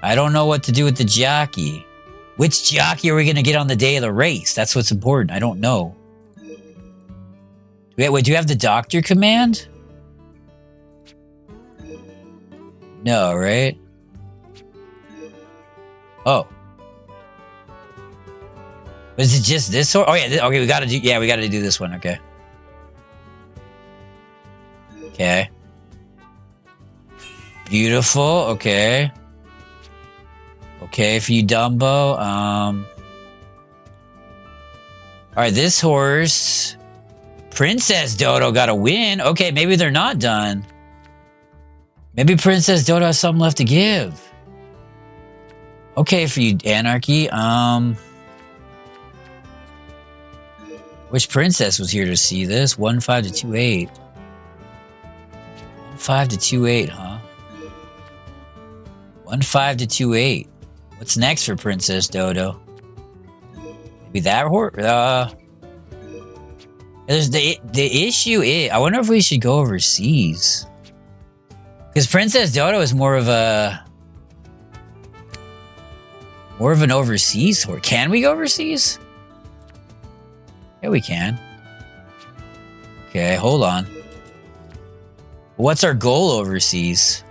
Speaker 1: I don't know what to do with the jockey. Which jockey are we going to get on the day of the race? That's what's important. I don't know. Wait, do you have the doctor command? No, right? Oh. Was it just this horse? Oh yeah, okay, we gotta do this one, okay. Okay. Beautiful, okay. Okay, for you, Dumbo. Alright, this horse. Princess Dodo got a win. Okay, maybe they're not done. Maybe Princess Dodo has something left to give. Okay, for you, Anarchy. Which princess was here to see this? 1-5 to 2-8. 1-5 to 2-8, huh? 1-5 to 2-8. What's next for Princess Dodo? Maybe that horse? There's the issue is, I wonder if we should go overseas. Because Princess Dodo is more of an overseas horse. Can we go overseas? Yeah, we can. Okay, hold on. What's our goal overseas?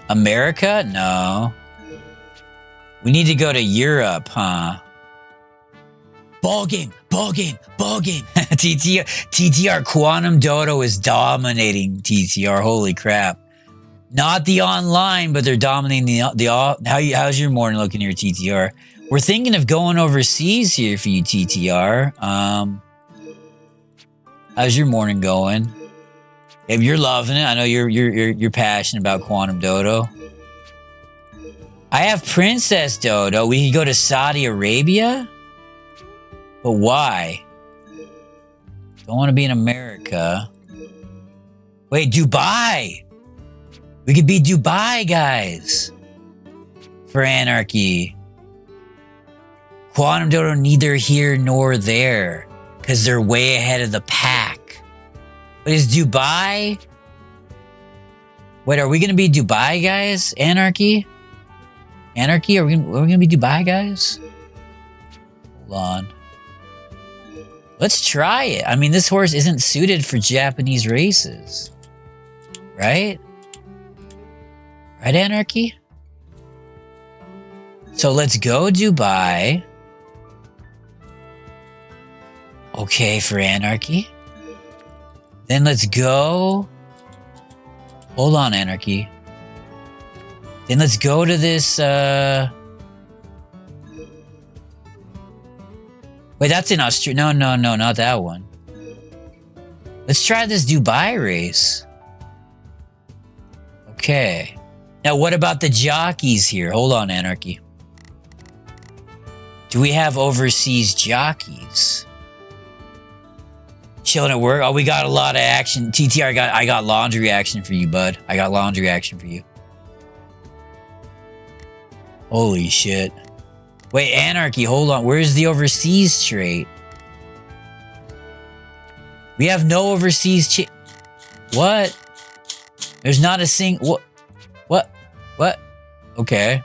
Speaker 1: America? No. We need to go to Europe, huh? Ball game, ball game, ball game. TTR Quantum Dodo is dominating TTR. Holy crap. Not the online, but they're dominating the how's your morning looking here, TTR? We're thinking of going overseas here for you, TTR. How's your morning going? If you're loving it, I know you're passionate about Quantum Dodo. I have Princess Dodo. We could go to Saudi Arabia? But why? Don't want to be in America. Wait, Dubai! We could be Dubai, guys! For Anarchy. Quantum Dodo neither here nor there. Because they're way ahead of the pack. But is Dubai... Wait, are we going to be Dubai, guys? Anarchy? Anarchy? Are we gonna be Dubai, guys? Hold on. Let's try it. I mean, this horse isn't suited for Japanese races. Right? Right, Anarchy? So let's go Dubai. Okay, for Anarchy. Then let's go... Hold on, Anarchy. Then let's go to this, Wait, that's in Australia. No, not that one. Let's try this Dubai race. Okay. Now, what about the jockeys here? Hold on, Anarchy. Do we have overseas jockeys? Chilling at work? Oh, we got a lot of action. TTR, I got laundry action for you, bud. I got laundry action for you. Holy shit. Wait, Anarchy, hold on. Where's the overseas trait? We have no overseas What? There's not a What? Okay.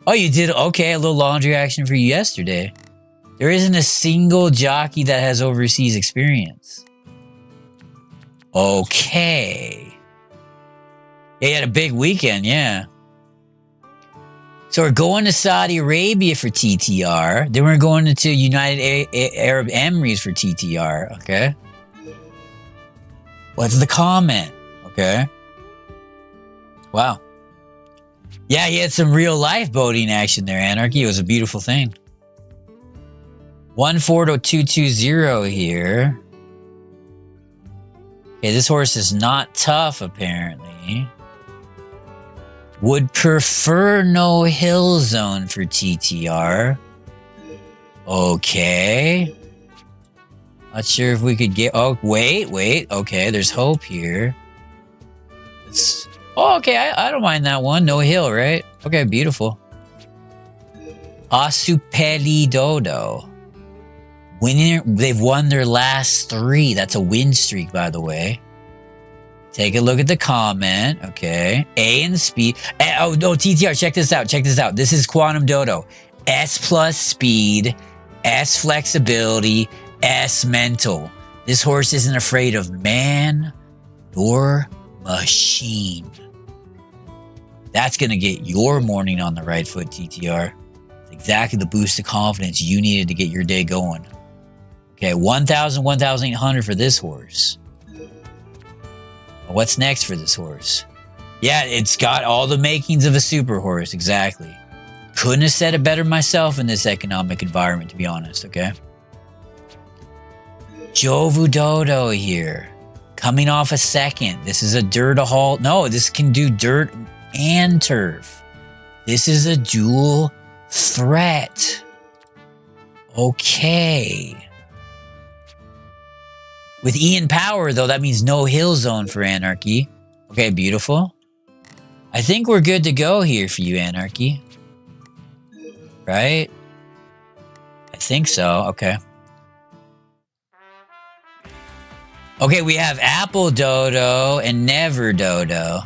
Speaker 1: Oh, you did? Okay, a little laundry action for you yesterday. There isn't a single jockey that has overseas experience. Okay. Yeah, you had a big weekend, yeah. So we're going to Saudi Arabia for TTR. Then we're going to United Arab Emirates for TTR. Okay. What's the comment? Okay. Wow. Yeah, he had some real life boating action there, Anarchy. It was a beautiful thing. 14220 here. Okay, this horse is not tough, apparently. Would prefer no hill zone for TTR. Okay. Not sure if we could get... Oh, wait. Okay, there's hope here. Oh, okay, I don't mind that one. No hill, right? Okay, beautiful. Asupeli Dodo. They've won their last 3. That's a win streak, by the way. Take a look at the comment. Okay. A in speed. Oh, no, TTR, check this out. This is Quantum Dodo. S plus speed, S flexibility, S mental. This horse isn't afraid of man nor machine. That's going to get your morning on the right foot, TTR. It's exactly the boost of confidence you needed to get your day going. Okay, 1,000, 1,800 for this horse. What's next for this horse? Yeah, it's got all the makings of a super horse, exactly. Couldn't have said it better myself in this economic environment, to be honest, okay? Jovu Dodo here. Coming off a second. This is a dirt a halt. No, this can do dirt and turf. This is a dual threat. Okay. With Ian Power, though, that means no hill zone for Anarchy. Okay, beautiful. I think we're good to go here for you, Anarchy. Right? I think so. Okay. Okay, we have Apple Dodo and Never Dodo.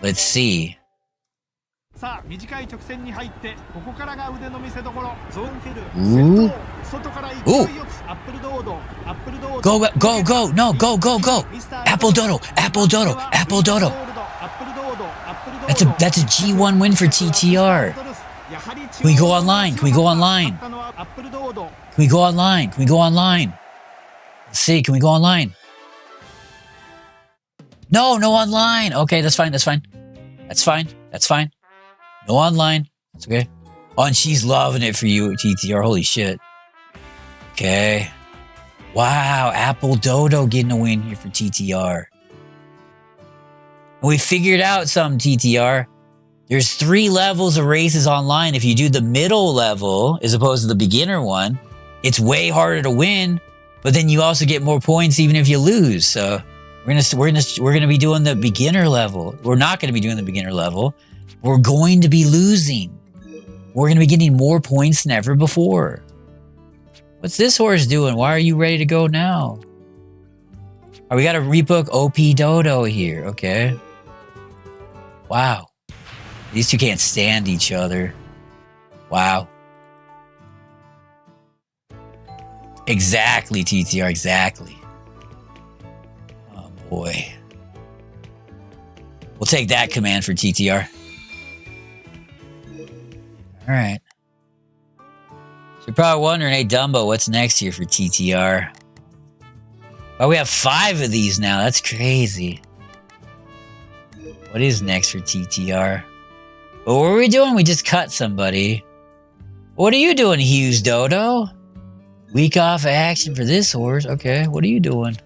Speaker 1: Let's see. Ooh. Ooh. Go. No, go. Apple Dodo. That's a G1 win for TTR. Can we go online? Let's see, can we go online? No online. Okay, that's fine. No online. That's okay. Oh, and she's loving it for you, TTR. Holy shit. Okay. Wow, Apple Dodo getting a win here for TTR. And we figured out something, TTR. There's 3 levels of races online. If you do the middle level as opposed to the beginner one, it's way harder to win, but then you also get more points even if you lose. So we're gonna be doing the beginner level. We're not gonna be doing the beginner level. We're going to be losing. We're gonna be getting more points than ever before. What's this horse doing? Why are you ready to go now? Oh, we got to rebook OP Dodo here. Okay. Wow. These two can't stand each other. Wow. Exactly, TTR. Exactly. Oh, boy. We'll take that command for TTR. All right. So you're probably wondering, hey, Dumbo, what's next here for TTR? Oh, we have 5 of these now. That's crazy. What is next for TTR? What were we doing? We just cut somebody. What are you doing, Hughes Dodo? Week off action for this horse. Okay, what are you doing?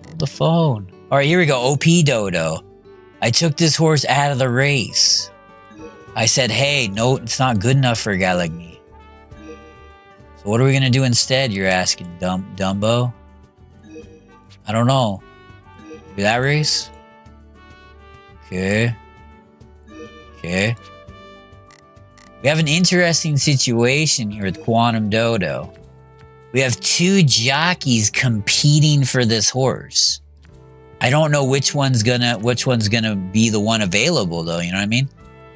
Speaker 1: Hold the phone. All right, here we go. OP Dodo. I took this horse out of the race. I said, hey, no, it's not good enough for a guy like me. So what are we going to do instead, you're asking, Dumbo? I don't know. Maybe that race? Okay. Okay. We have an interesting situation here with Quantum Dodo. We have 2 jockeys competing for this horse. I don't know which one's gonna be the one available, though, you know what I mean?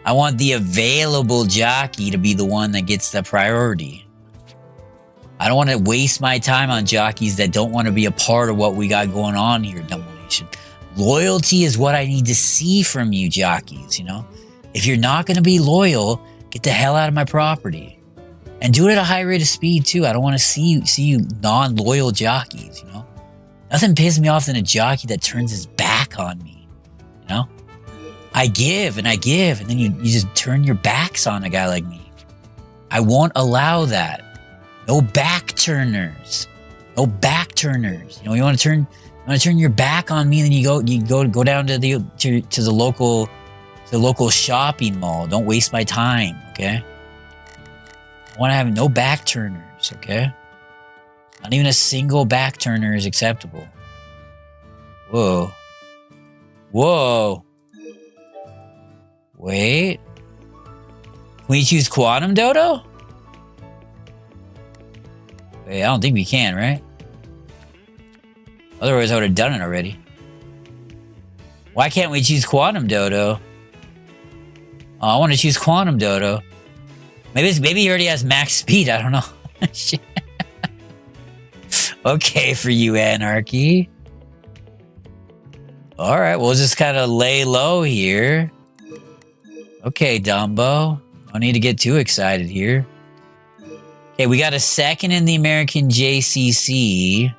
Speaker 1: I want the available jockey to be the one that gets the priority. I don't want to waste my time on jockeys that don't want to be a part of what we got going on here, Dumbo Nation. Loyalty is what I need to see from you jockeys, you know? If you're not going to be loyal, get the hell out of my property. And do it at a high rate of speed, too. I don't want to see you non-loyal jockeys, you know? Nothing pisses me off than a jockey that turns his back on me, you know? I give, and then you just turn your backs on a guy like me. I won't allow that. No back turners. No back turners. You know, you want to turn your back on me, and then you go down to the local shopping mall. Don't waste my time, okay? I want to have no back turners, okay? Not even a single back turner is acceptable. Whoa. Whoa. Wait. Can we choose Quantum Dodo? Wait, I don't think we can, right? Otherwise, I would have done it already. Why can't we choose Quantum Dodo? Oh, I want to choose Quantum Dodo. Maybe he already has max speed. I don't know. Okay, for you, Anarchy. All right, we'll just kind of lay low here. Okay, Dumbo. No need to get too excited here. Okay, we got a second in the American JCC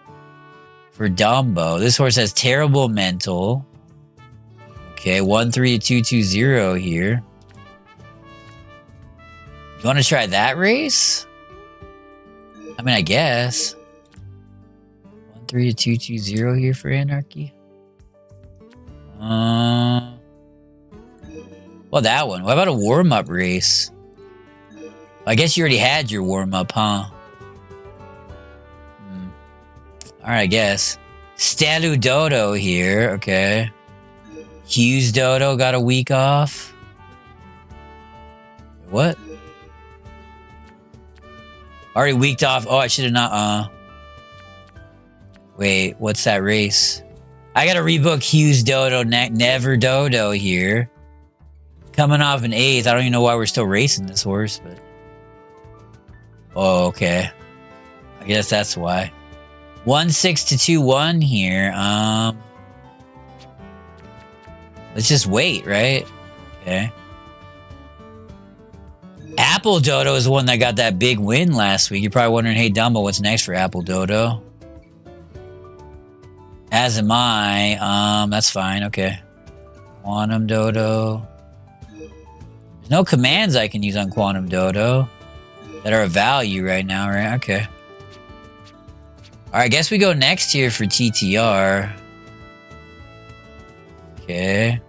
Speaker 1: for Dumbo. This horse has terrible mental. Okay, 1-3-2-2-0 here. You want to try that race? I mean, I guess. 1-3-2-2-0 here for Anarchy. Well, that one. What about a warm-up race? I guess you already had your warm-up, huh? Alright, I guess. Stalu Dodo here. Okay. Hughes Dodo got a week off. What? Already weeked off. Oh, I should have not. Wait, what's that race? I gotta rebook Hughes Dodo, Never Dodo here. Coming off an 8th. I don't even know why we're still racing this horse, but. Oh, okay. I guess that's why. 1-6-2-1 here. Let's just wait, right? Okay. Apple Dodo is the one that got that big win last week. You're probably wondering, hey, Dumbo, what's next for Apple Dodo? As am I. That's fine. Okay. Quantum Dodo. There's no commands I can use on Quantum Dodo that are of value right now, right? Okay. All right, I guess we go next here for TTR. Okay.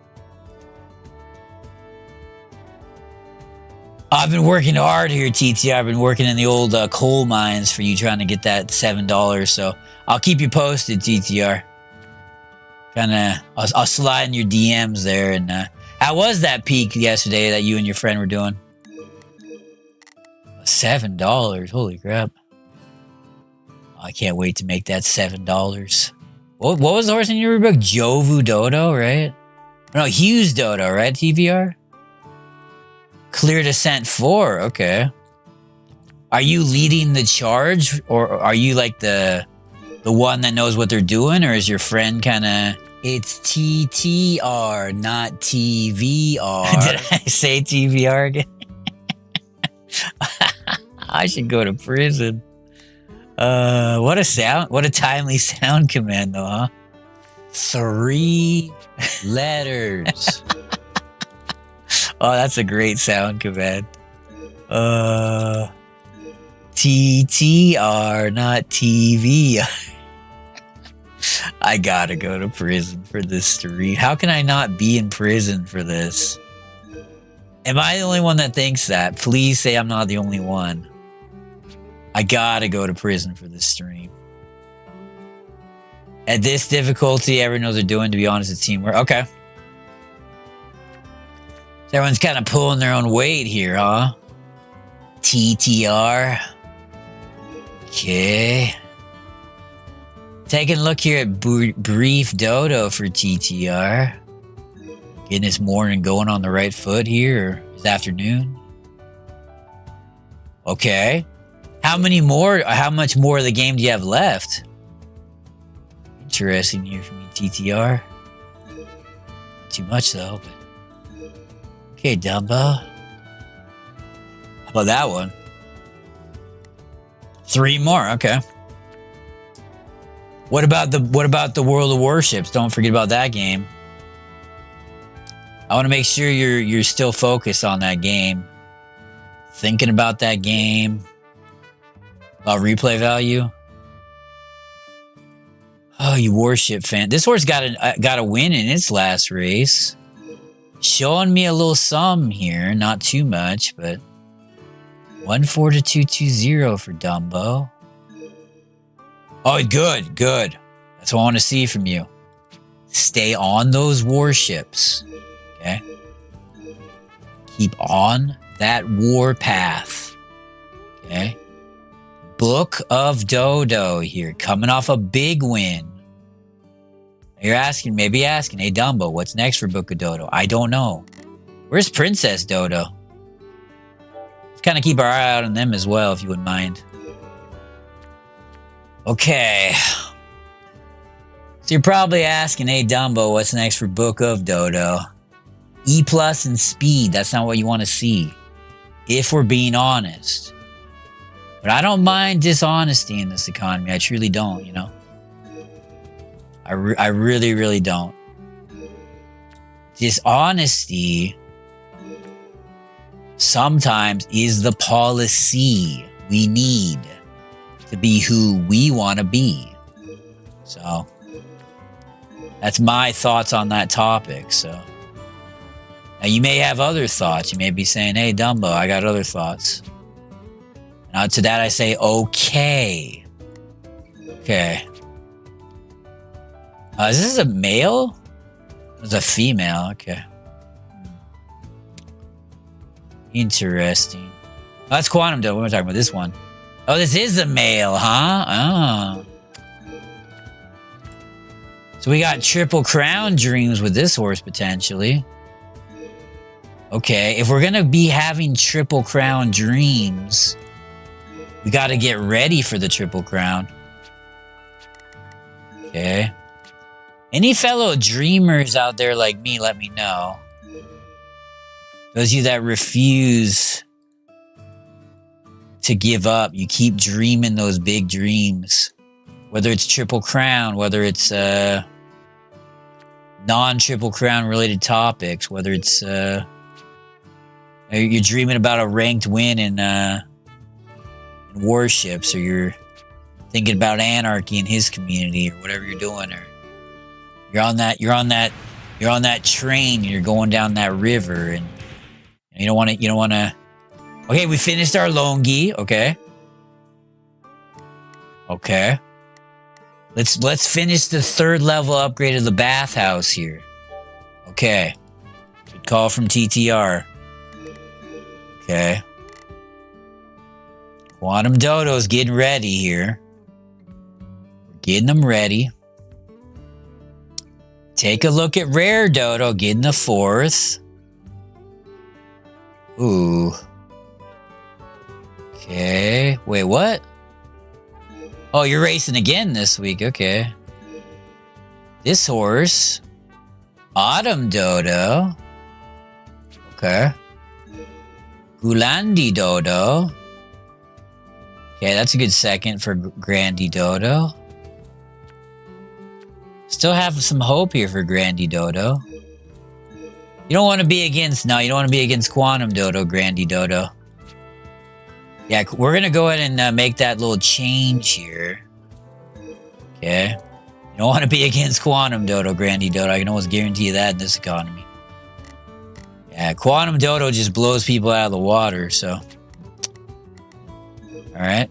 Speaker 1: I've been working hard here, TTR. I've been working in the old coal mines for you, trying to get that $7. So I'll keep you posted, TTR. I'll slide in your DMs there. And how was that peak yesterday that you and your friend were doing? $7. Holy crap. I can't wait to make that $7. What was the horse in your book? Jovu Dodo, right? No, Hughes Dodo, right? TVR? Clear Descent 4. Okay. Are you leading the charge, or are you like the one that knows what they're doing, or is your friend kind of? It's TTR, not TVR. Did I say TVR again? I should go to prison. What a timely sound command though, huh? 3 letters. Oh, that's a great sound command. TTR, not TV. I gotta go to prison for this stream. How can I not be in prison for this? Am I the only one that thinks that? Please say I'm not the only one. I gotta go to prison for this stream. At this difficulty, everyone knows they're doing, to be honest, it's teamwork. Okay. So everyone's kind of pulling their own weight here, huh? TTR. Okay. Taking a look here at Brief Dodo for TTR. Getting his morning going on the right foot here, or his afternoon. Okay. How much more of the game do you have left? Interesting here for me, TTR. Not too much though, but. Okay, Dumbo. How about that one? 3 more, okay. What about the World of Warships? Don't forget about that game. I want to make sure you're still focused on that game. Thinking about that game. About replay value. Oh, you Warship fan. This horse got a win in its last race. Showing me a little sum here. Not too much, but 1-4 to 2-2-0 for Dumbo. Oh, good, good. That's what I want to see from you. Stay on those warships. Okay? Keep on that war path. Okay? Book of Dodo here, coming off a big win. You're asking, maybe asking, hey Dumbo, what's next for Book of Dodo? I don't know. Where's Princess Dodo? Let's kind of keep our eye out on them as well, if you wouldn't mind. Okay. So you're probably asking, hey Dumbo, what's next for Book of Dodo? E+ and speed, that's not what you want to see. If we're being honest. But I don't mind dishonesty in this economy. I truly don't, you know. I really, really don't. Dishonesty sometimes is the policy we need to be who we want to be. So, that's my thoughts on that topic. So, now you may have other thoughts. You may be saying, hey, Dumbo, I got other thoughts. To that I say, okay. Okay. Is this a male? It's a female, okay. Interesting. Oh, that's Quantum Dodo. We're talking about this one. Oh, this is a male, huh? Oh. So we got Triple Crown dreams with this horse, potentially. Okay, if we're going to be having Triple Crown dreams... we got to get ready for the Triple Crown. Okay. Any fellow dreamers out there like me, let me know. Those of you that refuse to give up, you keep dreaming those big dreams. Whether it's Triple Crown, whether it's non-Triple Crown related topics, whether it's you're dreaming about a ranked win in warships, or you're thinking about anarchy in his community, or whatever you're doing, or you're on that train and you're going down that river, and you don't want to okay, we finished our Longi. Okay, let's finish the 3rd level upgrade of the bathhouse here. Okay, good call from TTR. Okay, Quantum Dodo's getting ready here. We're getting them ready. Take a look at Rare Dodo getting the 4th. Ooh. Okay. Wait, what? Oh, you're racing again this week. Okay. This horse. Autumn Dodo. Okay. Gulandi Dodo. Okay, that's a good second for Grandy Dodo. Still have some hope here for Grandy Dodo. You don't want to be against... No, you don't want to be against Quantum Dodo, Grandy Dodo. Yeah, we're going to go ahead and make that little change here. Okay. You don't want to be against Quantum Dodo, Grandy Dodo. I can almost guarantee you that in this economy. Yeah, Quantum Dodo just blows people out of the water, so... Alright.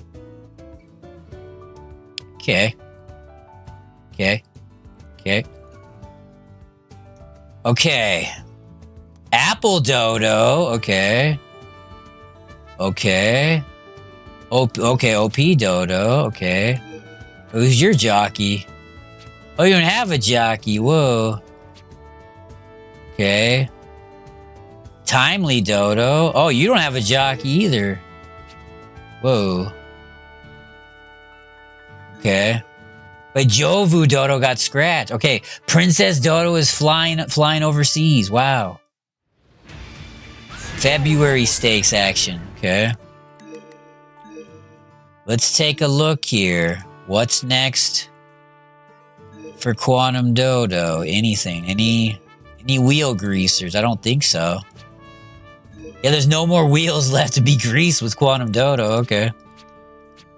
Speaker 1: Okay. Okay. Okay. Okay. Apple Dodo. Okay. Okay. Okay, OP Dodo. Okay. Who's your jockey? Oh, you don't have a jockey. Whoa. Okay. Timely Dodo. Oh, you don't have a jockey either. Whoa. Okay. But Jovu Dodo got scratched. Okay, Princess Dodo is flying overseas. Wow. February stakes action. Okay. Let's take a look here. What's next for Quantum Dodo? Anything? Any Any wheel greasers? I don't think so. Yeah, there's no more wheels left to be greased with Quantum Dodo. Okay.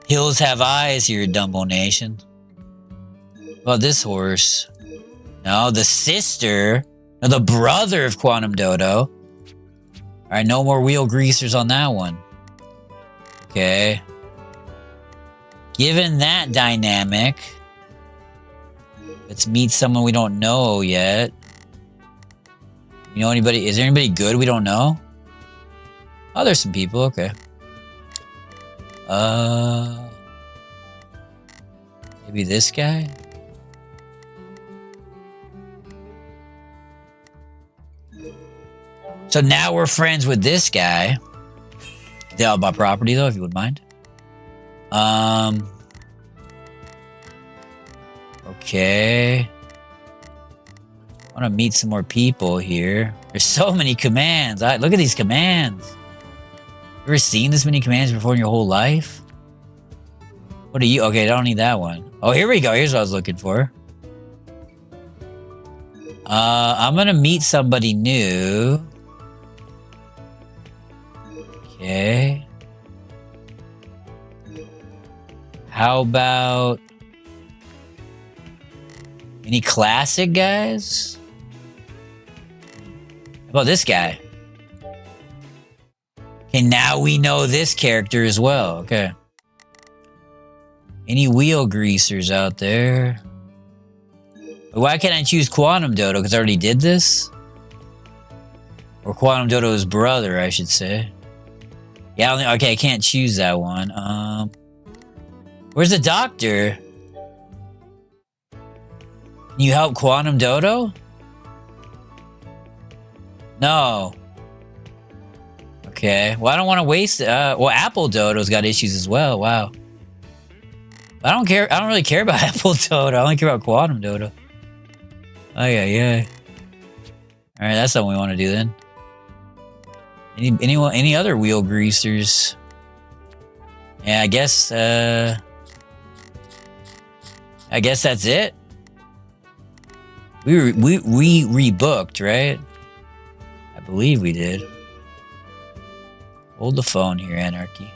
Speaker 1: Hills have eyes here, Dumbo Nation. What about this horse? No, the sister. No, the brother of Quantum Dodo. Alright, no more wheel greasers on that one. Okay. Given that dynamic, let's meet someone we don't know yet. You know anybody? Is there anybody good we don't know? Oh, there's some people. Okay. Maybe this guy? So now we're friends with this guy. Tell about property though, if you would mind. Okay. I want to meet some more people here. There's so many commands. Look at these commands. You ever seen this many commands before in your whole life? What are you? Okay, I don't need that one. Oh, here we go. Here's what I was looking for. I'm gonna meet somebody new. Okay. How about any classic guys? How about this guy? Okay, now we know this character as well. Okay. Any wheel greasers out there? Why can't I choose Quantum Dodo? Because I already did this? Or Quantum Dodo's brother, I should say. Yeah, okay, I can't choose that one. Where's the doctor? Can you help Quantum Dodo? No. Okay, well, I don't want to waste it. Well, Apple Dodo's got issues as well. Wow. I don't care. I don't really care about Apple Dodo. I only care about Quantum Dodo. Oh, yeah. All right, that's what we want to do then. Any other wheel greasers? Yeah, I guess that's it. We rebooked, right? I believe we did. Hold the phone here, Anarchy.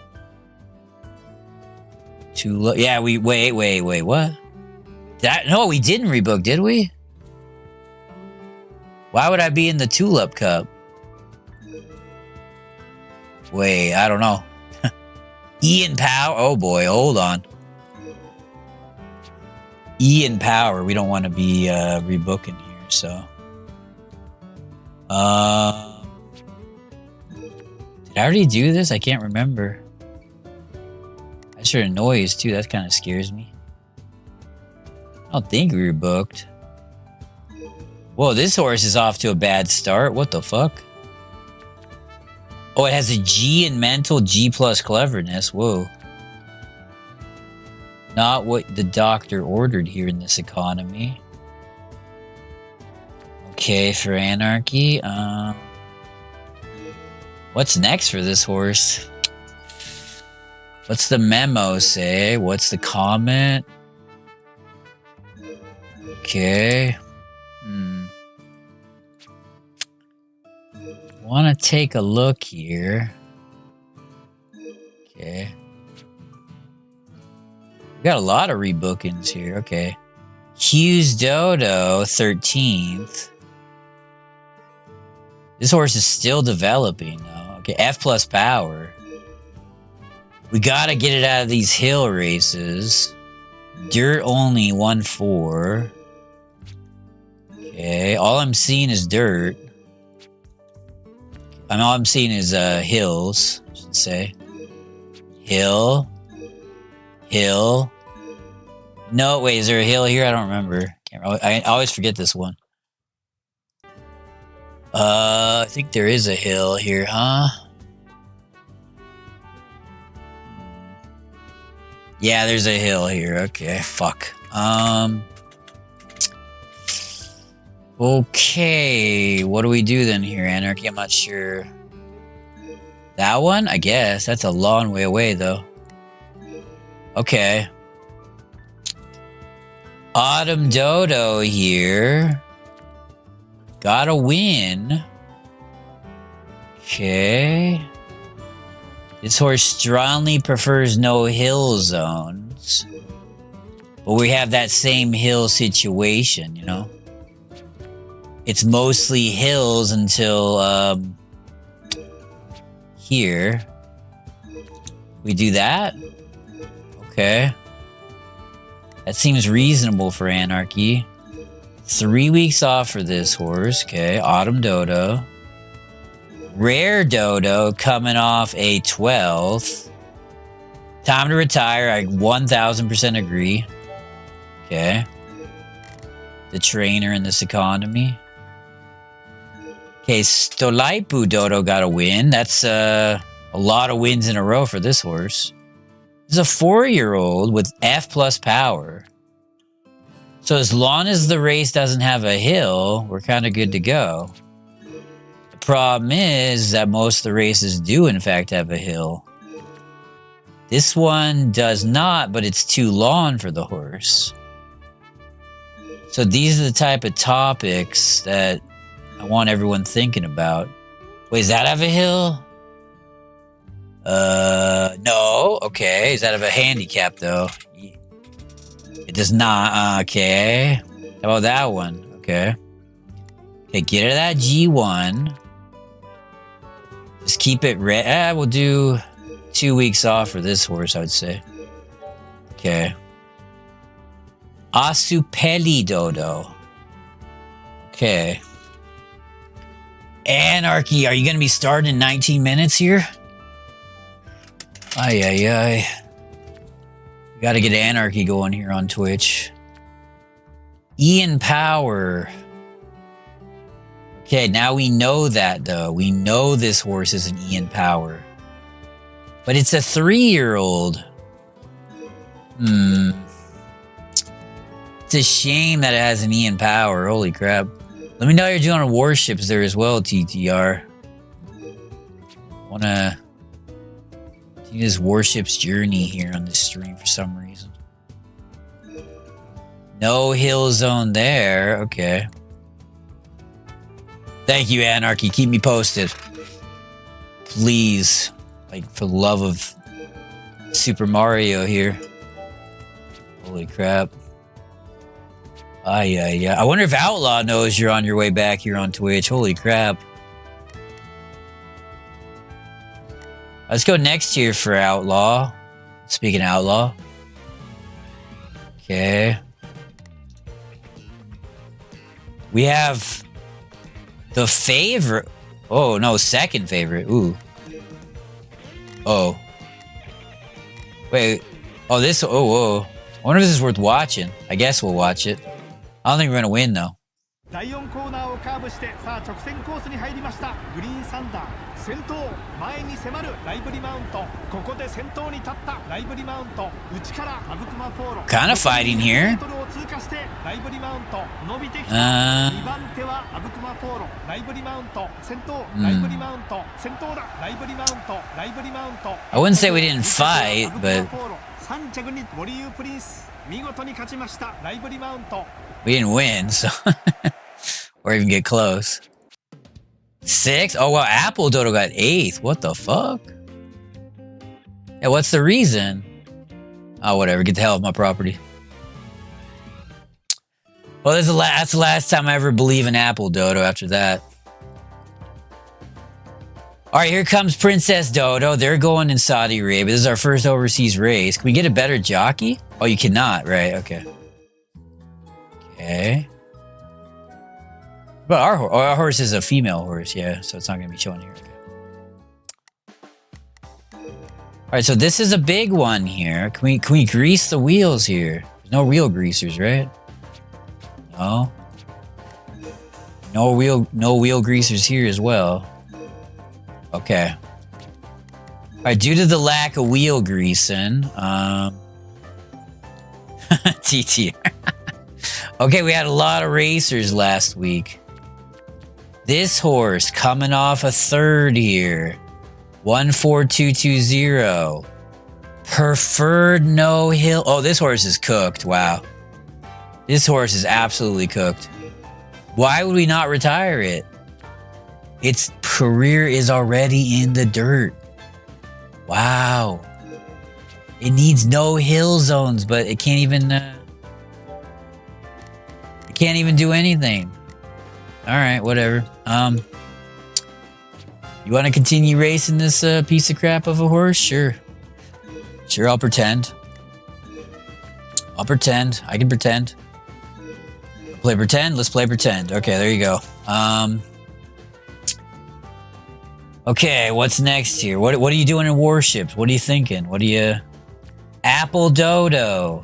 Speaker 1: Too low. Yeah, wait, what? No, we didn't rebook, did we? Why would I be in the Tulip Cup? Wait, I don't know. Ian Power. Oh boy, hold on. Ian Power. We don't want to be rebooking here, so. Did I already do this? I can't remember. I just heard a noise too. That kind of scares me. I don't think we were booked. Whoa, this horse is off to a bad start. What the fuck? Oh, it has a G in mental, G plus cleverness. Whoa. Not what the doctor ordered here in this economy. Okay, for Anarchy. What's next for this horse? What's the memo say? What's the comment? Okay. Want to take a look here. Okay. We got a lot of rebookings here. Okay. Hughes Dodo, 13th. This horse is still developing though. Okay, F plus power. We gotta get it out of these hill races. Dirt only 1-4. Okay, all I'm seeing is dirt. All I'm seeing is hills, I should say. Hill. No, wait, is there a hill here? I don't remember. I always forget this one. I think there is a hill here, huh? Yeah, there's a hill here. Okay, fuck. Okay, what do we do then here, Anarchy? I'm not sure. That one? I guess. That's a long way away, though. Okay. Autumn Dodo here. Got a win. Okay. This horse strongly prefers no hill zones. But we have that same hill situation, you know? It's mostly hills until here. We do that? Okay. That seems reasonable for Anarchy. 3 weeks off for this horse. Okay, Autumn Dodo. Rare Dodo coming off a 12th. Time to retire. I 1000% agree. Okay. The trainer in this economy. Okay, Stolaipu Dodo got a win. That's a lot of wins in a row for this horse. This is a 4-year-old with F plus power. So as long as the race doesn't have a hill, we're kind of good to go. The problem is that most of the races do in fact have a hill. This one does not, but it's too long for the horse. So these are the type of topics that I want everyone thinking about. Wait, does that have a hill? No. Okay. Does that have a handicap though? It does not. Okay. How about that one? Okay. Okay, get rid of that G1. Just keep it red. We'll do 2 weeks off for this horse, I would say. Okay. Asupeli Dodo. Okay. Anarchy, are you going to be starting in 19 minutes here? Ay, ay, ay. We got to get Anarchy going here on Twitch. Ian Power. Okay, now we know that, though. We know this horse is an Ian Power. But it's a 3-year-old. It's a shame that it has an Ian Power. Holy crap. Let me know how you're doing on warships there as well, TTR. Wanna do this warships journey here on this stream for some reason. No hill zone there. Okay. Thank you, Anarchy. Keep me posted. Please. Like, for the love of Super Mario here. Holy crap. Yeah. I wonder if Outlaw knows you're on your way back here on Twitch. Holy crap. Let's go next year for Outlaw. Speaking of Outlaw. Okay. We have the favorite. Oh, no, second favorite. Ooh. Oh. Wait. Oh, this. Oh, whoa. I wonder if this is worth watching. I guess we'll watch it. I don't think we're gonna win though.
Speaker 2: 第4コーナーをカーブしてさあ直線コースに入りましたグリーンサンダー先頭前に迫るライブリマウントここで先頭に立ったライブリマウント内からアブクマポーロ
Speaker 1: Kind of fighting here
Speaker 2: を通過してライブリマウント伸びてきた2番手はアブクマポーロライブリマウント先頭ライブリマウント先頭だライブリマウントライブリマウント
Speaker 1: I wouldn't say we didn't fight, but
Speaker 2: 3着にモリユープリンス見事に勝ちましたライブリマウント
Speaker 1: we didn't win, so or even get close. 6? Oh well, Apple Dodo got 8th. What the fuck? Yeah, what's the reason? Oh, whatever. Get the hell off my property. Well, that's the last time I ever believe in Apple Dodo after that. All right, here comes Princess Dodo. They're going in Saudi Arabia. This is our first overseas race. Can we get a better jockey? Oh, you cannot, right? Okay. Okay. But our horse is a female horse, yeah, so it's not going to be showing here. Okay. All right, so this is a big one here. Can we grease the wheels here? There's no wheel greasers, right? No. No wheel greasers here as well. Okay. All right, due to the lack of wheel greasing, TT. Okay, we had a lot of racers last week. This horse coming off a 3rd here. 14220. Preferred no hill. Oh, this horse is cooked. Wow. This horse is absolutely cooked. Why would we not retire it? Its career is already in the dirt. Wow. It needs no hill zones, but it can't even... it can't even do anything. Alright, whatever. You want to continue racing this piece of crap of a horse? Sure. Sure, I'll pretend. I'll pretend. I can pretend. Play pretend? Let's play pretend. Okay, there you go. Okay, what's next here? What are you doing in warships? What are you thinking? What are you... Apple Dodo.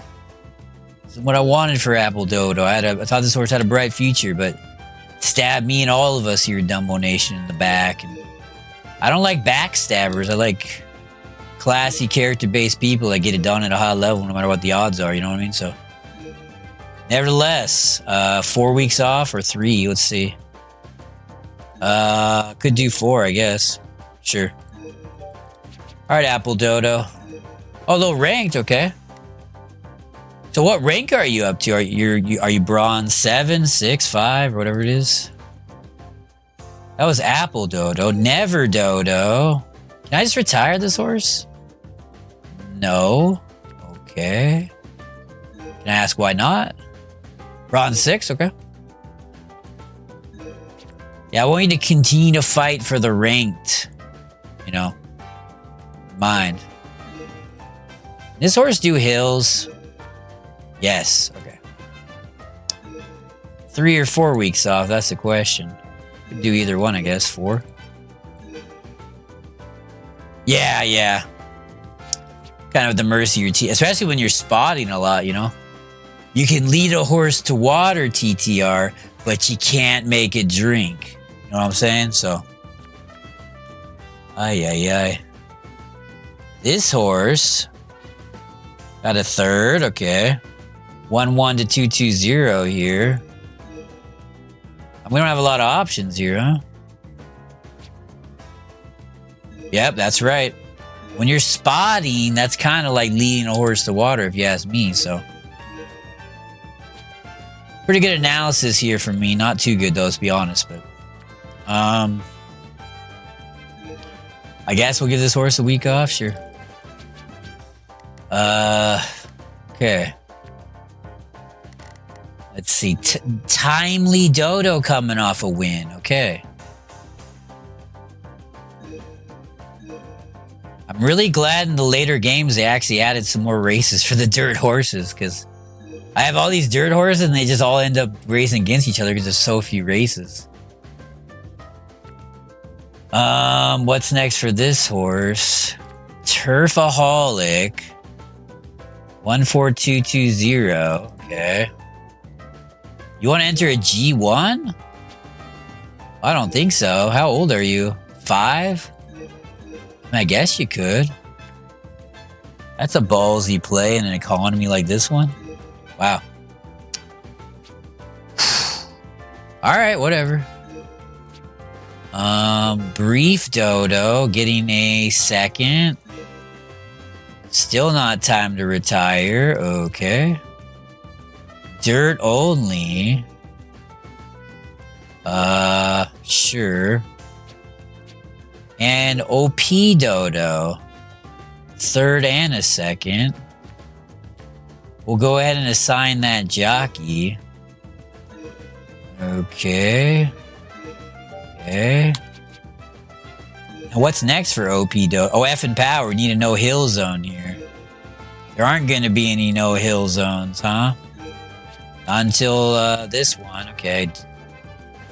Speaker 1: This is what I wanted for Apple Dodo. I thought this horse had a bright future, but stabbed me and all of us here, Dumbo Nation, in the back. And I don't like backstabbers. I like classy, character-based people that get it done at a high level, no matter what the odds are. You know what I mean? So, nevertheless, 4 weeks off or 3. Let's see. Could do 4, I guess. Sure. All right, Apple Dodo. Oh, low ranked. Okay. So, what rank are you up to? Are you bronze 7, 6, 5, or whatever it is? That was Apple Dodo. Never Dodo. Can I just retire this horse? No. Okay. Can I ask why not? Bronze 6. Okay. Yeah, I want you to continue to fight for the ranked, you know, mind. This horse do hills? Yes. Okay. 3 or 4 weeks off, that's the question. Could do either one, I guess. 4. Yeah. Kind of at the mercy of your team, especially when you're spotting a lot, you know? You can lead a horse to water, TTR, but you can't make it drink. You know what I'm saying? So, ay. This horse got a 3rd. Okay, 1-1 to 2-2-0 here. We don't have a lot of options here, huh? Yep, that's right. When you're spotting, that's kind of like leading a horse to water, if you ask me. So, pretty good analysis here from me. Not too good though, to be honest, but. I guess we'll give this horse a week off, sure. Okay. Let's see. Timely Dodo coming off a win. Okay. I'm really glad in the later games they actually added some more races for the dirt horses, because I have all these dirt horses and they just all end up racing against each other because there's so few races. What's next for this horse? Turfaholic. 14220. Okay. You want to enter a G1? I don't think so. How old are you? 5? I guess you could. That's a ballsy play in an economy like this one. Wow. Alright, whatever. Brief Dodo getting a 2nd. Still not time to retire. Okay. Dirt only. Sure. And OP Dodo. 3rd and a 2nd. We'll go ahead and assign that jockey. Okay. Okay. And what's next for OP Dodo? Oh, F and Power. We need a no-hill zone here. There aren't going to be any no-hill zones, huh? Until this one. Okay.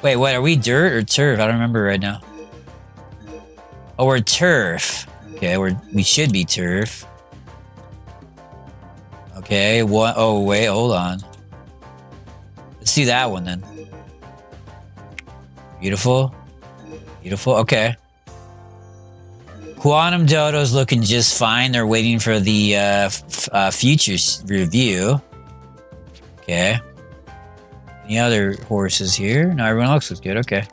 Speaker 1: Wait, what? Are we dirt or turf? I don't remember right now. Oh, we're turf. Okay, we should be turf. Okay, what? Oh, wait, hold on. Let's do that one then. Beautiful. Beautiful. Okay. Quantum Dodo's looking just fine. They're waiting for the futures review. Okay. Any other horses here? No, everyone else looks good. Okay.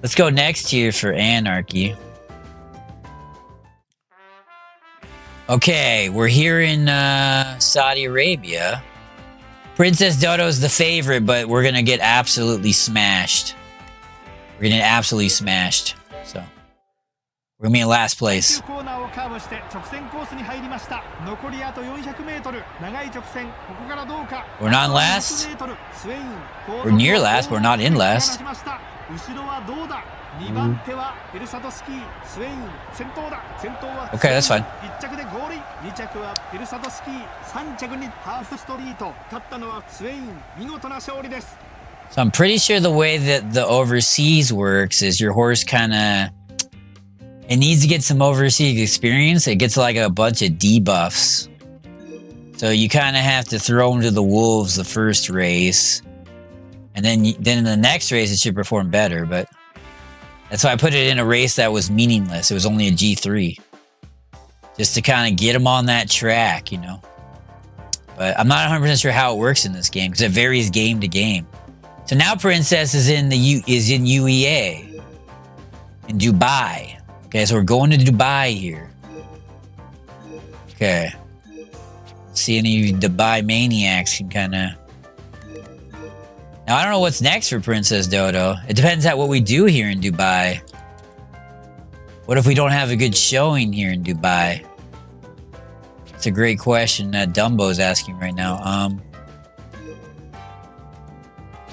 Speaker 1: Let's go next here for Anarchy. Okay, we're here in Saudi Arabia. Princess Dodo's the favorite, but we're gonna get absolutely smashed. We're gonna get absolutely smashed. So we're gonna be in last place. We're not in last. We're near last, but we're not in last. Okay, that's fine. So I'm pretty sure the way that the overseas works is your horse kind of, it needs to get some overseas experience. It gets like a bunch of debuffs. So you kind of have to throw him to the wolves the first race. And then in the next race, it should perform better. But that's why I put it in a race that was meaningless. It was only a G3. Just to kind of get him on that track, you know. But I'm not 100% sure how it works in this game because it varies game to game. So now Princess is in UEA in Dubai. Okay, so we're going to Dubai here. Okay. See any Dubai maniacs can kind of... Now, I don't know what's next for Princess Dodo. It depends on what we do here in Dubai. What if we don't have a good showing here in Dubai? It's a great question that Dumbo's asking right now.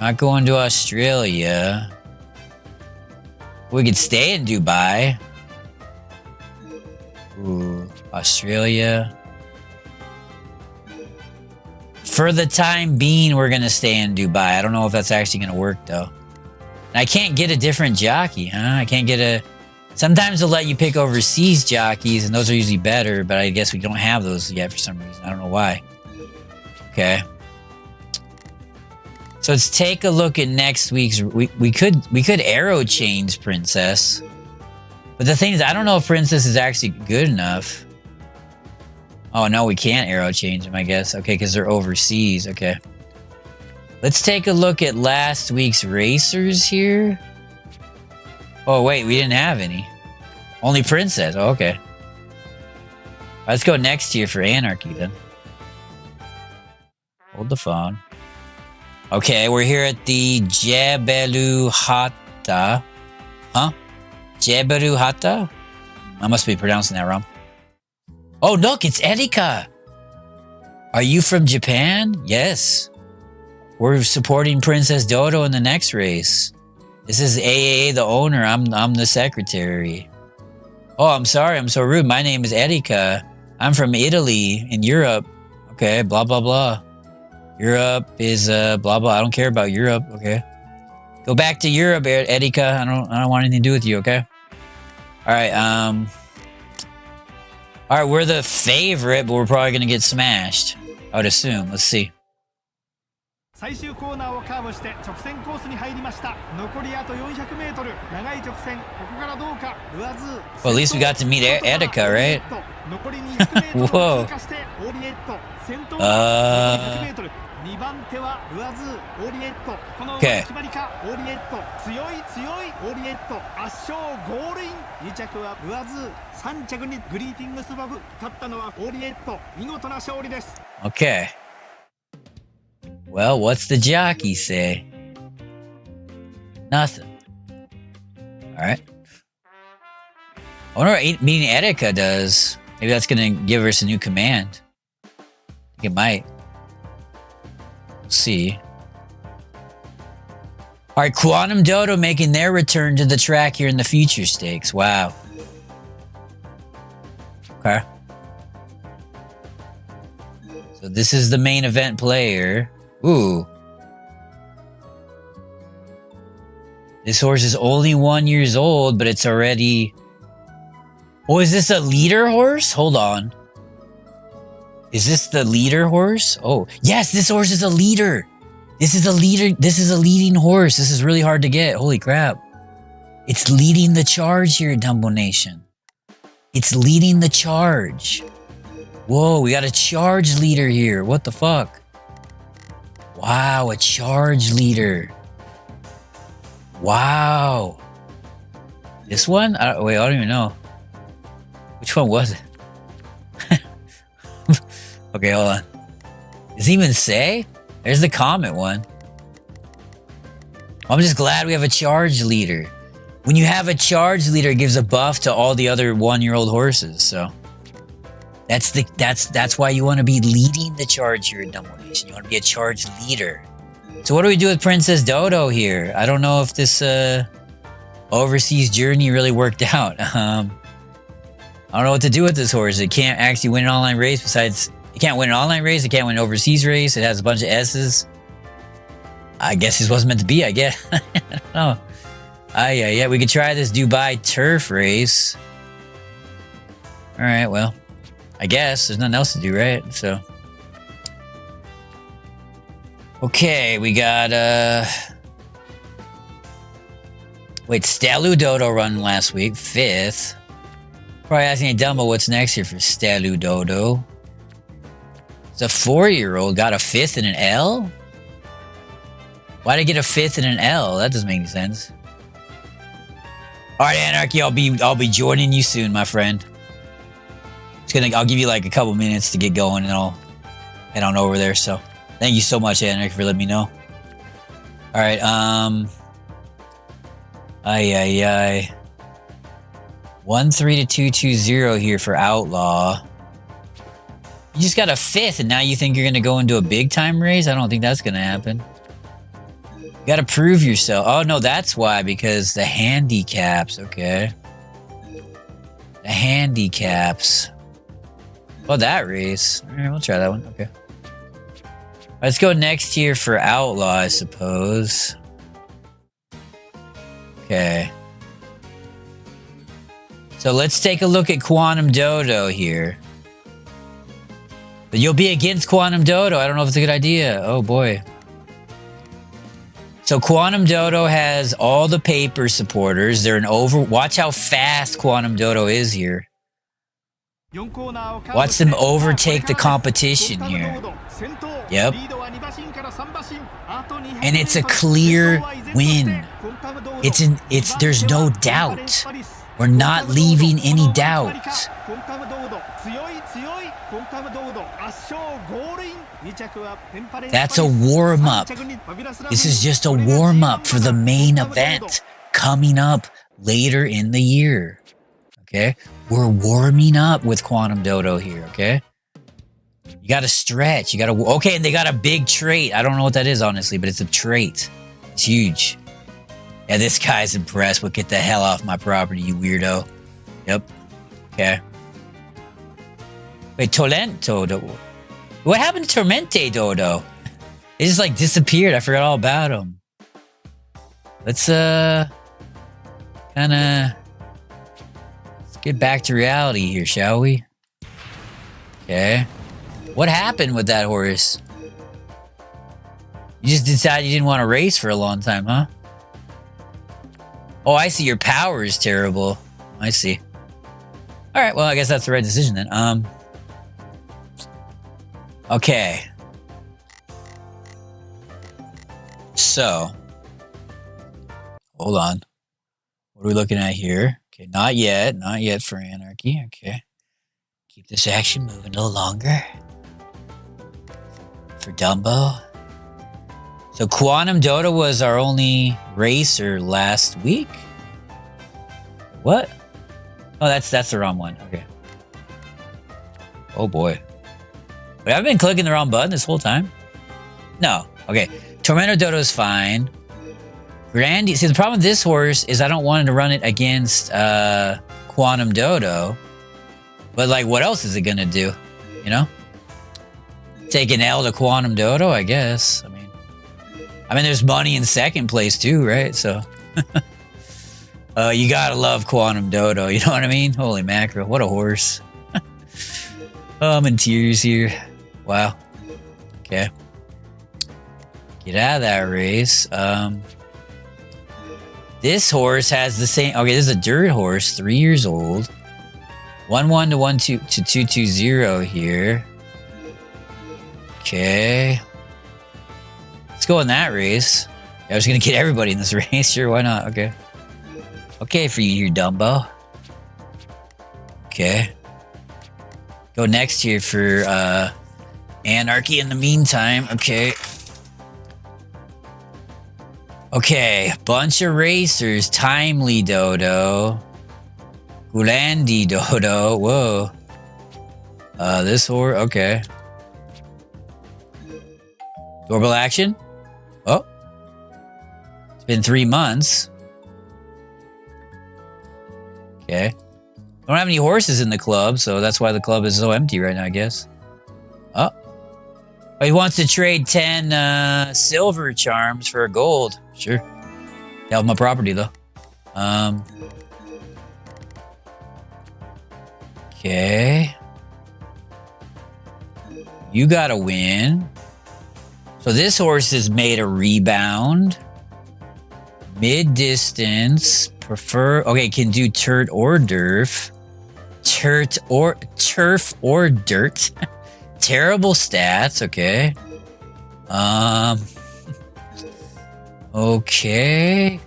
Speaker 1: Not going to Australia. We could stay in Dubai. Ooh, Australia. For the time being, we're going to stay in Dubai. I don't know if that's actually going to work, though. And I can't get a different jockey, huh? I can't get a... Sometimes they'll let you pick overseas jockeys, and those are usually better, but I guess we don't have those yet for some reason. I don't know why. Okay. So let's take a look at next week's... We could arrow change Princess. But the thing is, I don't know if Princess is actually good enough. Oh, no, we can't arrow change them, I guess. Okay, because they're overseas. Okay. Let's take a look at last week's racers here. Oh, wait, we didn't have any. Only Princess. Oh, okay. Let's go next year for Anarchy, then. Hold the phone. Okay, we're here at the Jebelu Hatta. Huh? Jebelu Hatta? I must be pronouncing that wrong. Oh, look, it's Erika. Are you from Japan? Yes. We're supporting Princess Dodo in the next race. This is AAA, the owner. I'm the secretary. Oh, I'm sorry. I'm so rude. My name is Erika. I'm from Italy in Europe. Okay, blah, blah, blah. Europe is blah, blah. I don't care about Europe. Okay. Go back to Europe, Erika. I don't want anything to do with you, okay? All right, all right, we're the favorite, but we're probably going to get smashed. I would assume. Let's see. Well, at least we got to meet Erika, right? Whoa. Okay. Okay. Well, what's the jockey say? Nothing. Alright. I wonder what meeting Erika does. Maybe that's gonna give us a new command. I think it might. We'll see. Alright, Quantum Dodo making their return to the track here in the Future Stakes. Wow. Okay. So this is the main event player. Ooh. This horse is only 1 year old, but it's already... Oh, is this a leader horse? Hold on. Is this the leader horse? Oh, yes, this horse is a leader. This is a leader. This is a leading horse. This is really hard to get. Holy crap. It's leading the charge here, Dumbo Nation. It's leading the charge. Whoa, we got a charge leader here. What the fuck? Wow, a charge leader. Wow. This one? Wait, I don't even know. Which one was it? Okay, hold on. Does it even say? There's the Comet one. I'm just glad we have a charge leader. When you have a charge leader, it gives a buff to all the other 1-year-old horses. So that's why you want to be leading the charge here in Dumbo Nation. You want to be a charge leader. So what do we do with Princess Dodo here? I don't know if this overseas journey really worked out. I don't know what to do with this horse. It can't actually win an online race. Besides, it can't win an online race. It can't win an overseas race. It has a bunch of S's. I guess this wasn't meant to be, I guess. I don't know. Yeah, we could try this Dubai turf race. Alright, well, I guess there's nothing else to do, right? So, okay, we got, wait, Stalu Dodo run last week, 5th. Probably asking Dumbo what's next here for Stalu Dodo. It's a 4-year-old, got a 5th and an L? Why'd I get a 5th and an L? That doesn't make any sense. Alright, Anarchy, I'll be joining you soon, my friend. I'll give you like a couple minutes to get going and I'll head on over there. So thank you so much, Anarchy, for letting me know. Alright, 1-3-2-2-0 here for Outlaw. You just got a 5th and now you think you're gonna go into a big time race? I don't think that's gonna happen. You gotta prove yourself. Oh no, that's why, because the handicaps, okay. The handicaps. Oh, that race. Alright, we'll try that one, okay. Let's go next here for Outlaw, I suppose. Okay. So let's take a look at Quantum Dodo here. But you'll be against Quantum Dodo. I don't know if it's a good idea. Oh boy. So Quantum Dodo has all the paper supporters. They're an over... Watch how fast Quantum Dodo is here. Watch them overtake the competition here. Yep. And it's a clear win. There's no doubt. We're not leaving any doubt. That's a warm-up. This is just a warm-up for the main event coming up later in the year. Okay? We're warming up with Quantum Dodo here, okay? You gotta stretch. You gotta... Okay, and they got a big trait. I don't know what that is, honestly, but it's a trait. It's huge. Yeah, this guy's impressed. Well, get the hell off my property, you weirdo. Yep. Okay. Wait, Tolento Dodo. What happened to Tormente Dodo? It just like disappeared. I forgot all about him. Let's kinda let's get back to reality here, shall we? Okay. What happened with that horse? You just decided you didn't want to race for a long time, huh? Oh, I see. Your power is terrible. I see. All right. Well, I guess that's the right decision then. Okay. So, hold on. What are we looking at here? Okay, not yet. Not yet for Anarchy. Okay. Keep this action moving a little longer. For Dumbo. So Quantum Dodo was our only racer last week? What? Oh, that's the wrong one. Okay. Oh boy. Wait, I've been clicking the wrong button this whole time? No. Okay. Tormento Dodo's fine. Grandy. See, the problem with this horse is I don't want to run it against Quantum Dodo. But like, what else is it gonna do? You know? Take an L to Quantum Dodo, I guess. I mean, there's money in second place too, right? So, you gotta love Quantum Dodo. You know what I mean? Holy mackerel! What a horse! Oh, I'm in tears here. Wow. Okay. Get out of that race. This horse has the same. Okay, this is a dirt horse, 3 years old. 1-1 to 1-2 to 2-2-0 here. Okay. Let's go in that race. I was gonna get everybody in this race. Sure, why not? Okay. Okay for you here, Dumbo. Okay. Go next here for Anarchy in the meantime. Okay. Okay, bunch of racers. Timely Dodo. Gulandi Dodo. Whoa. This horse. Okay. Doorbell action. Oh. It's been 3 months. Okay. Don't have any horses in the club, so that's why the club is so empty right now, I guess. Oh. Oh, he wants to trade 10 silver charms for a gold. Sure. Help my property, though. Okay. You gotta win. So this horse has made a rebound. Mid-distance. Prefer... Okay, can do turf or turf. Turf or dirt. Terrible stats, okay. Okay.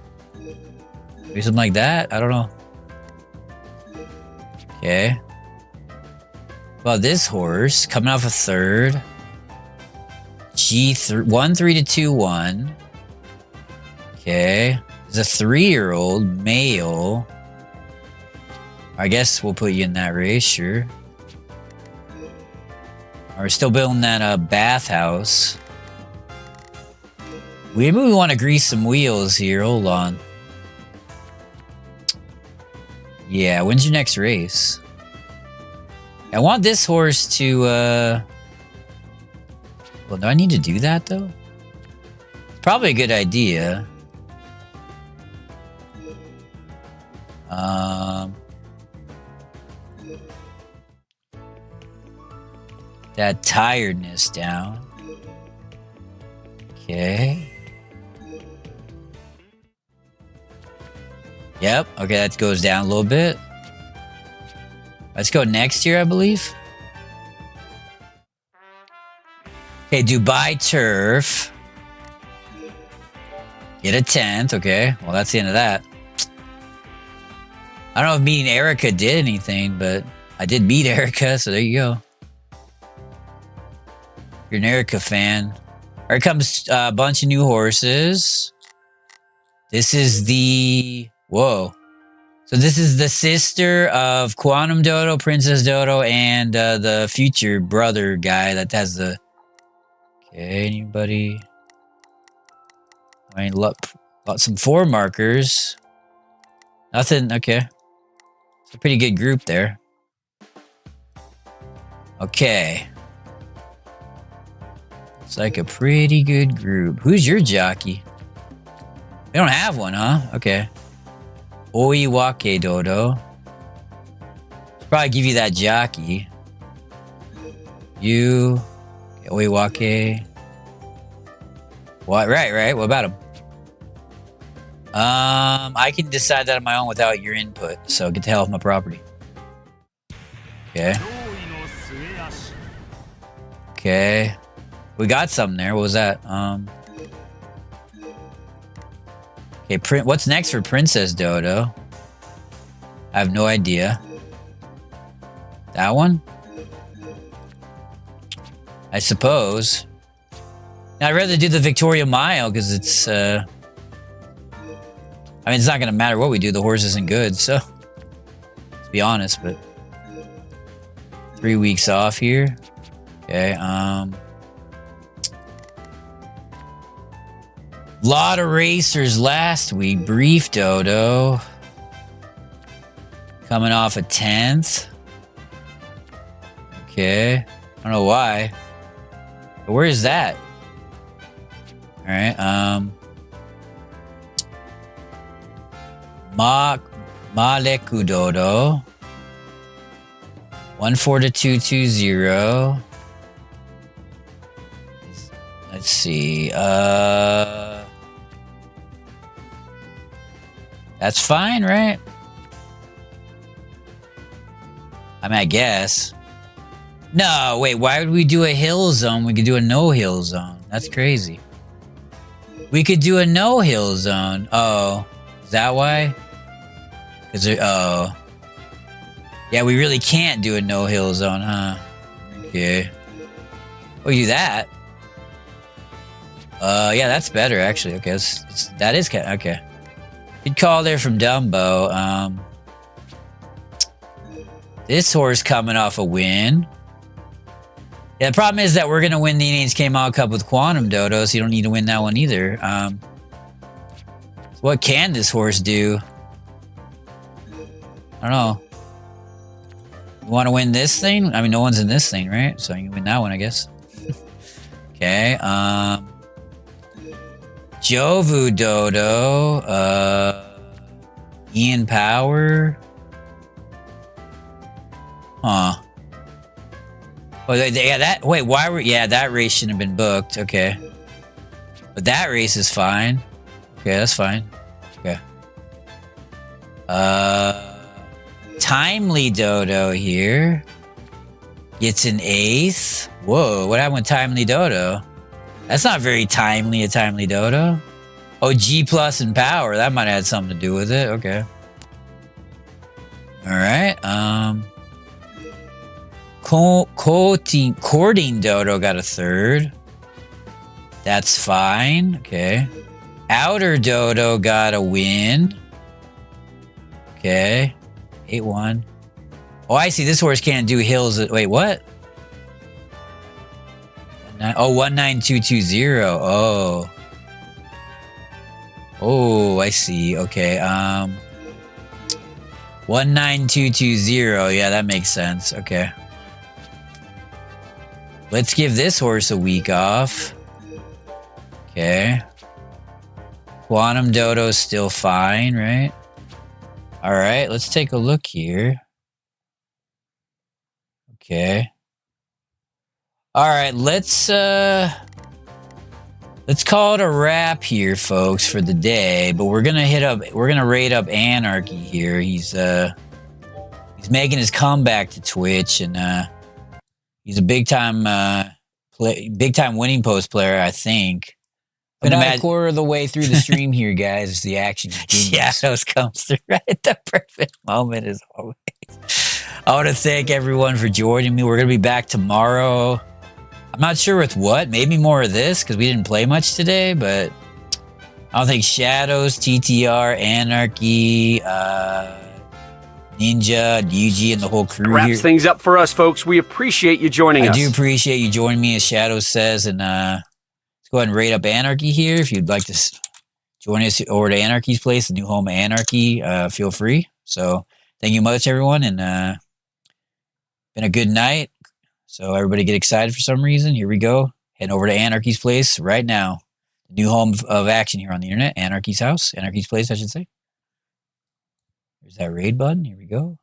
Speaker 1: Maybe something like that. I don't know. Okay. Well, this horse coming off a third. G3 1-3 to 2-1. Okay. It's a 3-year-old male. I guess we'll put you in that race, sure. We're still building that bathhouse. Maybe we want to grease some wheels here. Hold on. Yeah, when's your next race? I want this horse to... Well, do I need to do that, though? It's probably a good idea. That tiredness down. Okay. Yep. Okay, that goes down a little bit. Let's go next year, I believe. Okay, Dubai Turf. Get a 10th. Okay. Well, that's the end of that. I don't know if meeting Erica did anything, but I did meet Erica, so there you go. You're an Erica fan. Here comes a bunch of new horses. This is the... Whoa. So this is the sister of Quantum Dodo, Princess Dodo, and the future brother guy that has the... Okay, anybody? I mean, got some 4 markers. Nothing, okay. It's a pretty good group there. Okay. It's like a pretty good group. Who's your jockey? We don't have one, huh? Okay. Oiwake Dodo. Should probably give you that jockey. You. Okay, Oiwake. What? Right. What about him? I can decide that on my own without your input. So get the hell off my property. Okay. Okay. We got something there. What was that? Okay, what's next for Princess Dodo? I have no idea. That one? I suppose. Now, I'd rather do the Victoria Mile because it's, I mean, it's not going to matter what we do. The horse isn't good, so... Let's be honest, but... 3 weeks off here. Okay, Lot of racers last week. Brief Dodo. Coming off a 10th. Okay. I don't know why. But where is that? Alright, Maleku Dodo. 1-4 to 2-2-0. Let's see. That's fine, right? I mean, I guess. No, wait, why would we do a hill zone? We could do a no-hill zone. That's crazy. We could do a no-hill zone. Oh, is that why? Is there, oh. Yeah, we really can't do a no-hill zone, huh? Okay. We'll do that. Yeah, that's better actually. Okay, that is okay. Good call there from Dumbo. This horse coming off a win. Yeah, the problem is that we're gonna win the Indians Came Out Cup with Quantum Dodo, so you don't need to win that one either. So what can this horse do? I don't know. You want to win this thing? I mean, no one's in this thing, right? So you can win that one, I guess. Okay. Jovu Dodo. Ian Power. Huh. Oh, yeah, that. Wait, why were. Yeah, that race shouldn't have been booked. Okay. But that race is fine. Okay, that's fine. Okay. Timely Dodo here. Gets an 8th. Whoa, what happened with Timely Dodo? That's not very timely, a Timely Dodo. Oh, G plus and power. That might have had something to do with it. Okay. Alright. Courting Dodo got a 3rd. That's fine. Okay. Outer Dodo got a win. Okay. 8-1. Oh, I see. This horse can't do hills. Wait, what? 19220. Oh. Oh, I see. Okay. 19220. Yeah, that makes sense. Okay. Let's give this horse a week off. Okay. Quantum Dodo's still fine, right? All right, let's take a look here. Okay. All right, let's call it a wrap here, folks, for the day. But we're gonna rate up Anarchy here. He's making his comeback to Twitch, and he's a big time winning post player, I think. About a quarter of the way through the stream here, guys. The action continues. Shadows comes through right at the perfect moment, as always. I want to thank everyone for joining me. We're going to be back tomorrow. I'm not sure with what. Maybe more of this, because we didn't play much today, but I don't think Shadows, TTR, Anarchy, Ninja, DG, and the whole crew
Speaker 4: wraps
Speaker 1: here.
Speaker 4: Things up for us, folks. We appreciate you joining us.
Speaker 1: I do appreciate you joining me, as Shadows says, and go ahead and rate up Anarchy here. If you'd like to join us over to Anarchy's place, the new home of Anarchy, feel free. So thank you much, everyone, and been a good night. So everybody get excited for some reason. Here we go. Heading over to Anarchy's place right now. The new home of action here on the internet. Anarchy's house. Anarchy's place, I should say. There's that raid button. Here we go.